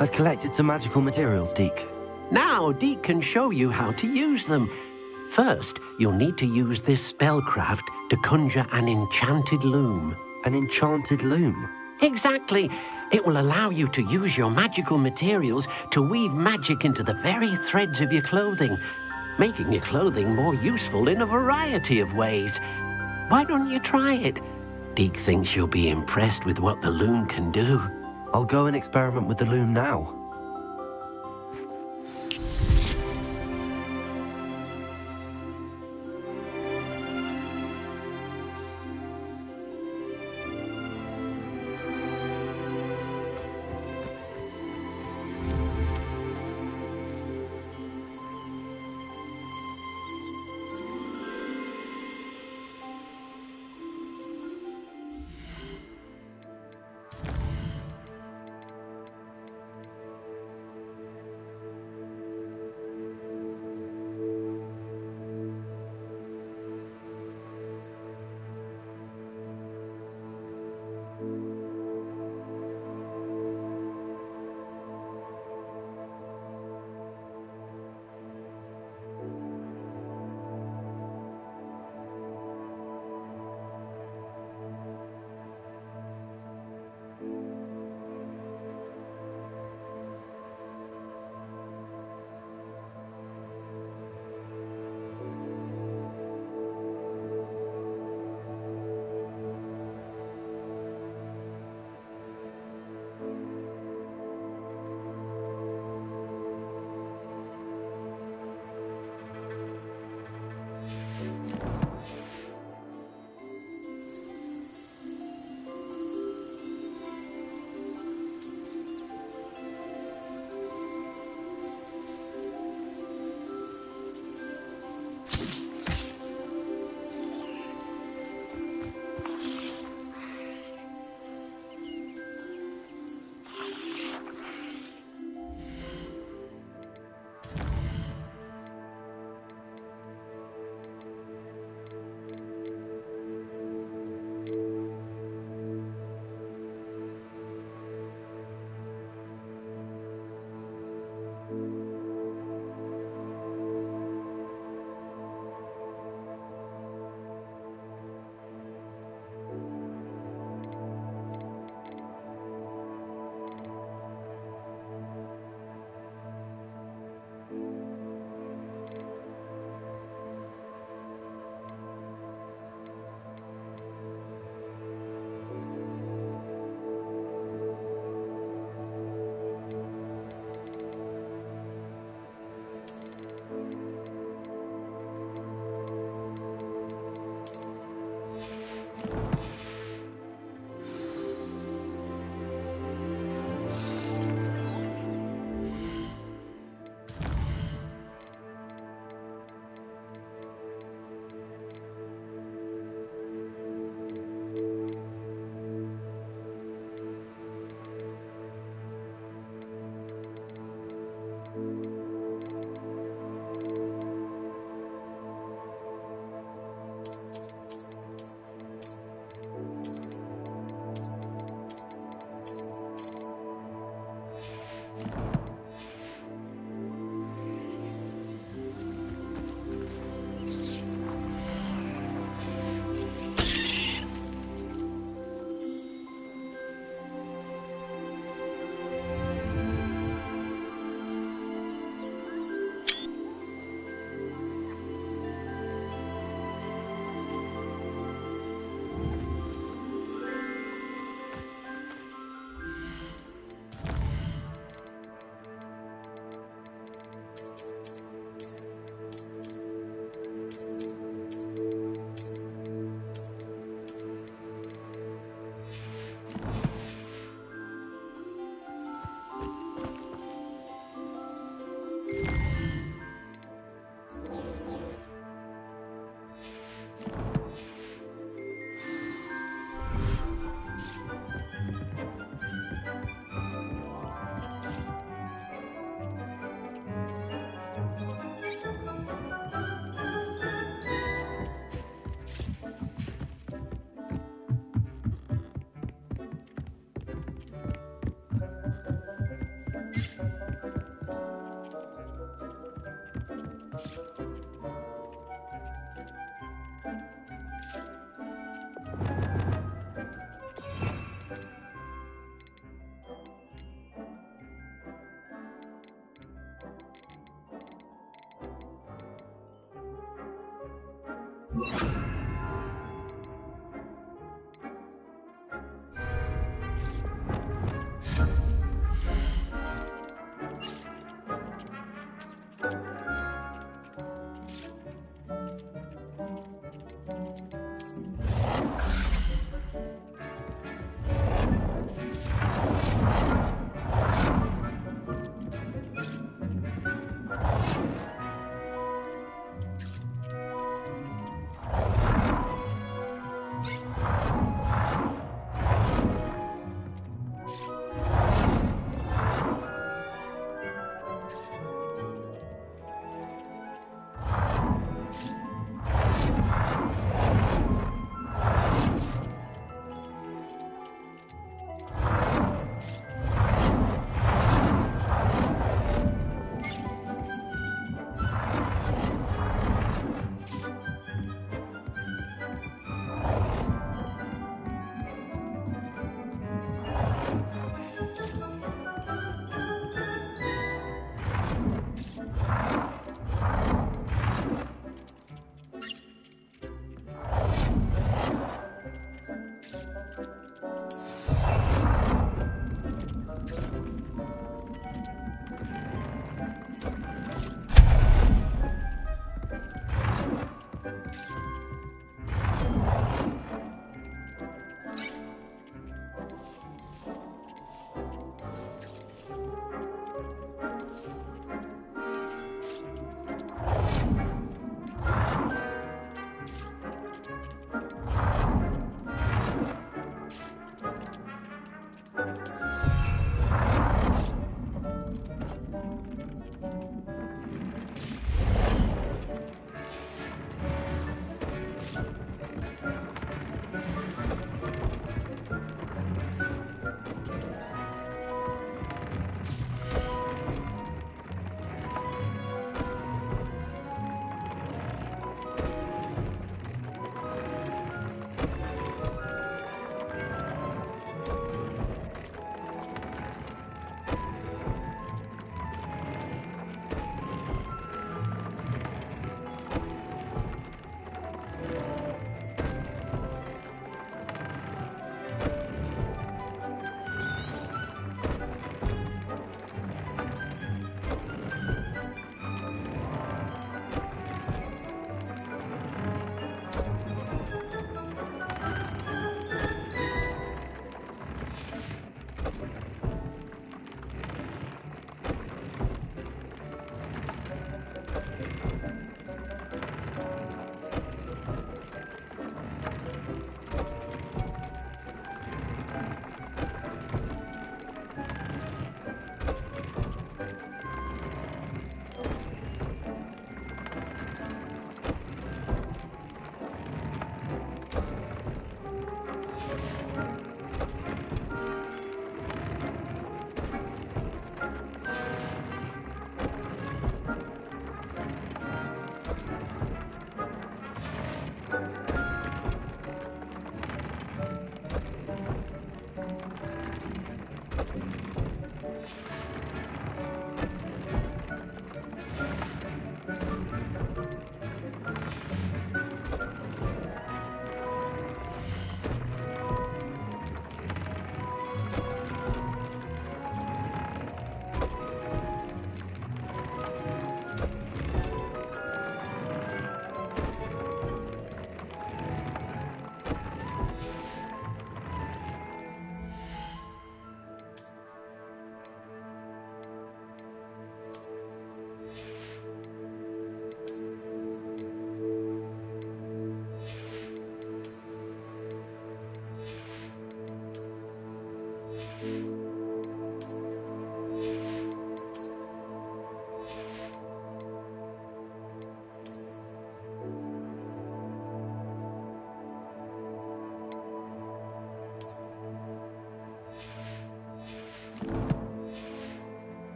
I've collected some magical materials, Deke. Now, Deke can show you how to use them. First, you'll need to use this spellcraft to conjure an enchanted loom. An enchanted loom? Exactly. It will allow you to use your magical materials to weave magic into the very threads of your clothing, making your clothing more useful in a variety of ways. Why don't you try it? Deke thinks you'll be impressed with what the loom can do. I'll go and experiment with the loom now.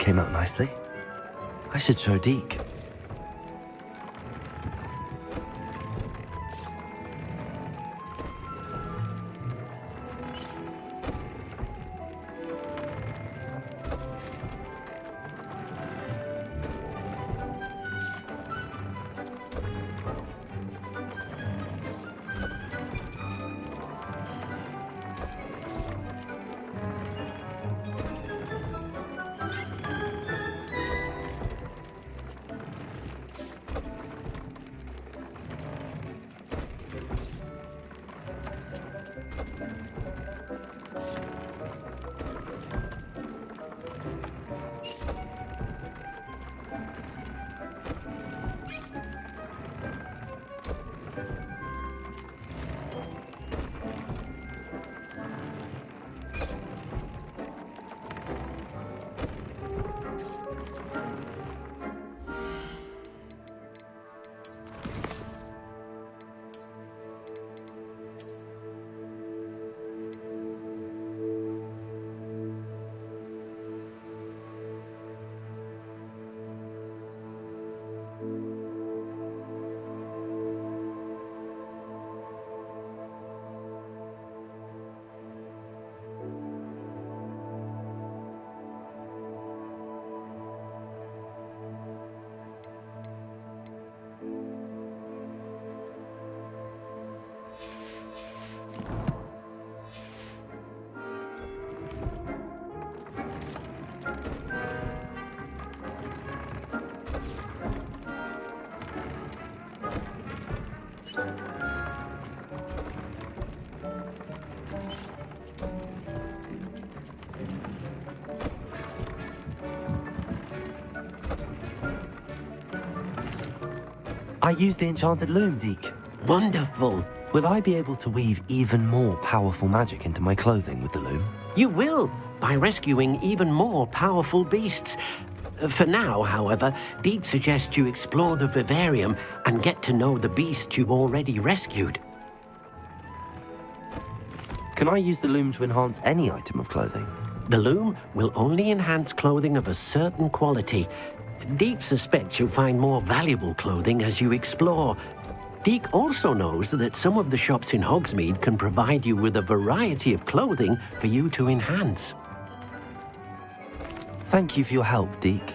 came out nicely. I should show Deke. I used the enchanted loom, Deke. Wonderful. Will I be able to weave even more powerful magic into my clothing with the loom? You will, by rescuing even more powerful beasts. For now, however, Deke suggests you explore the vivarium and get to know the beasts you've already rescued. Can I use the loom to enhance any item of clothing? The loom will only enhance clothing of a certain quality. Deke suspects you'll find more valuable clothing as you explore. Deke also knows that some of the shops in Hogsmeade can provide you with a variety of clothing for you to enhance. Thank you for your help, Deke.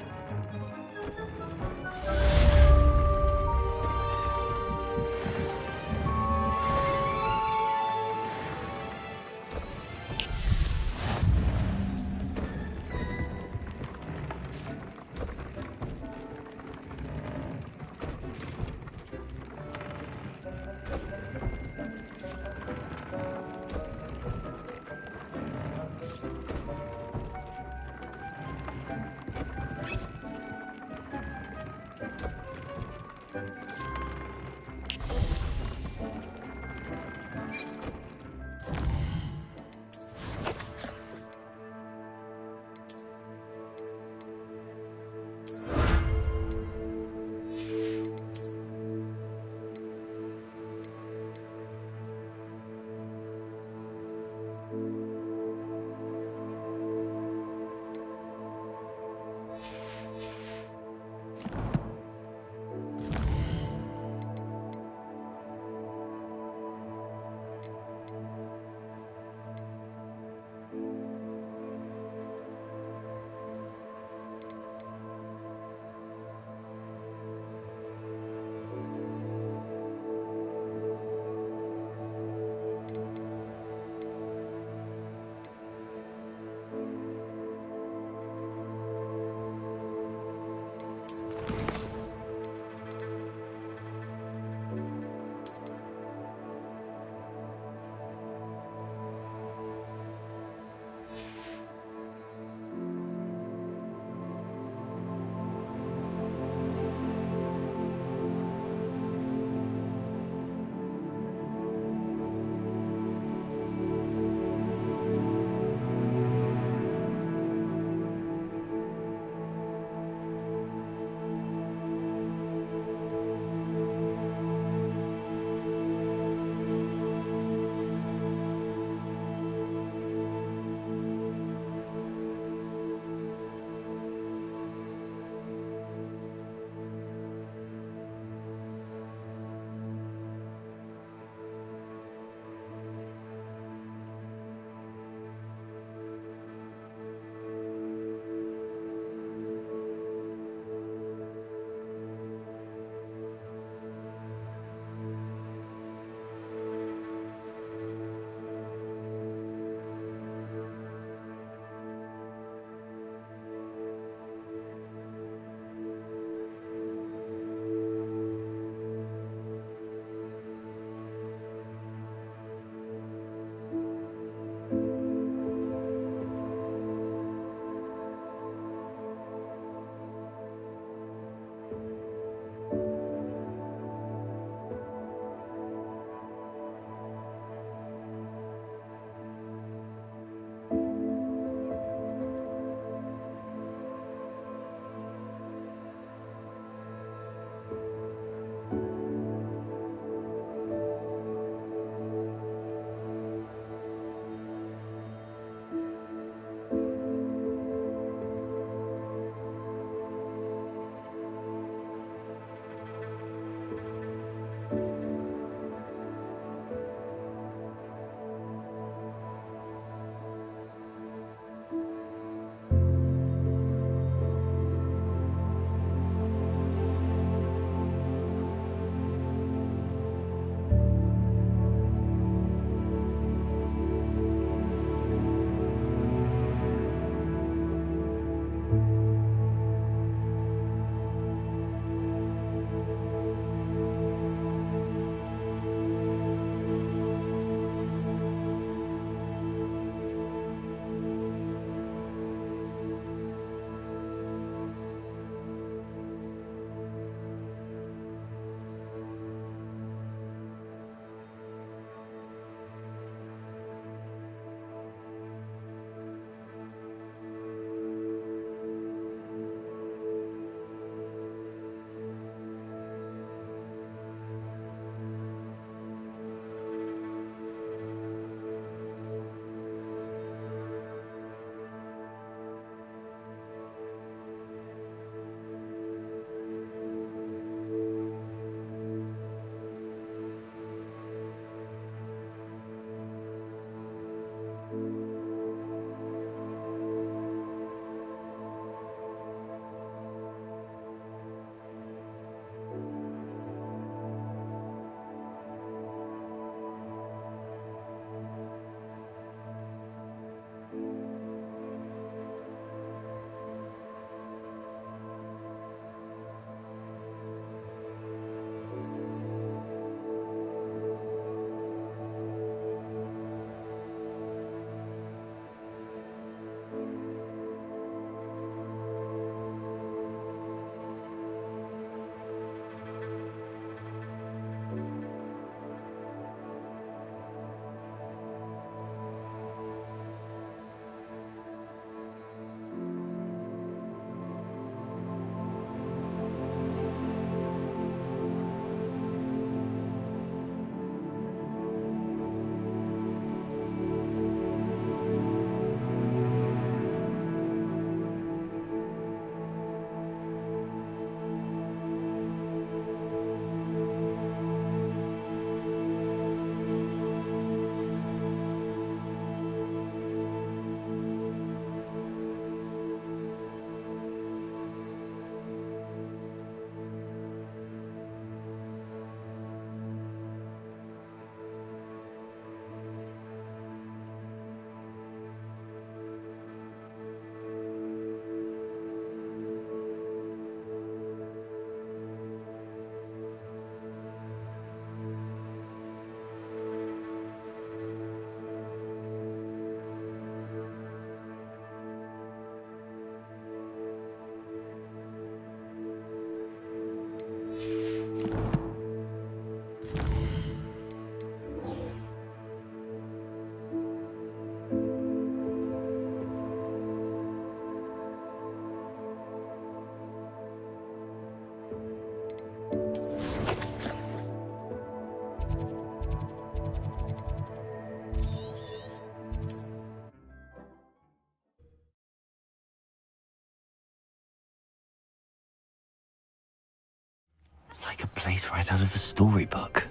It's like a place right out of a storybook.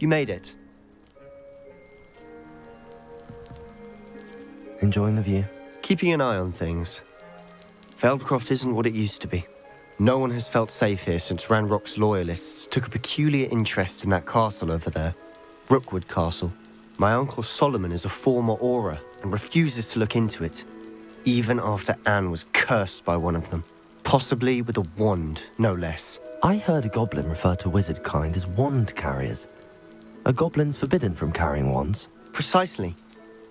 You made it. Enjoying the view? Keeping an eye on things. Feldcroft isn't what it used to be. No one has felt safe here since Ranrock's loyalists took a peculiar interest in that castle over there. Rookwood Castle. My uncle Solomon is a former Auror and refuses to look into it, even after Anne was cursed by one of them. Possibly with a wand, no less. I heard a goblin refer to wizard kind as wand carriers. Are goblins forbidden from carrying wands? Precisely.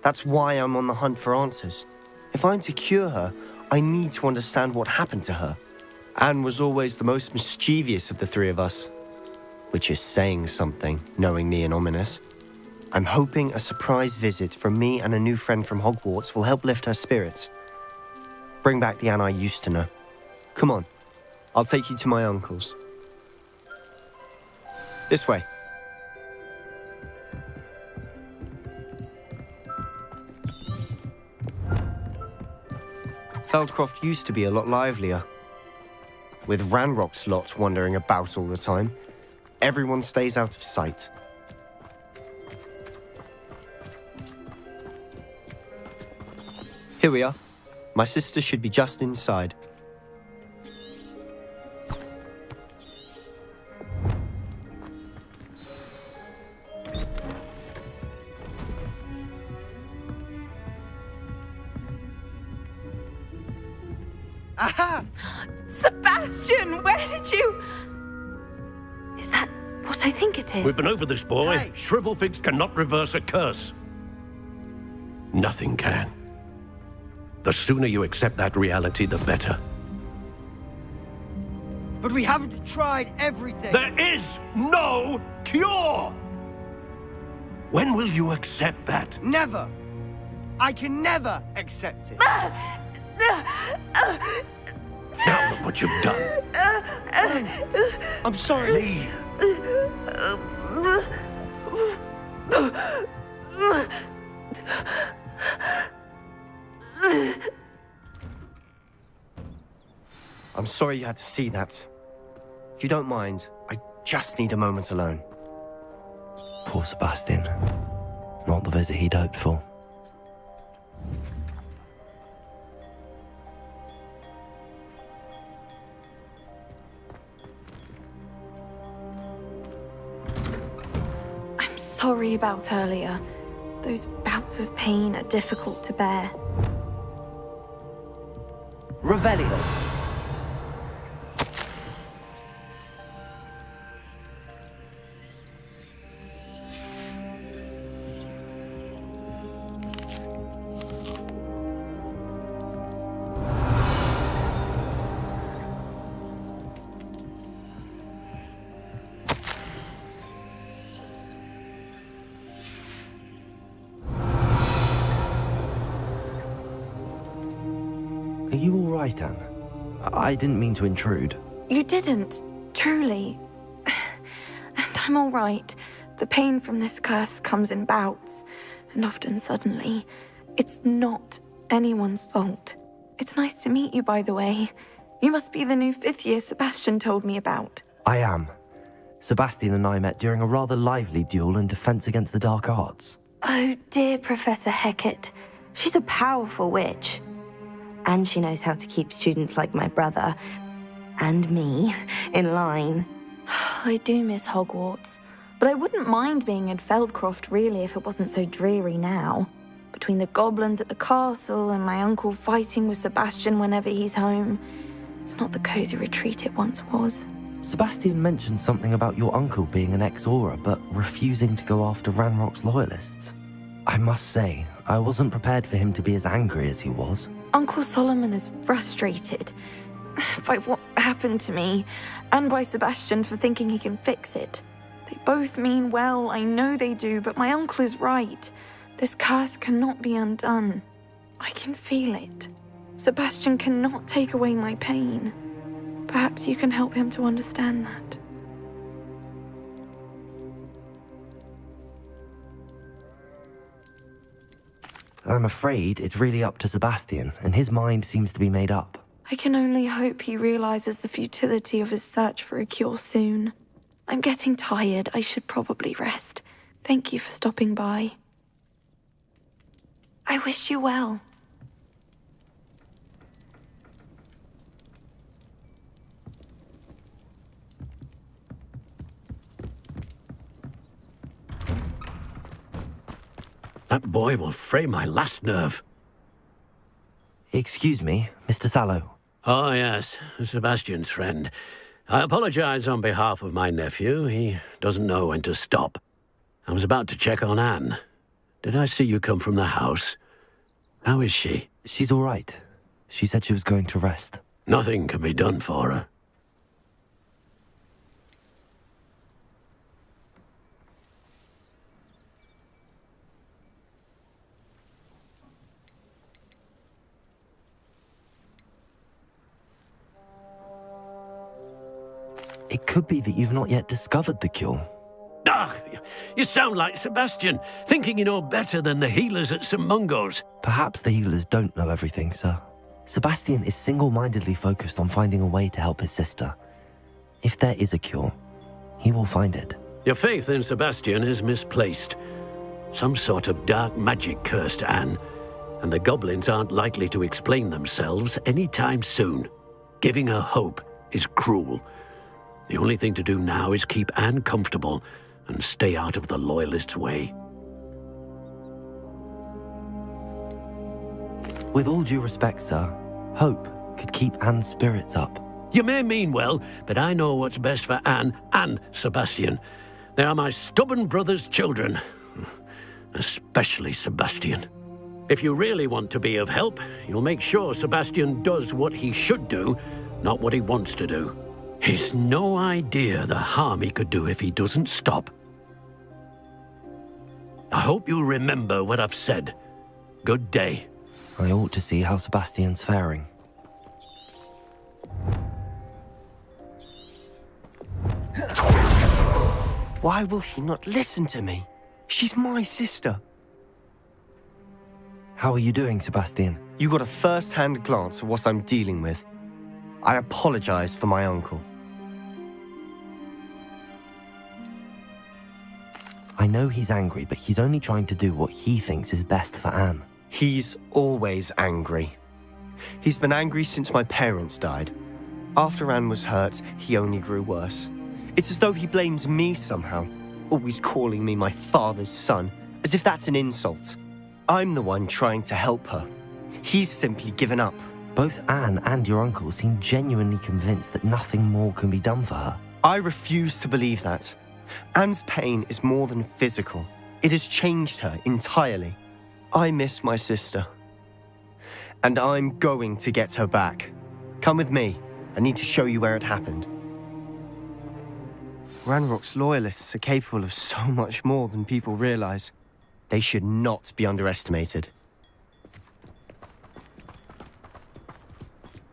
That's why I'm on the hunt for answers. If I'm to cure her, I need to understand what happened to her. Anne was always the most mischievous of the three of us. Which is saying something, knowing me and Ominous. I'm hoping a surprise visit from me and a new friend from Hogwarts will help lift her spirits. Bring back the Anne I used to know. Come on, I'll take you to my uncle's. This way. Feldcroft used to be a lot livelier. With Ranrock's lot wandering about all the time, everyone stays out of sight. Here we are. My sister should be just inside. Aha! Sebastian, where did you... Is that what I think it is? We've been over this, boy. Shrivelfigs cannot reverse a curse. Nothing can. The sooner you accept that reality, the better. But we haven't tried everything. There is no cure! When will you accept that? Never. I can never accept it. Now look what you've done. I'm sorry. Leave. I'm sorry you had to see that. If you don't mind, I just need a moment alone. Poor Sebastian. Not the visit he'd hoped for. I'm sorry about earlier. Those bouts of pain are difficult to bear. Revelio. Are you all right, Anne? I didn't mean to intrude. You didn't, truly. And I'm all right. The pain from this curse comes in bouts, and often suddenly. It's not anyone's fault. It's nice to meet you, by the way. You must be the new 5th year Sebastian told me about. I am. Sebastian and I met during a rather lively duel in defense against the dark arts. Oh, dear Professor Hecat. She's a powerful witch. And she knows how to keep students like my brother, and me, in line. I do miss Hogwarts, but I wouldn't mind being in Feldcroft, really, if it wasn't so dreary now. Between the goblins at the castle and my uncle fighting with Sebastian whenever he's home, it's not the cozy retreat it once was. Sebastian mentioned something about your uncle being an ex-Auror, but refusing to go after Ranrock's loyalists. I must say, I wasn't prepared for him to be as angry as he was. Uncle Solomon is frustrated by what happened to me, and by Sebastian for thinking he can fix it. They both mean well, I know they do, but my uncle is right. This curse cannot be undone. I can feel it. Sebastian cannot take away my pain. Perhaps you can help him to understand that. I'm afraid it's really up to Sebastian, and his mind seems to be made up. I can only hope he realizes the futility of his search for a cure soon. I'm getting tired. I should probably rest. Thank you for stopping by. I wish you well. That boy will fray my last nerve. Excuse me, Mr. Sallow. Oh, yes, Sebastian's friend. I apologize on behalf of my nephew. He doesn't know when to stop. I was about to check on Anne. Did I see you come from the house? How is she? She's all right. She said she was going to rest. Nothing can be done for her. It could be that you've not yet discovered the cure. Ah, you sound like Sebastian, thinking you know better than the healers at St. Mungo's. Perhaps the healers don't know everything, sir. Sebastian is single-mindedly focused on finding a way to help his sister. If there is a cure, he will find it. Your faith in Sebastian is misplaced. Some sort of dark magic cursed Anne, and the goblins aren't likely to explain themselves anytime soon. Giving her hope is cruel. The only thing to do now is keep Anne comfortable and stay out of the Loyalists' way. With all due respect, sir, hope could keep Anne's spirits up. You may mean well, but I know what's best for Anne and Sebastian. They are my stubborn brother's children. Especially Sebastian. If you really want to be of help, you'll make sure Sebastian does what he should do, not what he wants to do. He's no idea the harm he could do if he doesn't stop. I hope you'll remember what I've said. Good day. I ought to see how Sebastian's faring. Why will he not listen to me? She's my sister. How are you doing, Sebastian? You got a first-hand glance at what I'm dealing with. I apologize for my uncle. I know he's angry, but he's only trying to do what he thinks is best for Anne. He's always angry. He's been angry since my parents died. After Anne was hurt, he only grew worse. It's as though he blames me somehow, always calling me my father's son, as if that's an insult. I'm the one trying to help her. He's simply given up. Both Anne and your uncle seem genuinely convinced that nothing more can be done for her. I refuse to believe that. Anne's pain is more than physical. It has changed her entirely. I miss my sister. And I'm going to get her back. Come with me. I need to show you where it happened. Ranrock's loyalists are capable of so much more than people realize. They should not be underestimated.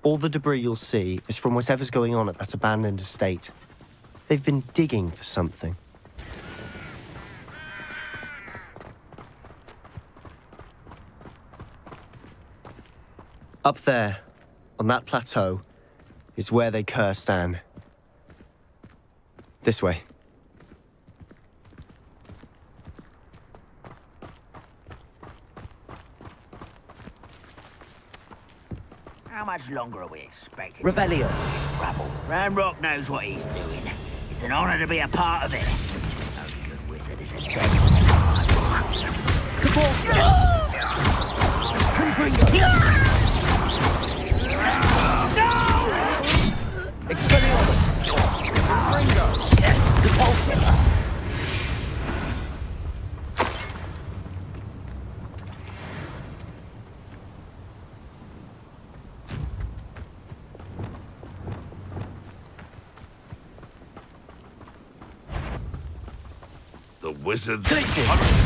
All the debris you'll see is from whatever's going on at that abandoned estate. They've been digging for something. Up there, on that plateau, is where they cursed Anne. This way. How much longer are we expecting? Revelio. This rabble. Ranrock knows what he's doing. It's an honor to be a part of it. No good wizard is a dead Expelliarmus! Ringo! Depulsor! The wizards. Expelliarmus!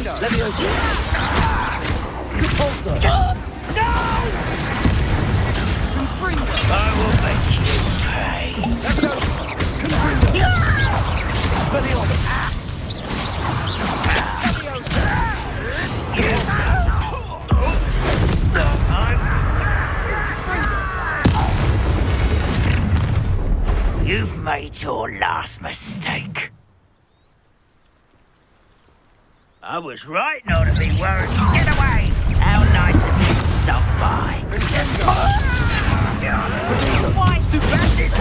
Confringo! Leviosa! Repulsor! No! Confringo! I will make you pay. Leviosa! Confringo! Expelliarmus! You've made your last mistake. I was right not to be worried. Get away! How nice of you to stop by. Why stupendous?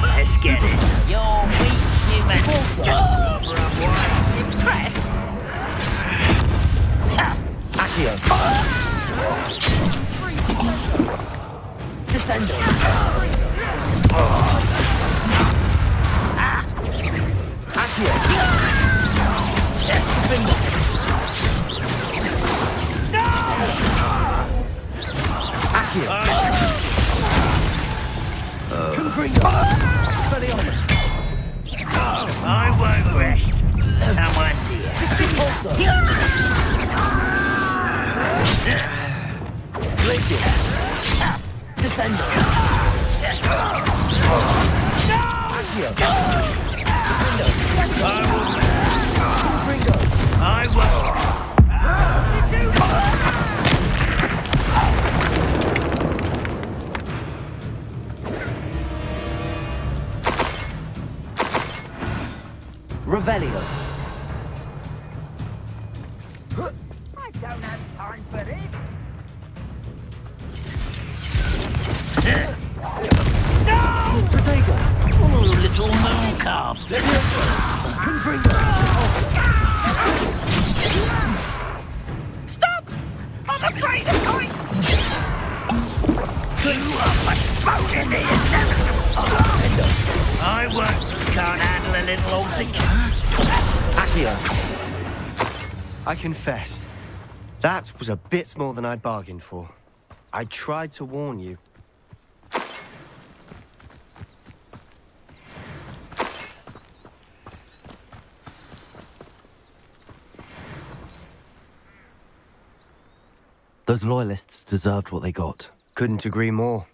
Let's get it. You're weak human. Impressed? Accio. Descendo. Accio. No! Accio. Confringo. Expelliarmus. I won't rest. Someone's here. Glacier. Descendo. Accio. Confringo. I will. Revelio. I don't have time for this. No! Potato! Oh, little moon calf. Confringo! Stop! I'm afraid of heights! You are postponed in the inevitable. I can't handle a little altogether. Accio. I confess, that was a bit more than I'd bargained for. I tried to warn you. Those loyalists deserved what they got. Couldn't agree more.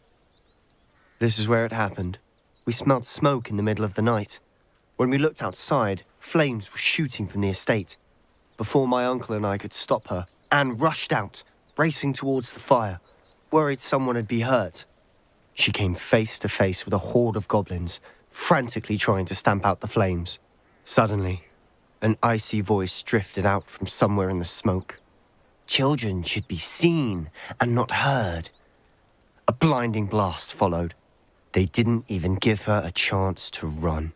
This is where it happened. We smelled smoke in the middle of the night. When we looked outside, flames were shooting from the estate. Before my uncle and I could stop her, Anne rushed out, racing towards the fire, worried someone had been hurt. She came face to face with a horde of goblins, frantically trying to stamp out the flames. Suddenly, an icy voice drifted out from somewhere in the smoke. Children should be seen and not heard. A blinding blast followed. They didn't even give her a chance to run.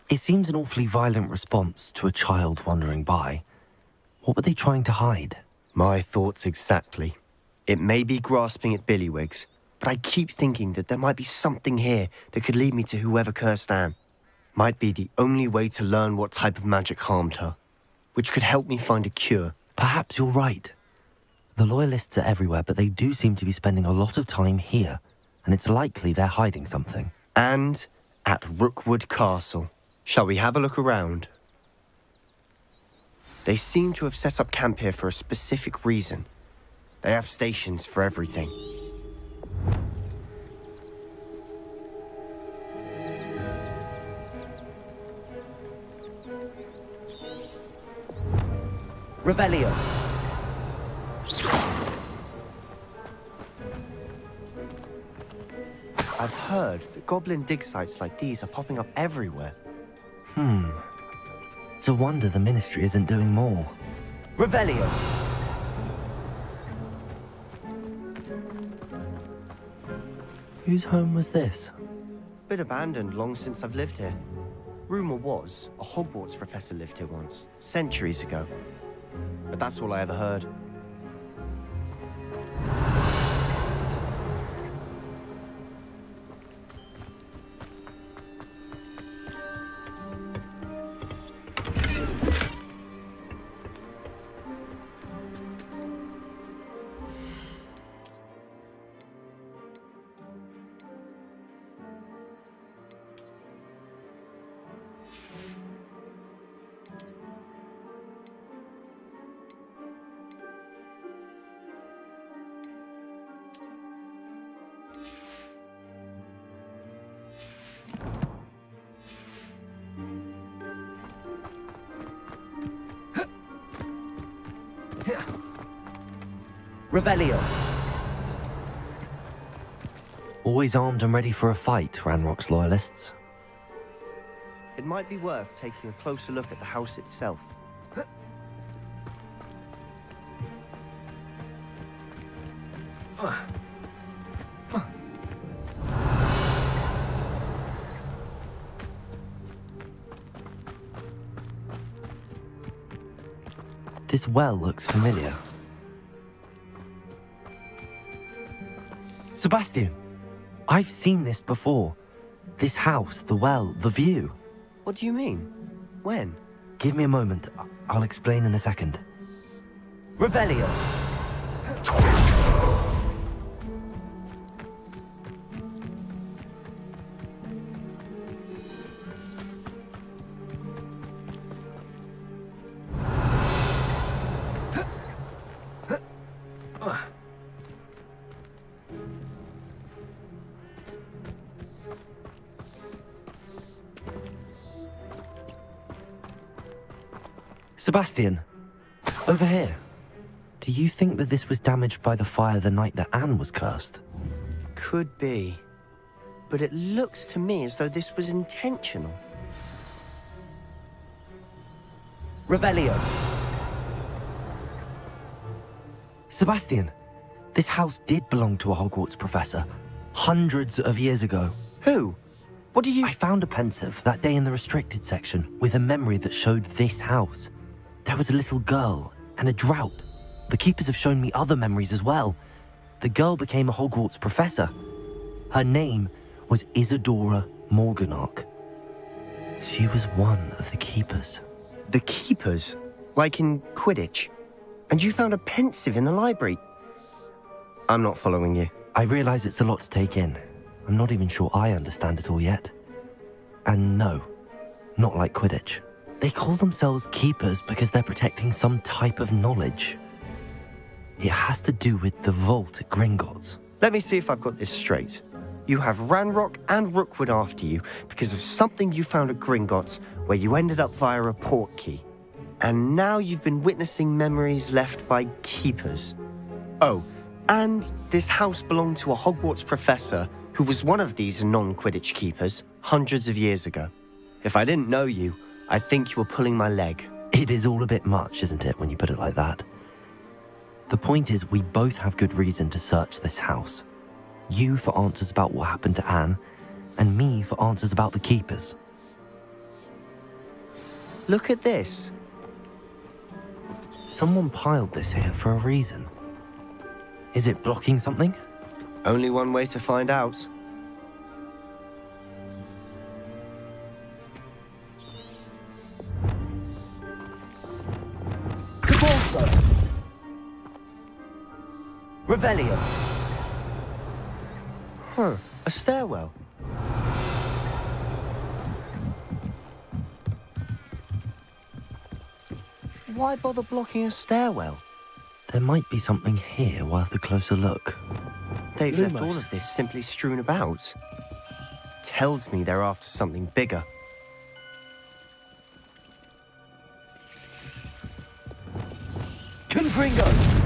It seems an awfully violent response to a child wandering by. What were they trying to hide? My thoughts exactly. It may be grasping at Billywigs, but I keep thinking that there might be something here that could lead me to whoever cursed Anne. Might be the only way to learn what type of magic harmed her, which could help me find a cure. Perhaps you're right. The Loyalists are everywhere, but they do seem to be spending a lot of time here, and it's likely they're hiding something. And at Rookwood Castle. Shall we have a look around? They seem to have set up camp here for a specific reason. They have stations for everything. Revelio. I've heard that goblin dig sites like these are popping up everywhere. It's a wonder the Ministry isn't doing more. Revelio. Whose home was this? Been abandoned long since I've lived here. Rumour was a Hogwarts professor lived here once, centuries ago. But that's all I ever heard. Revelio. Always armed and ready for a fight, Ranrock's loyalists. It might be worth taking a closer look at the house itself. This well looks familiar. Sebastian, I've seen this before. This house, the well, the view. What do you mean? When? Give me a moment. I'll explain in a second. Revelio. Sebastian, over here. Do you think that this was damaged by the fire the night that Anne was cursed? Could be. But it looks to me as though this was intentional. Revelio. Sebastian, this house did belong to a Hogwarts professor, hundreds of years ago. Who? What do you... I found a pensive that day in the restricted section with a memory that showed this house. There was a little girl and a drought. The keepers have shown me other memories as well. The girl became a Hogwarts professor. Her name was Isadora Morganach. She was one of the keepers. The keepers? Like in Quidditch? And you found a pensive in the library? I'm not following you. I realize it's a lot to take in. I'm not even sure I understand it all yet. And no, not like Quidditch. They call themselves keepers because they're protecting some type of knowledge. It has to do with the vault at Gringotts. Let me see if I've got this straight. You have Ranrock and Rookwood after you because of something you found at Gringotts where you ended up via a portkey. And now you've been witnessing memories left by keepers. Oh, and this house belonged to a Hogwarts professor who was one of these non-Quidditch keepers hundreds of years ago. If I didn't know you, I'd think you were pulling my leg. It is all a bit much, isn't it, when you put it like that? The point is, we both have good reason to search this house. You for answers about what happened to Anne, and me for answers about the keepers. Look at this. Someone piled this here for a reason. Is it blocking something? Only one way to find out. Revelio. Huh, a stairwell. Why bother blocking a stairwell? There might be something here worth a closer look. They've left all of this simply strewn about. Tells me they're after something bigger. Confringo!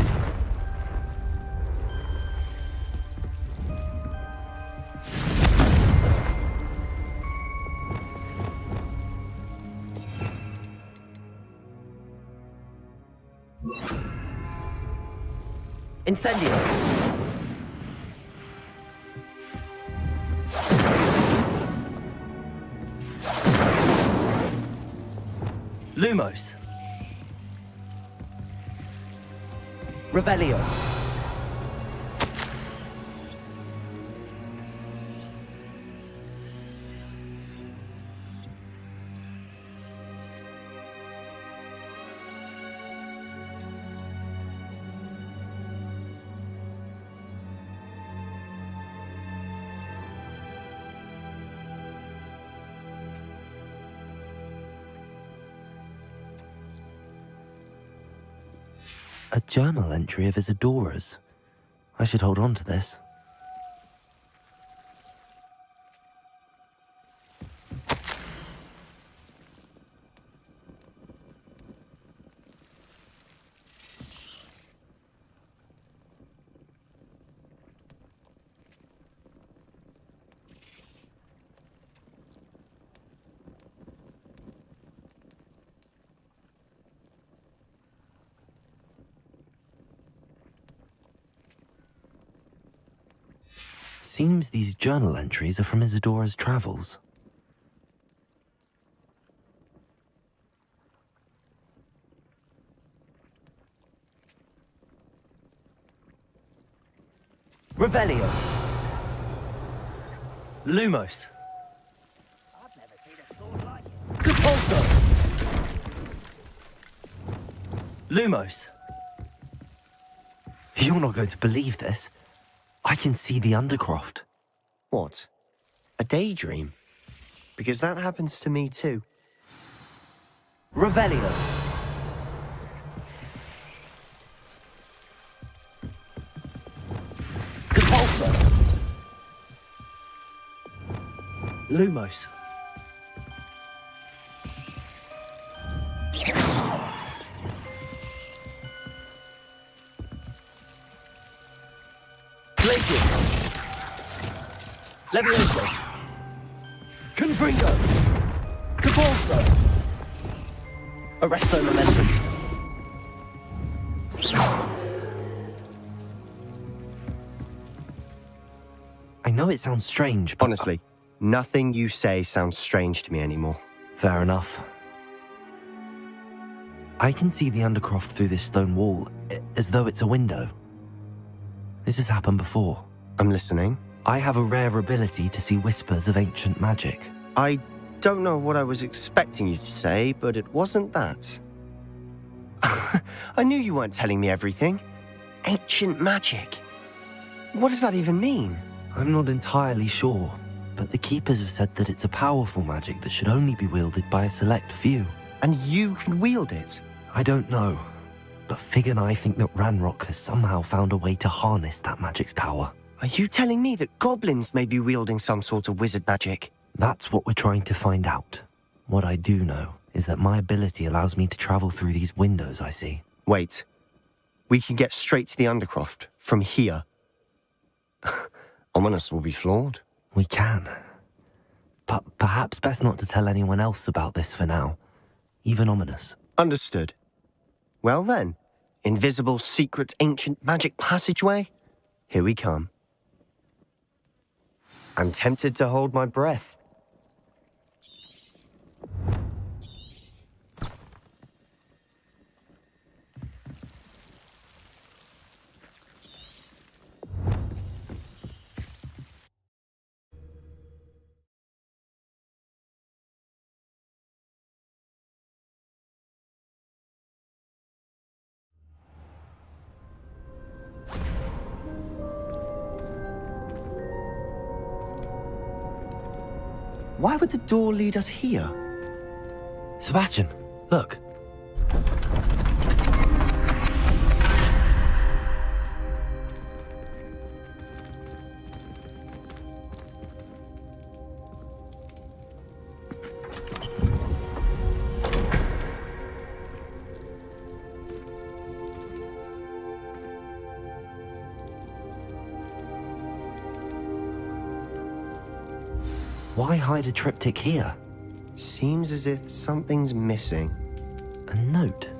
Incendio! Lumos! Revelio! A journal entry of Isadora's. I should hold on to this. Seems these journal entries are from Isadora's travels. Revelio. Lumos. Capulso. Lumos. You're not going to believe this. I can see the Undercroft. What? A daydream? Because that happens to me too. Revelio. Capulso. Lumos. Glacius. Levioso. Confringo. Capulso. Arresto Momentum. I know it sounds strange, but... Honestly, nothing you say sounds strange to me anymore. Fair enough. I can see the Undercroft through this stone wall, as though it's a window. This has happened before. I'm listening. I have a rare ability to see whispers of ancient magic. I don't know what I was expecting you to say, but it wasn't that. I knew you weren't telling me everything. Ancient magic. What does that even mean? I'm not entirely sure, but the Keepers have said that it's a powerful magic that should only be wielded by a select few. And you can wield it? I don't know, but Fig and I think that Ranrock has somehow found a way to harness that magic's power. Are you telling me that goblins may be wielding some sort of wizard magic? That's what we're trying to find out. What I do know is that my ability allows me to travel through these windows I see. Wait. We can get straight to the Undercroft from here. Ominous will be flawed. We can. But perhaps best not to tell anyone else about this for now. Even Ominous. Understood. Well then, invisible, secret, ancient magic passageway? Here we come. I'm tempted to hold my breath. Why would the door lead us here? Sebastian, look. Why hide a triptych here? Seems as if something's missing. A note.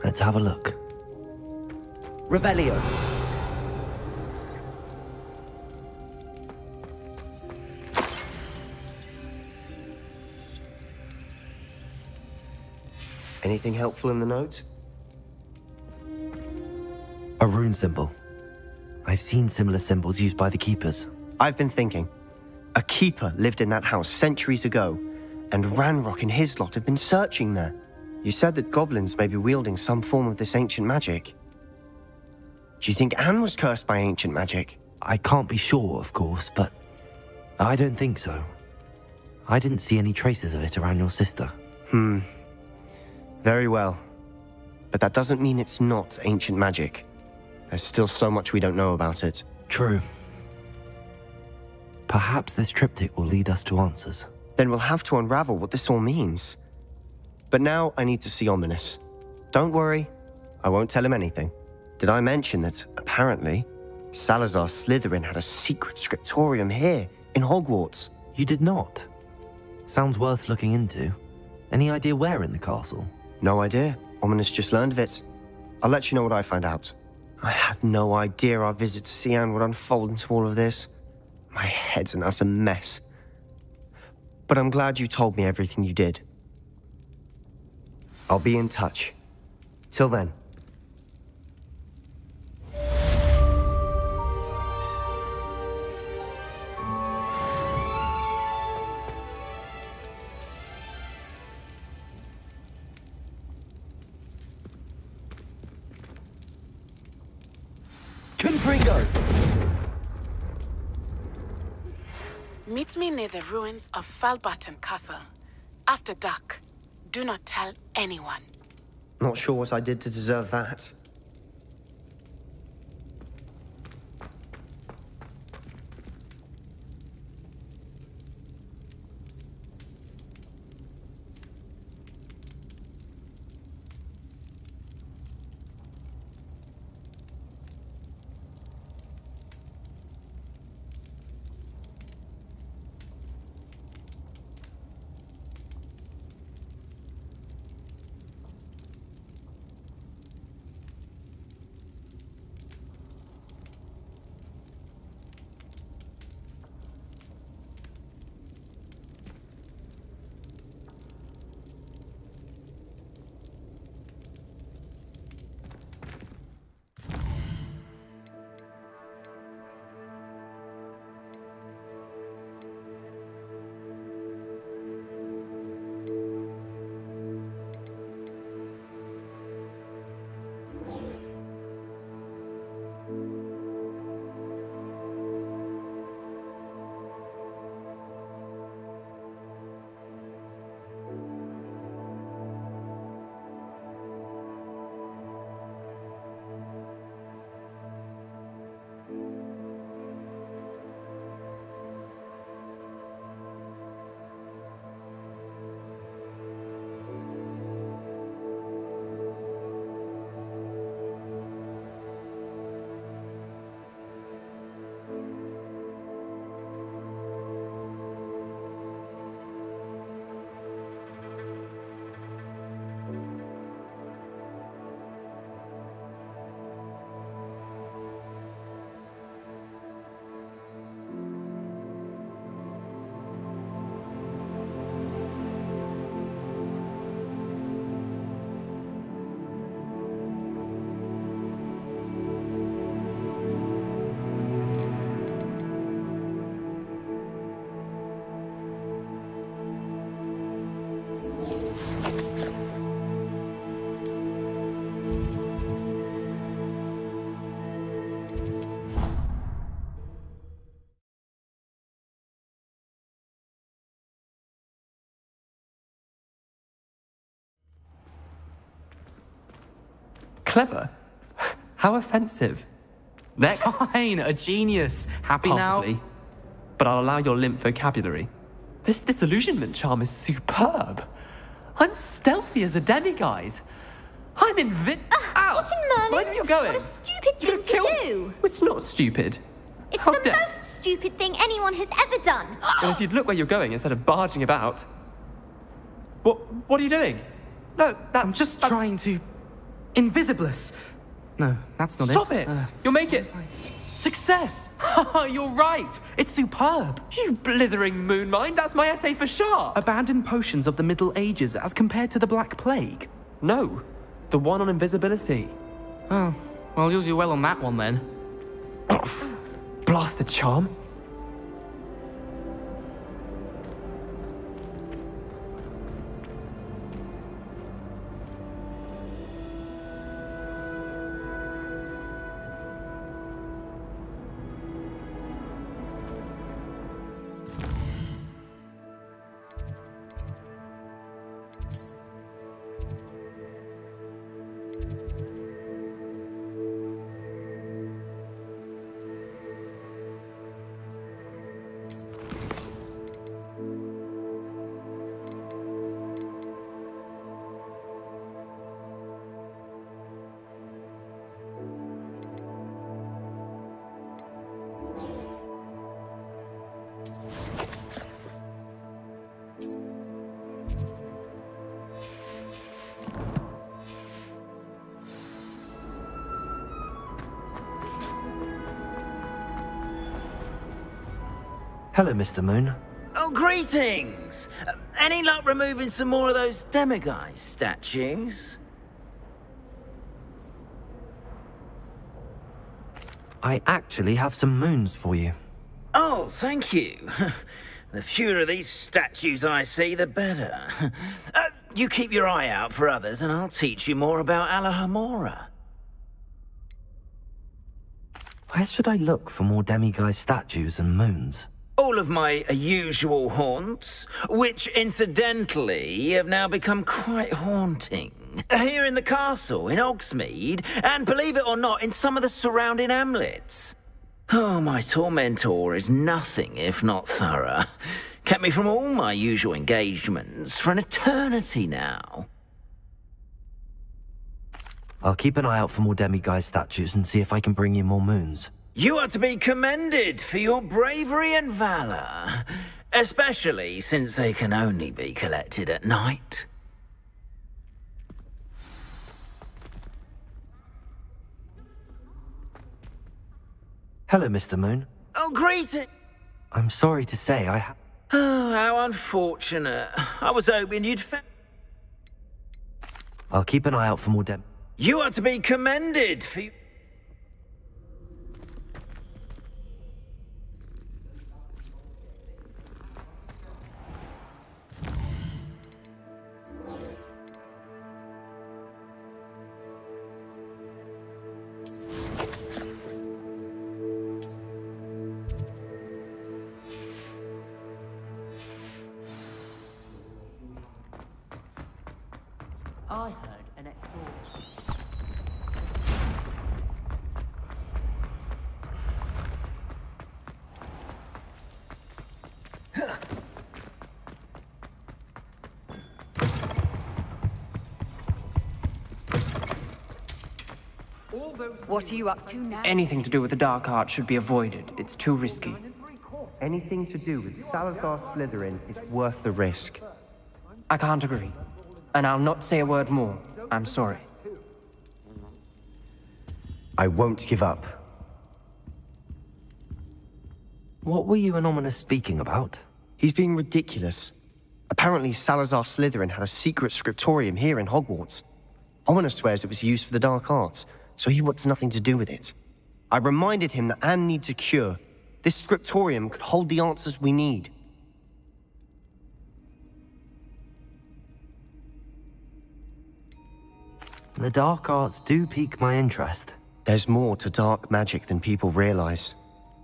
Let's have a look. Revelio. Anything helpful in the note? A rune symbol. I've seen similar symbols used by the Keepers. I've been thinking. A keeper lived in that house centuries ago, and Ranrock and his lot have been searching there. You said that goblins may be wielding some form of this ancient magic. Do you think Anne was cursed by ancient magic? I can't be sure, of course, but I don't think so. I didn't see any traces of it around your sister. Very well. But that doesn't mean it's not ancient magic. There's still so much we don't know about it. True. Perhaps this triptych will lead us to answers. Then we'll have to unravel what this all means. But now I need to see Ominous. Don't worry, I won't tell him anything. Did I mention that, apparently, Salazar Slytherin had a secret scriptorium here, in Hogwarts? You did not? Sounds worth looking into. Any idea where in the castle? No idea. Ominous just learned of it. I'll let you know what I find out. I had no idea our visit to Cian would unfold into all of this. My head's an utter mess. But I'm glad you told me everything you did. I'll be in touch. Till then. Confringo! Meet me near the ruins of Falbaton Castle. After dark. Do not tell anyone. Not sure what I did to deserve that. Clever? How offensive. Next. Fine, a genius. Happy Possibly. now? But I'll allow your limp vocabulary. This disillusionment charm is superb. I'm stealthy as a demiguise. I'm Ow! What in Merlin? Mind where you're going. What a stupid You're thing gonna to do. It's not stupid. It's How the dare- most stupid thing anyone has ever done. And if you'd look where you're going instead of barging about. What are you doing? No, I'm just trying to... Invisibless. No, that's not Stop it. it! You'll make it. Success! You're right. It's superb. You blithering moon mind. That's my essay for sharp. Abandoned potions of the Middle Ages as compared to the Black Plague. No, the one on invisibility. Oh, well, I'll use you well on that one then. Blasted charm. Hello, Mr. Moon. Oh, greetings! Any luck removing some more of those demiguise statues? I actually have some moons for you. Oh, thank you. The fewer of these statues I see, the better. You keep your eye out for others, and I'll teach you more about Alohomora. Where should I look for more demiguise statues and moons? All of my usual haunts, which incidentally have now become quite haunting. Here in the castle, in Hogsmeade, and believe it or not, in some of the surrounding hamlets. Oh, my tormentor is nothing if not thorough. Kept me from all my usual engagements for an eternity now. I'll keep an eye out for more demiguise statues and see if I can bring you more moons. You are to be commended for your bravery and valor, especially since they can only be collected at night. Hello, Mr. Moon. Oh, greeting! I'm sorry to say Oh, how unfortunate. I was hoping you'd I'll keep an eye out for more You are to be commended for... I heard an exhaust. What are you up to now? Anything to do with the dark art should be avoided. It's too risky. Anything to do with Salazar Slytherin is worth the risk. I can't agree. And I'll not say a word more. I'm sorry. I won't give up. What were you and Ominous speaking about? He's being ridiculous. Apparently Salazar Slytherin had a secret scriptorium here in Hogwarts. Ominous swears it was used for the dark arts, so he wants nothing to do with it. I reminded him that Anne needs a cure. This scriptorium could hold the answers we need. The dark arts do pique my interest. There's more to dark magic than people realize.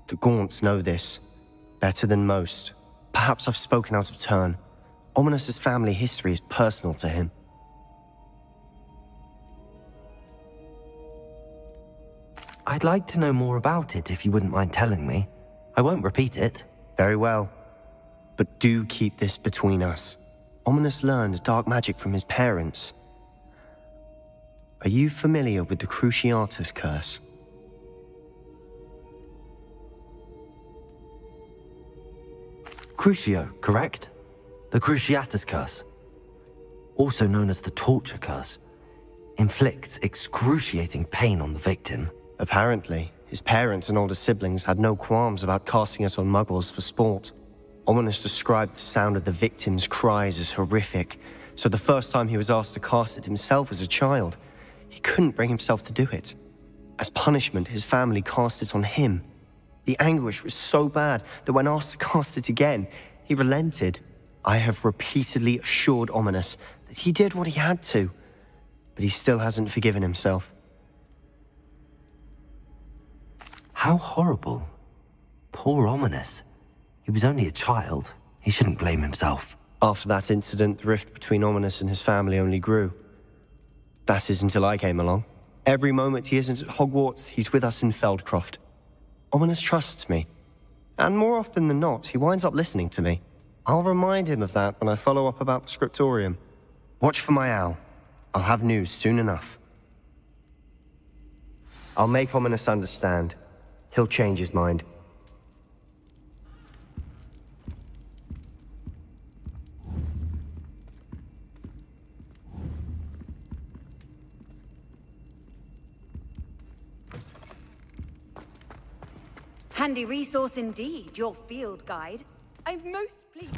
The Gaunts know this. Better than most. Perhaps I've spoken out of turn. Ominous's family history is personal to him. I'd like to know more about it if you wouldn't mind telling me. I won't repeat it. Very well. But do keep this between us. Ominous learned dark magic from his parents. Are you familiar with the Cruciatus Curse? Crucio, correct? The Cruciatus Curse, also known as the Torture Curse, inflicts excruciating pain on the victim. Apparently, his parents and older siblings had no qualms about casting it on muggles for sport. Ominous described the sound of the victim's cries as horrific, so the first time he was asked to cast it himself as a child, he couldn't bring himself to do it. As punishment, his family cast it on him. The anguish was so bad that when asked to cast it again, he relented. I have repeatedly assured Ominous that he did what he had to, but he still hasn't forgiven himself. How horrible. Poor Ominous. He was only a child. He shouldn't blame himself. After that incident, the rift between Ominous and his family only grew. That is until I came along. Every moment he isn't at Hogwarts, he's with us in Feldcroft. Ominous trusts me. And more often than not, he winds up listening to me. I'll remind him of that when I follow up about the scriptorium. Watch for my owl. I'll have news soon enough. I'll make Ominous understand. He'll change his mind. Handy resource indeed, your field guide. I'm most pleased.